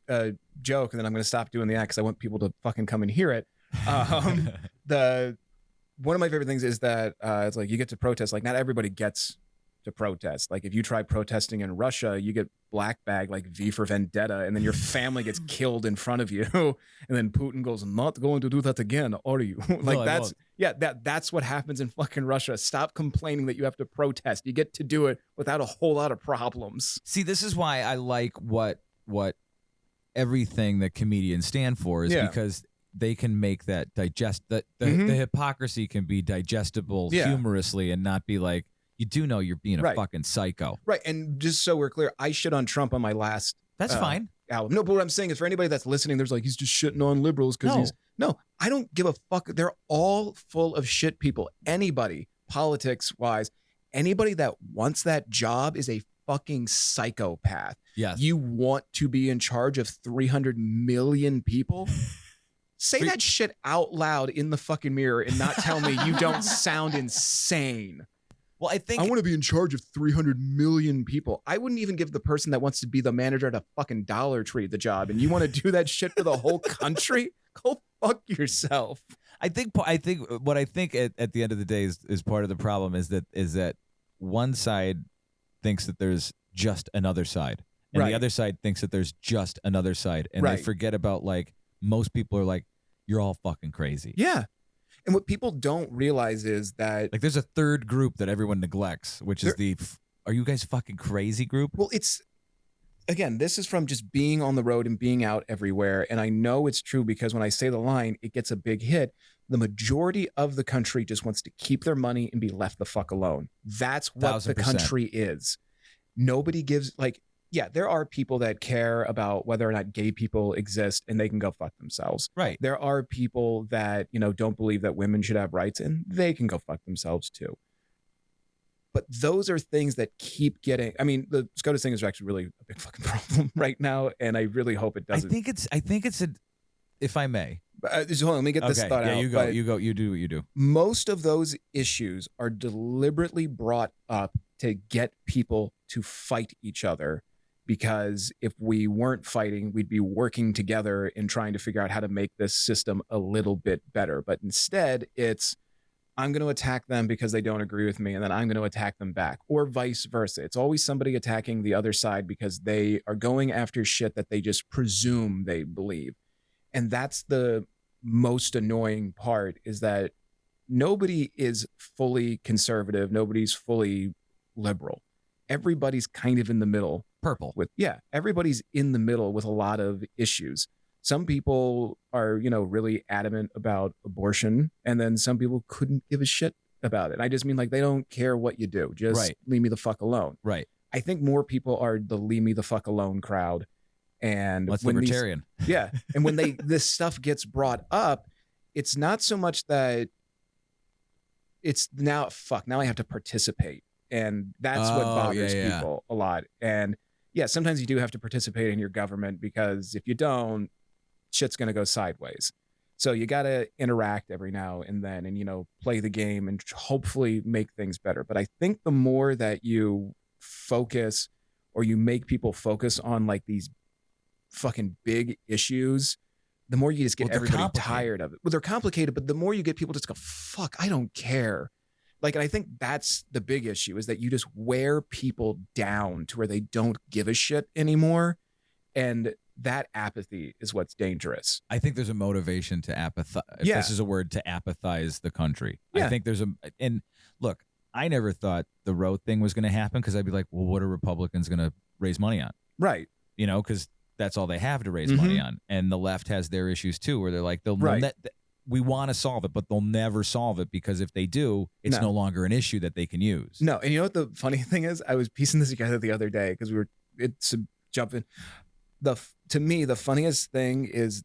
joke, and then I'm going to stop doing the act because I want people to fucking come and hear it. One of my favorite things is that it's like you get to protest. Like not everybody gets to protest. Like if you try protesting in Russia, you get black bag like V for Vendetta, and then your family gets killed in front of you. And then Putin goes, "I'm not going to do that again, are you?" Like No, that's that's what happens in fucking Russia. Stop complaining that you have to protest. You get to do it without a whole lot of problems. See, this is why I like what everything that comedians stand for is because they can make that the hypocrisy can be digestible humorously and not be like, you do know you're being a fucking psycho. Right. And just so we're clear, I shit on Trump on my last That's fine. album. No, but what I'm saying is for anybody that's listening, there's like, he's just shitting on liberals because I don't give a fuck. They're all full of shit people. Anybody, politics wise, anybody that wants that job is a fucking psychopath. Yes. You want to be in charge of 300 million people? Say that shit out loud in the fucking mirror and not tell me you don't sound insane. Well, I think I want to be in charge of 300 million people. I wouldn't even give the person that wants to be the manager at a fucking Dollar Tree the job. And you want to do that shit for the whole country? Go fuck yourself. I think at the end of the day is part of the problem is that one side thinks that there's just another side. And Right. the other side thinks that there's just another side. And Right. they forget about, like, most people are like, you're all fucking crazy. Yeah. And what people don't realize is that, Like, there's a third group that everyone neglects, which is are you guys fucking crazy group? well, it's, again, this is from just being on the road and being out everywhere. And I know it's true because when I say the line, it gets a big hit. The majority of the country just wants to keep their money and be left the fuck alone. That's what the 1000%. country is. Nobody gives, like, yeah, there are people that care about whether or not gay people exist and they can go fuck themselves. Right. There are people that, don't believe that women should have rights and they can go fuck themselves too. But those are things that keep getting, I mean, the SCOTUS thing is actually really a big fucking problem right now. And I really hope it doesn't. I think it's if I may. Just hold on, let me get this Okay, thought yeah, out. you go, you do what you do. Most of those issues are deliberately brought up to get people to fight each other, because if we weren't fighting, we'd be working together and trying to figure out how to make this system a little bit better. But instead, it's, I'm going to attack them because they don't agree with me, and then I'm going to attack them back, or vice versa. It's always somebody attacking the other side because they are going after shit that they just presume they believe. And that's the most annoying part, is that nobody is fully conservative. Nobody's fully liberal. Everybody's kind of in the middle. Purple. Everybody's in the middle with a lot of issues. Some people are, really adamant about abortion, and then some people couldn't give a shit about it. I just mean, like, they don't care what you do. Just leave me the fuck alone. Right. I think more people are the leave me the fuck alone crowd. And What's when libertarian? and when this stuff gets brought up, it's not so much that it's now I have to participate. And that's what bothers people a lot. And yeah, sometimes you do have to participate in your government, because if you don't, shit's going to go sideways. So you got to interact every now and then and, play the game and hopefully make things better. But I think the more that you focus, or you make people focus on, like, these fucking big issues, the more you just get everybody tired of it. Well, they're complicated, but the more you get people just go, fuck, I don't care. Like, and I think that's the big issue, is that you just wear people down to where they don't give a shit anymore. And that apathy is what's dangerous. I think there's a motivation to apathize. If this is a word, to apathize the country. Yeah. I think there's and look, I never thought the road thing was going to happen, because I'd be like, well, what are Republicans going to raise money on? Right. Because that's all they have to raise money on. And the left has their issues too, where they're like, we want to solve it, but they'll never solve it, because if they do, it's no longer an issue that they can use. No. And you know what the funny thing is? I was piecing this together the other day, because it's jumping. To me, the funniest thing is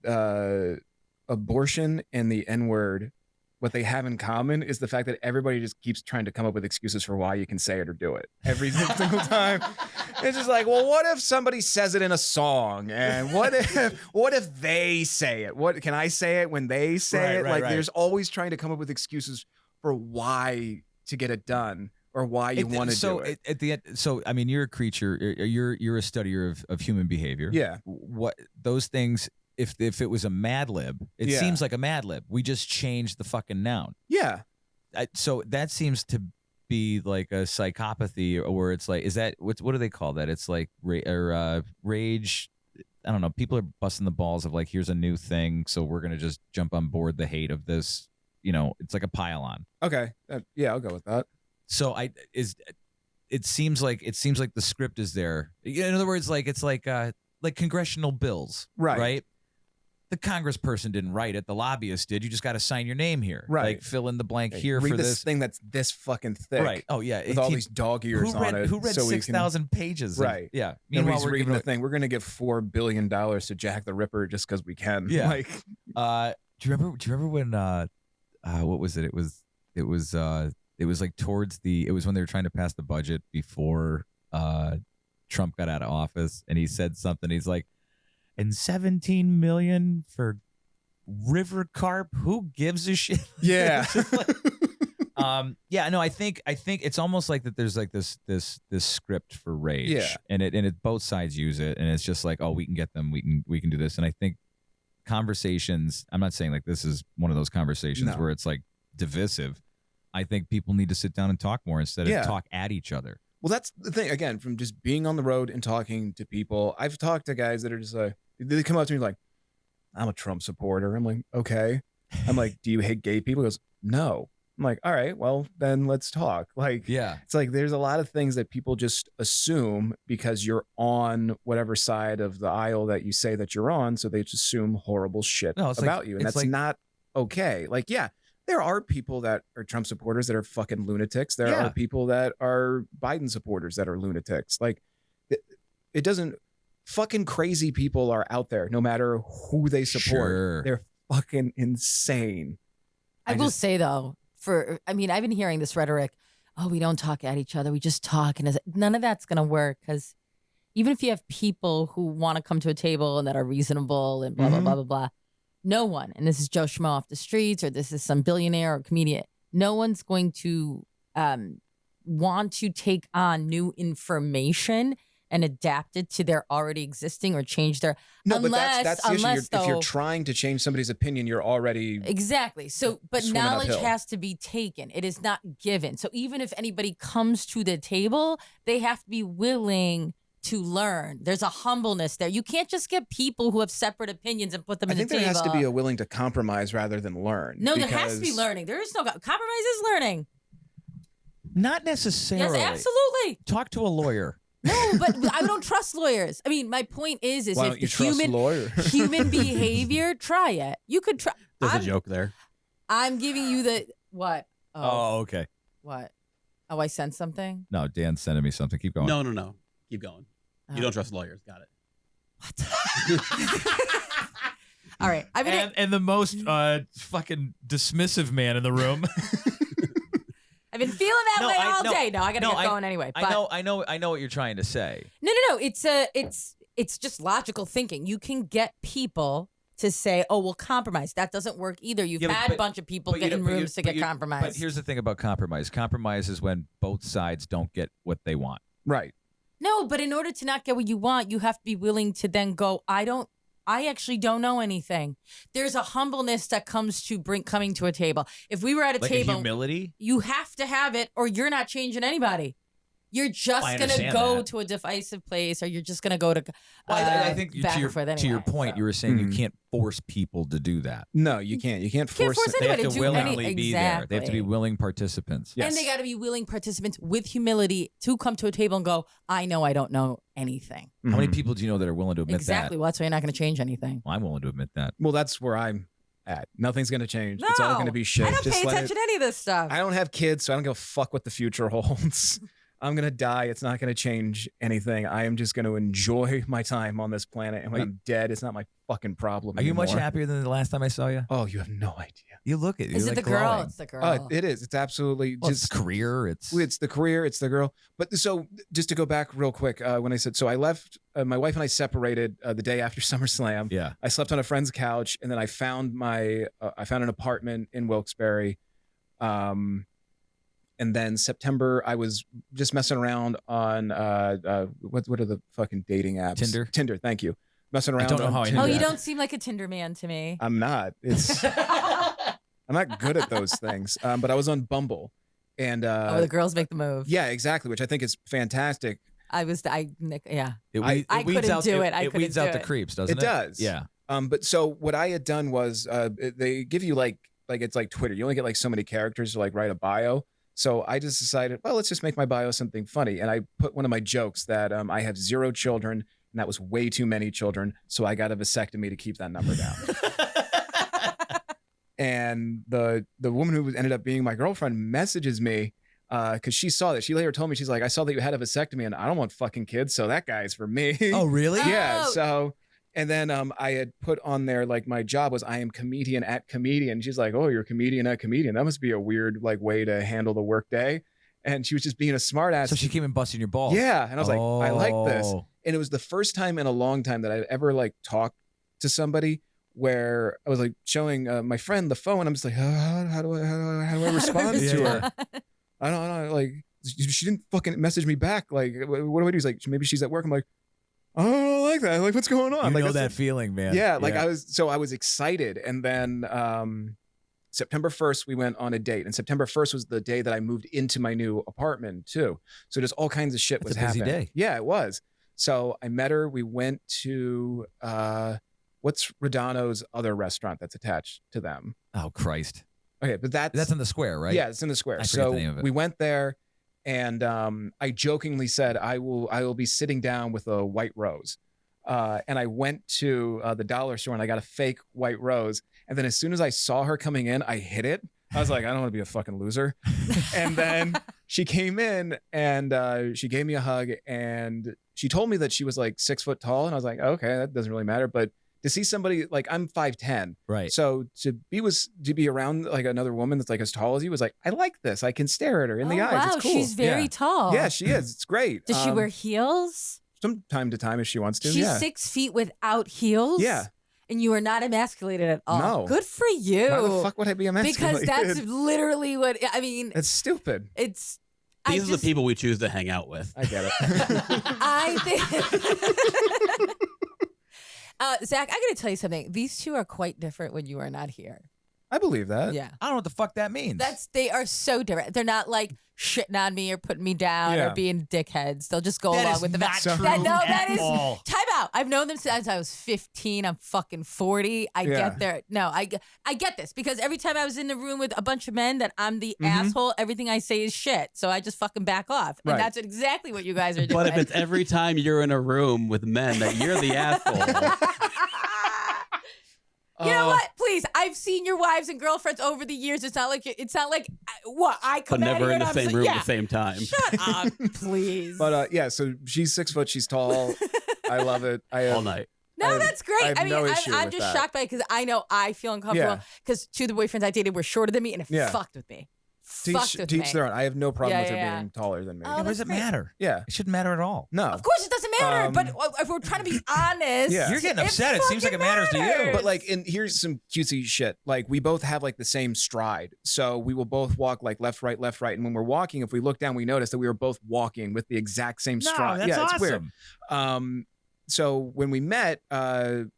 abortion and the N-word. What they have in common is the fact that everybody just keeps trying to come up with excuses for why you can say it or do it every single time. It's just like, well, what if somebody says it in a song? And what if they say it? What can I say it when they say it? Like, there's always trying to come up with excuses for why to get it done, or why you want to do it. At the end, so I mean, you're a creature. You're a studier of human behavior. Yeah. What those things? If it was a Mad Lib, it seems like a Mad Lib. We just changed the fucking noun. Yeah. So that seems to be like a psychopathy, or it's like, is that what do they call that? It's like rage. I don't know. People are busting the balls of, like, here's a new thing, so we're gonna just jump on board the hate of this. It's like a pile on. Okay. Yeah, I'll go with that. So it seems like the script is there. In other words, like, it's like congressional bills, right? The congressperson didn't write it. The lobbyist did. You just got to sign your name here. Right. Like, fill in the blank here read for this thing that's this fucking thick. Right. Oh, yeah. With all these dog ears on it. Who read so 6,000 pages? Right. Yeah. Nobody's reading the thing. We're going to give $4 billion to Jack the Ripper just because we can. Yeah. Like, do you remember when, what was it? It was like it was when they were trying to pass the budget before Trump got out of office, and he said something. He's like, and 17 million for river carp. Who gives a shit? Yeah. Yeah. No, I think it's almost like that. There's like this script for rage. Yeah. And it both sides use it, and it's just like, oh, we can get them. We can do this. And I think conversations. I'm not saying like this is one of those conversations where it's like divisive. I think people need to sit down and talk more instead of talk at each other. Well, that's the thing. Again, from just being on the road and talking to people, I've talked to guys that are just like, they come up to me like, I'm a Trump supporter. I'm like, okay. I'm like, do you hate gay people? He goes, no. I'm like, all right, well, then let's talk. Like, Yeah. it's like there's a lot of things that people just assume because you're on whatever side of the aisle that you say that you're on. So they just assume horrible shit No, it's about like- you. And it's that's like- not okay. Like, yeah, there are people that are Trump supporters that are fucking lunatics. There Yeah. are people that are Biden supporters that are lunatics. Like, it doesn't, fucking crazy people are out there no matter who they support. Sure. They're fucking insane. I I will just- say though, I've been hearing this rhetoric. Oh, we don't talk at each other. We just talk, and none of that's gonna work because even if you have people who want to come to a table and that are reasonable and blah blah Mhm. blah blah blah, no one, and this is Joe Schmo off the streets or this is some billionaire or comedian, no one's going to want to take on new information and adapt it to their already existing or change their No, but that's the issue. unless If you're though- trying to change somebody's opinion, you're already Exactly. So, but Swimming knowledge uphill. has to be taken. It is not given. So even if anybody comes to the table, they have to be willing to learn. There's a humbleness there. You can't just get people who have separate opinions and put them I in think the there table. has to be a willing to compromise rather than learn. No, there has to be because- learning. There is no compromise is learning. Not necessarily. Yes, absolutely. Talk to a lawyer. No, but I don't trust lawyers. I mean, my point is Why if don't you the trust human lawyers? human behavior, try it. You could try. There's I'm, a joke there. I'm giving you the what? Oh, okay. What? Oh, I sent something. No, Dan's sending me something. Keep going. No. Keep going. Oh. You don't trust lawyers. Got it. All right. I've been And the most fucking dismissive man in the room. I've been feeling that way all day. No, I gotta no, get going anyway. But I know what you're trying to say. no. It's just logical thinking. You can get people to say, "Oh, well, compromise." That doesn't work either. You've Yeah, but- had a bunch of people But get you in don't- but you- rooms to but get you- compromised. But here's the thing about compromise. Compromise is when both sides don't get what they want. Right. No, but in order to not get what you want, you have to be willing to then go, I actually don't know anything. There's a humbleness that comes to coming to a table. If we were at a Like table, a humility. you have to have it or you're not changing anybody. You're just I going to understand go that. to a divisive place or you're just going to go to I think back to your, and forth to your anyway, point, so. you were saying you Mhm. can't force people to do that. No, you can't. You can't Can't force, force it. They have anybody to to do willingly any- be there. They have to be Exactly. willing participants. Yes. And they got to be willing participants with humility to come to a table and go, I know I don't know anything. How many Mhm. people do you know that are willing to admit Exactly. Well, that's why you're not going to change anything. that? Well, I'm willing to admit that. Well, that's where I'm at. Nothing's going to change. No, It's all going to be shit. I don't Just pay let attention to any of this stuff. I don't have kids, so I don't give a fuck what the future holds. I'm going to die. It's not going to change anything. I am just going to enjoy my time on this planet. And when Are I'm dead, it's not my fucking problem Are you much anymore. happier than the last time I saw you? Oh, you have no idea. You look at Is you're it like the girl? glowing. It's the girl. It is. It's absolutely Well, it's just career. It's the career. It's the girl. But so just to go back real quick, when I said, so I left, my wife and I separated the day after SummerSlam. yeah. I slept on a friend's couch, and then I found I found an apartment in Wilkes-Barre. And then September, I was just messing around on what are the fucking dating apps? Tinder. Thank you. Messing around. don't know on how I know Tinder. Oh, you that. don't seem like a Tinder man to me. I'm not. It's I'm not good at those things. But I was on Bumble, and oh, the girls make the move. yeah, exactly, which I think is fantastic. Yeah. It, I- I weeds couldn't out, do it. I it weeds couldn't out do the it. creeps, doesn't it? It does. Yeah. But so what I had done was they give you like it's like Twitter. You only get like so many characters to like write a bio. So I just decided, well, let's just make my bio something funny. And I put one of my jokes that I have 0 children, and that was way too many children. So I got a vasectomy to keep that number down. And the woman who ended up being my girlfriend messages me because she saw that. She later told me, she's like, I saw that you had a vasectomy, and I don't want fucking kids, so that guy's for me. Oh, really? Yeah. Oh. So, and then I had put on there like my job was I am comedian at comedian. She's like, oh, you're comedian at comedian. That must be a weird like way to handle the work day. And she was just being a smart ass. So she came and busting your balls. Yeah. And I was like, I like this. Oh. And it was the first time in a long time that I ever like talked to somebody where I was like showing my friend the phone. I'm just like, how do I respond Yeah, to yeah. her? I don't like, she didn't fucking message me back. Like, what do I do? He's like, maybe she's at work. I'm like, I don't like that. Like, what's going on? You Like, know that's that feeling, man. yeah, like I was excited, and then September 1st, we went on a date, and September 1st was the day that I moved into my new apartment too. So just all kinds of shit was That's a busy happening. day. Yeah, it was. So I met her. We went to what's Rodano's other restaurant that's attached to them? Oh Christ. Okay, but That's in the square, right? Yeah, it's in the square. I forget So the name of it. we went there, and I jokingly said I will be sitting down with a white rose. And I went to the dollar store and I got a fake white rose. And then as soon as I saw her coming in, I hit it. I was like, I don't want to be a fucking loser. And then she came in and she gave me a hug and she told me that she was like 6 foot tall. And I was like, okay, that doesn't really matter. But to see somebody like I'm 5'10", Right. so to be around like another woman that's like as tall as you was like, I like this. I can stare at her in the eyes. Wow, It's cool. she's very tall. Yeah, she is. It's great. Does she wear heels? From time to time if she wants to? She's Yeah. 6 feet without heels? Yeah. And you are not emasculated at all. No. Good for you. Why the fuck would I be emasculated? Because that's literally what I mean. It's stupid. It's. These are the people we choose to hang out with. I get it. I think. Zach, I got to tell you something. These two are quite different when you are not here. I believe that. Yeah. I don't know what the fuck that means. They are so different. They're not like shitting on me or putting me down Yeah. or being dickheads. They'll just go That along is with the not fact. true That at is all. time out. I've known them since I was 15. I'm fucking 40. I Yeah. get there. No, I get this because every time I was in the room with a bunch of men that I'm the Mhm. asshole, everything I say is shit. So I just fucking back off. And Right. that's exactly what you guys are doing. But if it's every time you're in a room with men that you're the asshole, You know what? Please, I've seen your wives and girlfriends over the years. It's not like what I but come out never here in and the I'm same like, room yeah, at the same time. Shut up, please. But yeah, so she's 6 foot. She's tall. I love it. All night. No, that's great. I have mean, no issue I'm with just that. shocked by it because I know I feel uncomfortable Yeah. because two of the boyfriends I dated were shorter than me and it Yeah. fucked with me. Teach Fucked with me. their own. I have no problem Yeah, with her yeah, being taller than me. Oh, Yeah, what does that's it great. matter? Yeah. It shouldn't matter at all. No. Of course, it doesn't matter. But Um, if we're trying to be honest, Yeah. You're getting upset. It seems like it fucking matters to you. But like, and here's some cutesy shit. Like, we both have like the same stride, so we will both walk like left, right, left, right. And when we're walking, if we look down, we notice that we were both walking with the exact same No, stride. that's yeah, awesome. it's weird. So when we met,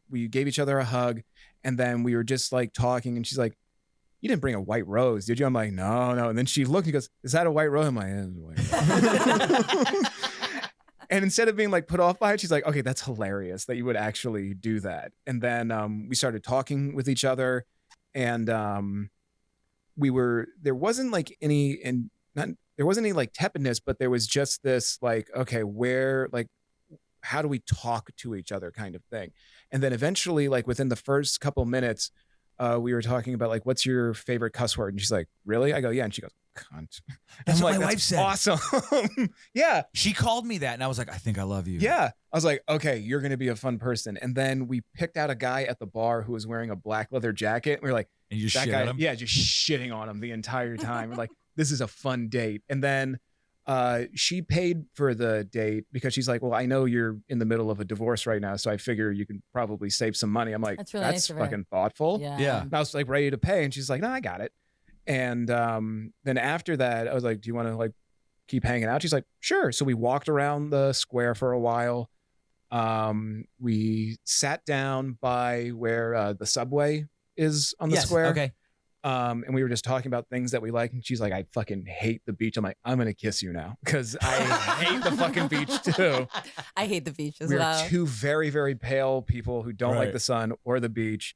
we gave each other a hug, and then we were just like talking, and she's like, "You didn't bring a white rose, did you?" I'm like, "No, no." And then she looked and goes, "Is that a white rose?" I'm like, "Yeah, it's a white rose." And instead of being like put off by it, she's like, "Okay, that's hilarious that you would actually do that." And then we started talking with each other, and there wasn't like any there wasn't any like tepidness, but there was just this like, okay, how do we talk to each other kind of thing. And then eventually, like within the first couple minutes, we were talking about like, what's your favorite cuss word? And she's like, really? I go, yeah. And she goes, cunt. That's I'm what like, my wife that's said. Awesome. Yeah. She called me that, and I was like, I think I love you. Yeah. I was like, okay, you're going to be a fun person. And then we picked out a guy at the bar who was wearing a black leather jacket. And we were like, And you just that shit guy, on him? yeah, just shitting on him the entire time. We're like, this is a fun date. And then she paid for the date because she's like, well, I know you're in the middle of a divorce right now, so I figure you can probably save some money. I'm like, That's really nice of her. fucking thoughtful. Yeah. Yeah. And I was like ready to pay, and she's like, no, I got it. And then after that, I was like, do you want to like keep hanging out? She's like, sure. So we walked around the square for a while. We sat down by where the subway is on the Yes, square. Okay. And we were just talking about things that we like. And she's like, I fucking hate the beach. I'm like, I'm going to kiss you now because I hate the fucking beach too. I hate the beach as We're well. two very, very pale people who don't like Right. the sun or the beach.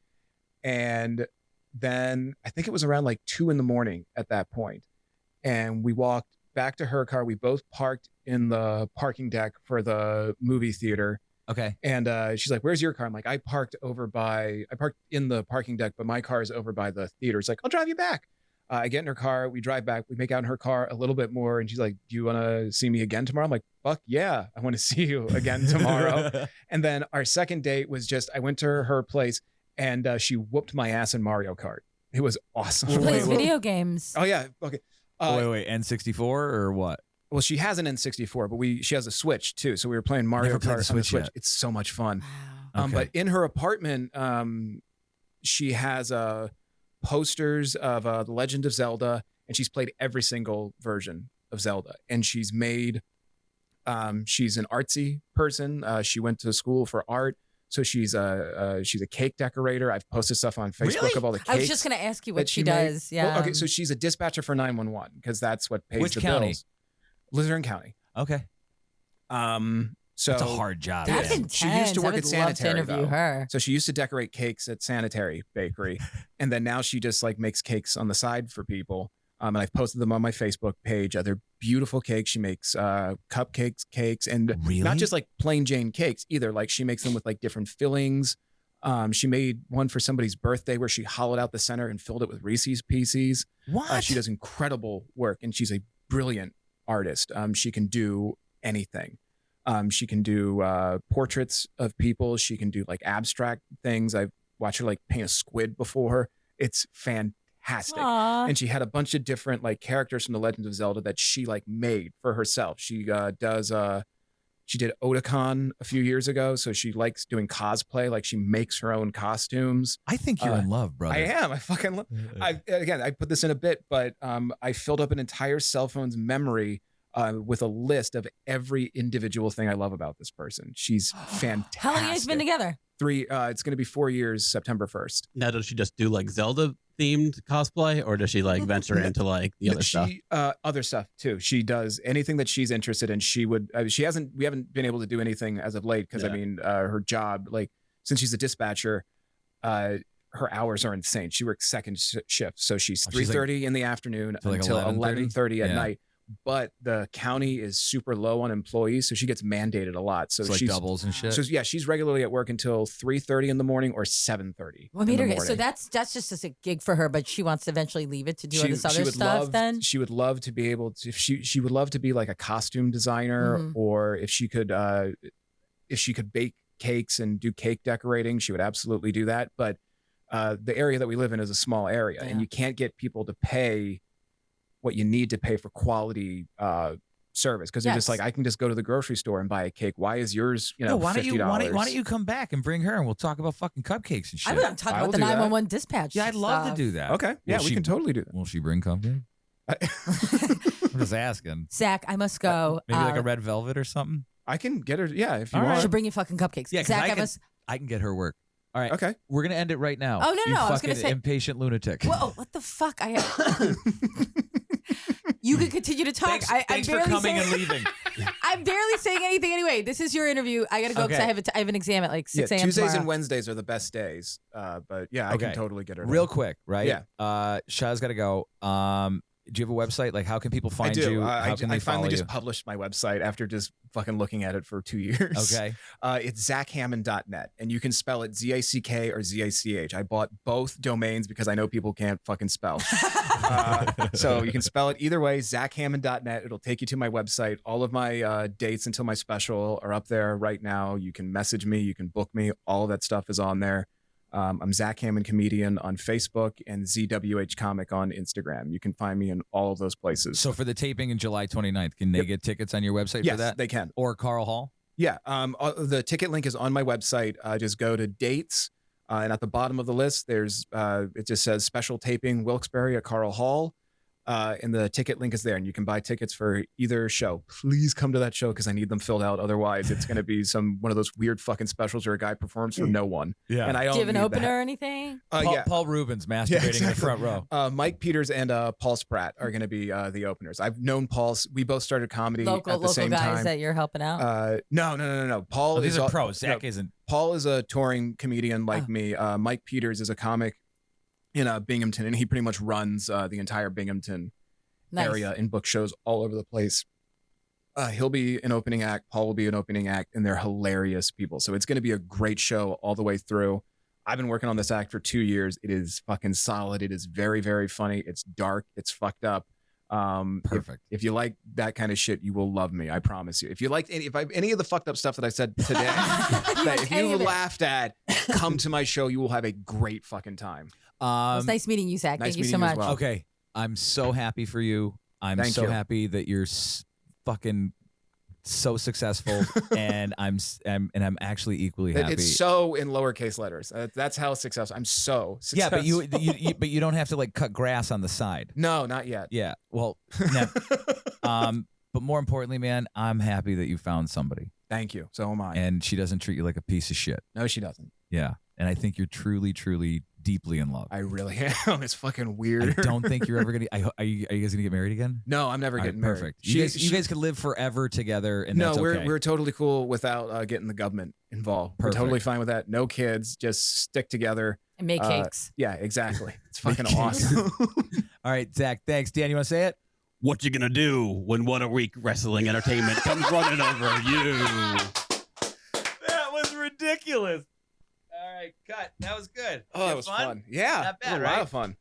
And then I think it was around like 2 a.m. at that point. And we walked back to her car. We both parked in the parking deck for the movie theater. Okay. And she's like, where's your car? I'm like, I parked in the parking deck, but my car is over by the theater. It's like, I'll drive you back. I get in her car. We drive back. We make out in her car a little bit more. And she's like, do you want to see me again tomorrow? I'm like, fuck yeah. I want to see you again tomorrow. And then our second date was just, I went to her place and she whooped my ass in Mario Kart. It was awesome. She plays wait. video games. Oh yeah. Okay. wait, N64 or what? Well, she has an N64, but she has a Switch too. So we were playing Mario Never played Kart the on the Switch Switch. yet. It's so much fun. Wow. Okay. But in her apartment, she has posters of The Legend of Zelda, and she's played every single version of Zelda. And she's an artsy person. She went to school for art. So she's a cake decorator. I've posted stuff on Facebook Really? of all the cakes. I was just going to ask you what that she she made. does. Yeah. Well, okay, so she's a dispatcher for 911 because that's what pays Which the county? bills. Luzerne County. Okay. So That's a hard job. That's man. intense. She used to work I at would love to Sanitary, interview though. her. So she used to decorate cakes at Sanitary Bakery, and then now she just like makes cakes on the side for people. And I've posted them on my Facebook page. They're beautiful cakes. She makes cupcakes, cakes, and Really? not just like plain Jane cakes either. Like she makes them with like different fillings. She made one for somebody's birthday where she hollowed out the center and filled it with Reese's Pieces. What? She does incredible work, and she's a brilliant artist. She can do anything. She can do portraits of people. She can do like abstract things. I've watched her like paint a squid before. It's fantastic. Aw. And she had a bunch of different like characters from the Legend of Zelda that she like made for herself. She she did Otakon a few years ago, so she likes doing cosplay. Like she makes her own costumes. I think you're in love, brother. I am. I fucking love. I put this in a bit, but I filled up an entire cell phone's memory with a list of every individual thing I love about this person. She's fantastic. How long have you guys been together? 3. It's going to be 4 years, September 1st. Now, does she just do like Zelda themed cosplay, or does she like venture into like the other stuff? Other stuff too. She does anything that she's interested in. She would. We haven't been able to do anything as of late because Yeah. I mean, her job, like since she's a dispatcher, her hours are insane. She works second shift, so she's Oh, she's 3:30 in the afternoon So like until 11:30? 11:30 at Yeah. night. But the county is super low on employees, so she gets mandated a lot. So It's like she's doubles and shit. so yeah, she's regularly at work until 3:30 in the morning or 7:30. Well, I in mean, the okay, morning. so that's just as a gig for her, but she wants to eventually leave it to do all this other would stuff. love, Then she would love to be able to. She would love to be like a costume designer, Mhm. or if she could bake cakes and do cake decorating, she would absolutely do that. But the area that we live in is a small area, Yeah. and you can't get people to pay what you need to pay for quality service because they're just Yes. like, I can just go to the grocery store and buy a cake. Why is yours, No, why $50? don't you come back and bring her and we'll talk about fucking cupcakes and shit. I was talking I about will the do that. 911 dispatch. Yeah, I'd love to stuff. do that. Okay, yeah, Will we she- can totally do that. Will she bring cupcakes? I'm just asking. Zach, I must go. Maybe like a red velvet or something. I can get her. Yeah, if you All right. I want. should bring you fucking cupcakes. Yeah, 'cause Zach, I I can- must. I can get her work. All right. Okay. We're gonna end it right now. Oh, no, You no, I was gonna fucking say- impatient lunatic. Whoa, what the fuck? You can continue to talk. Thanks, I'm thanks for barely coming saying, and leaving. I'm barely saying anything anyway. This is your interview. I gotta go because Okay. I have an exam at like 6 a.m. Tuesdays tomorrow. and Wednesdays are the best days. But yeah, I Okay. can totally get her. Real done. quick, right? Yeah. Shah's got to go. Do you have a website? Like, how can people I find do. you? How can they I finally follow just you? published my website after just fucking looking at it for 2 years. Okay. It's zackhammond.net, and you can spell it ZACK or ZACH. I bought both domains because I know people can't fucking spell. So you can spell it either way, zackhammond.net. It'll take you to my website. All of my dates until my special are up there right now. You can message me. You can book me. All of that stuff is on there. I'm Zack Hammond Comedian on Facebook and ZWH Comic on Instagram. You can find me in all of those places. So for the taping in July 29th, can they Yep. get tickets on your website yes, for that? they can. Or Karl Hall? Yeah. The ticket link is on my website. Just go to dates. And at the bottom of the list, there's it just says special taping Wilkes-Barre at Karl Hall. And the ticket link is there, and you can buy tickets for either show. Please come to that show because I need them filled out. Otherwise, it's going to be one of those weird fucking specials where a guy performs for no one. Yeah. And I don't Do you have an need opener that. or anything? Paul Rubens masturbating in the front row. Mike Peters and Paul Spratt are going to be the openers. I've known Paul. We both started comedy at the Local same guys time. that you're helping out. No. Paul Oh, these is are al- pros. Zach no, isn't. Paul is a touring comedian like Oh. me. Mike Peters is a comic in Binghamton, and he pretty much runs the entire Binghamton Nice. area and book shows all over the place. He'll be an opening act. Paul will be an opening act, and they're hilarious people. So it's going to be a great show all the way through. I've been working on this act for 2 years. It is fucking solid. It is very, very funny. It's dark. It's fucked up. Perfect. If you like that kind of shit, you will love me. I promise you. If you like any of the fucked up stuff that I said today, that if Any you of it. laughed at, come to my show. You will have a great fucking time. It was nice meeting you, Zach. nice Thank you so meeting you as much. well. Okay. I'm so happy for you. I'm Thank so you. happy that you're fucking so successful, and I'm actually equally happy. It's so in lowercase letters. That's how successful. I'm so yeah, successful. but you don't have to like cut grass on the side. No, not yet. Yeah. Well, but more importantly, man, I'm happy that you found somebody. Thank you. So am I. And she doesn't treat you like a piece of shit. No, she doesn't. Yeah. And I think you're truly, truly deeply in love. I really am. It's fucking weird. I don't think you're ever gonna. Are you guys gonna get married again? No, I'm never All right, getting married. perfect. You guys could live forever together, and no, that's okay. we're totally cool without getting the government involved. Perfect. We're totally fine with that. No kids, just stick together And make cakes. Yeah, exactly. It's Make fucking cakes. awesome. All right, Zach. Thanks, Dan. You want to say it? What you gonna do when What a Week Wrestling Entertainment comes running over you? That was ridiculous. All right, cut. That was good. Oh, that was fun. Yeah, Not bad, it was a right? lot of fun.